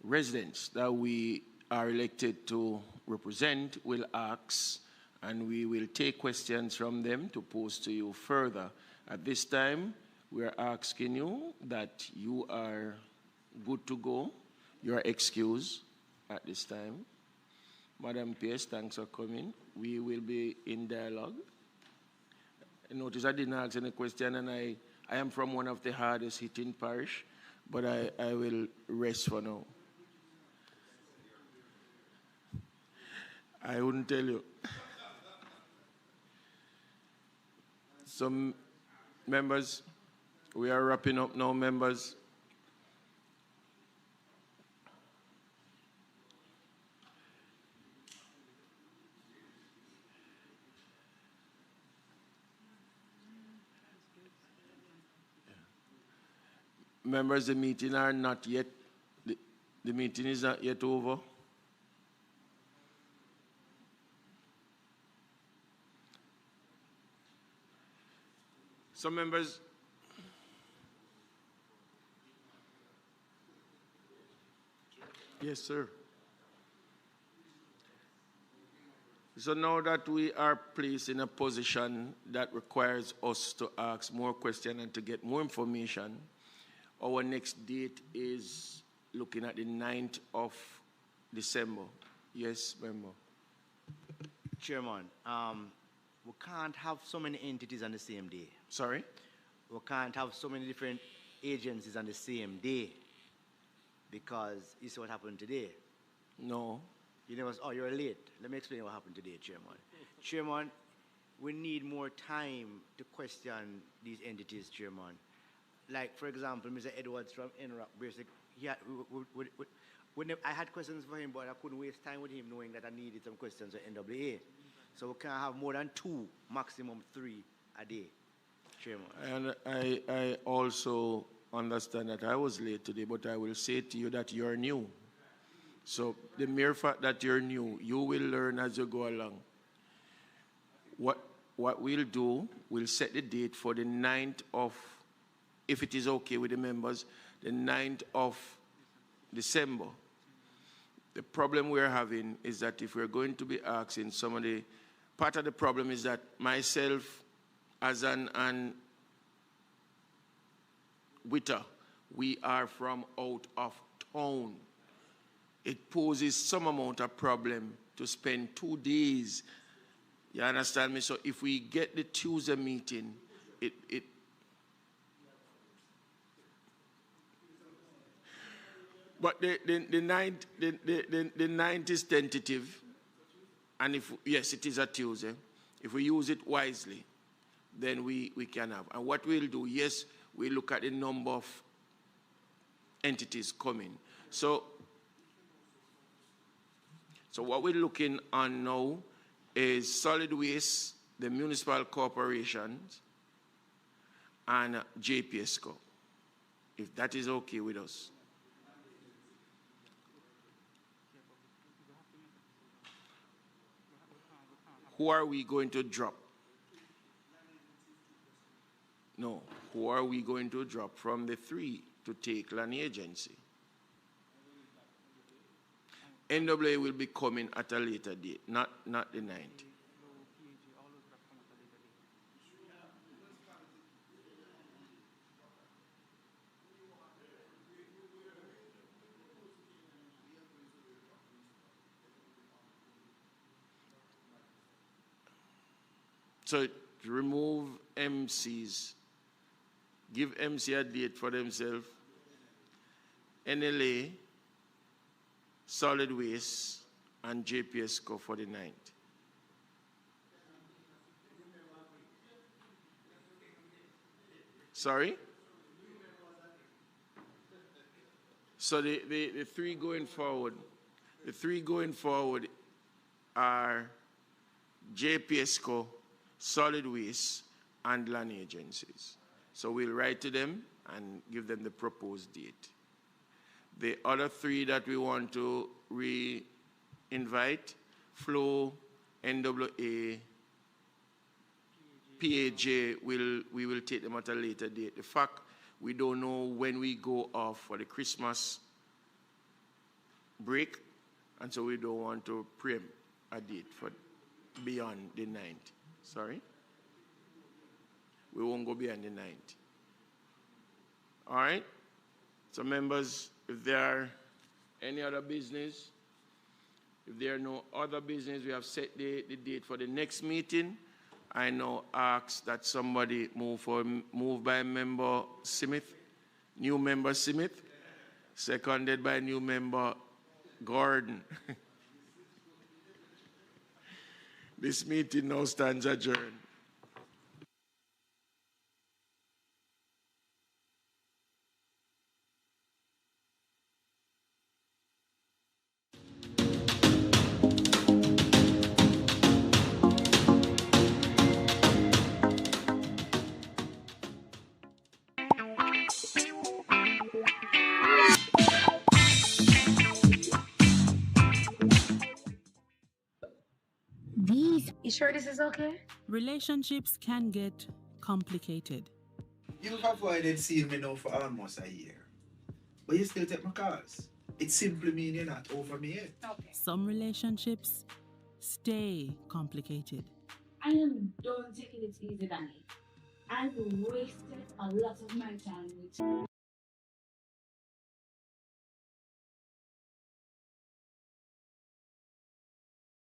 residents that we are elected to represent will ask, and we will take questions from them to pose to you further. At this time, we are asking you that you are good to go. You are excused at this time. Madam Pierce, thanks for coming. We will be in dialogue. Notice I didn't ask any question, and I am from one of the hardest hitting parish, but I will rest for now. I wouldn't tell you. Some members, we are wrapping up now, members. Members, the meeting are not yet, the meeting is not yet over. Some members, yes, sir. So now that we are placed in a position that requires us to ask more questions and to get more information, our next date is looking at the 9th of December. Yes, member. Chairman, we can't have so many entities on the same day. Sorry? We can't have so many different agencies on the same day because you see what happened today. No. You never, oh, you're late. Let me explain what happened today, Chairman. Chairman, we need more time to question these entities, Chairman. Like, for example, Mr. Edwards from NROC, basically, I had questions for him, but I couldn't waste time with him knowing that I needed some questions for NWA. So we can't have more than 2, maximum 3 a day, Chairman. And I also understand that I was late today, but I will say to you that you're new. So the mere fact that you're new, you will learn as you go along. What we'll do, we'll set the date for the 9th of, if it is okay with the members, the 9th of December. The problem we're having is that if we're going to be asking somebody, part of the problem is that myself as an Witter, we are from out of town. It poses some amount of problem to spend 2 days. You understand me? So if we get the Tuesday meeting, but the ninth is tentative, and if yes, it is a Tuesday. If we use it wisely, then we can have. And what we'll do, yes, we look at the number of entities coming. So what we're looking on now is solid waste, the municipal corporations, and JPSCO, if that is okay with us. Who are we going to drop? No, who are we going to drop from the 3 to take land agency? NWA will be coming at a later date, not the 9th. So to remove MCs, give MC a date for themselves, NLA, solid waste, and JPSCO for the 9th. Sorry? So the three going forward are JPSCO, solid waste, and land agencies. So we'll write to them and give them the proposed date. The other three that we want to re-invite, Flow, NWA, PAJ, we will take them at a later date. The fact we don't know when we go off for the Christmas break, and so we don't want to preempt a date for beyond the 9th. Sorry? We won't go beyond the 9th. All right? So members, if there are any other business, if there are no other business, we have set the date for the next meeting. I now ask that somebody move by member Smith, new member Smith, seconded by new member Gordon. This meeting now stands adjourned. You sure this is okay? Relationships can get complicated. You've avoided seeing me now for almost a year. But you still take my calls. It simply means you're not over me yet. Okay. Some relationships stay complicated. I am done taking it easy, Danny. I've wasted a lot of my time with you.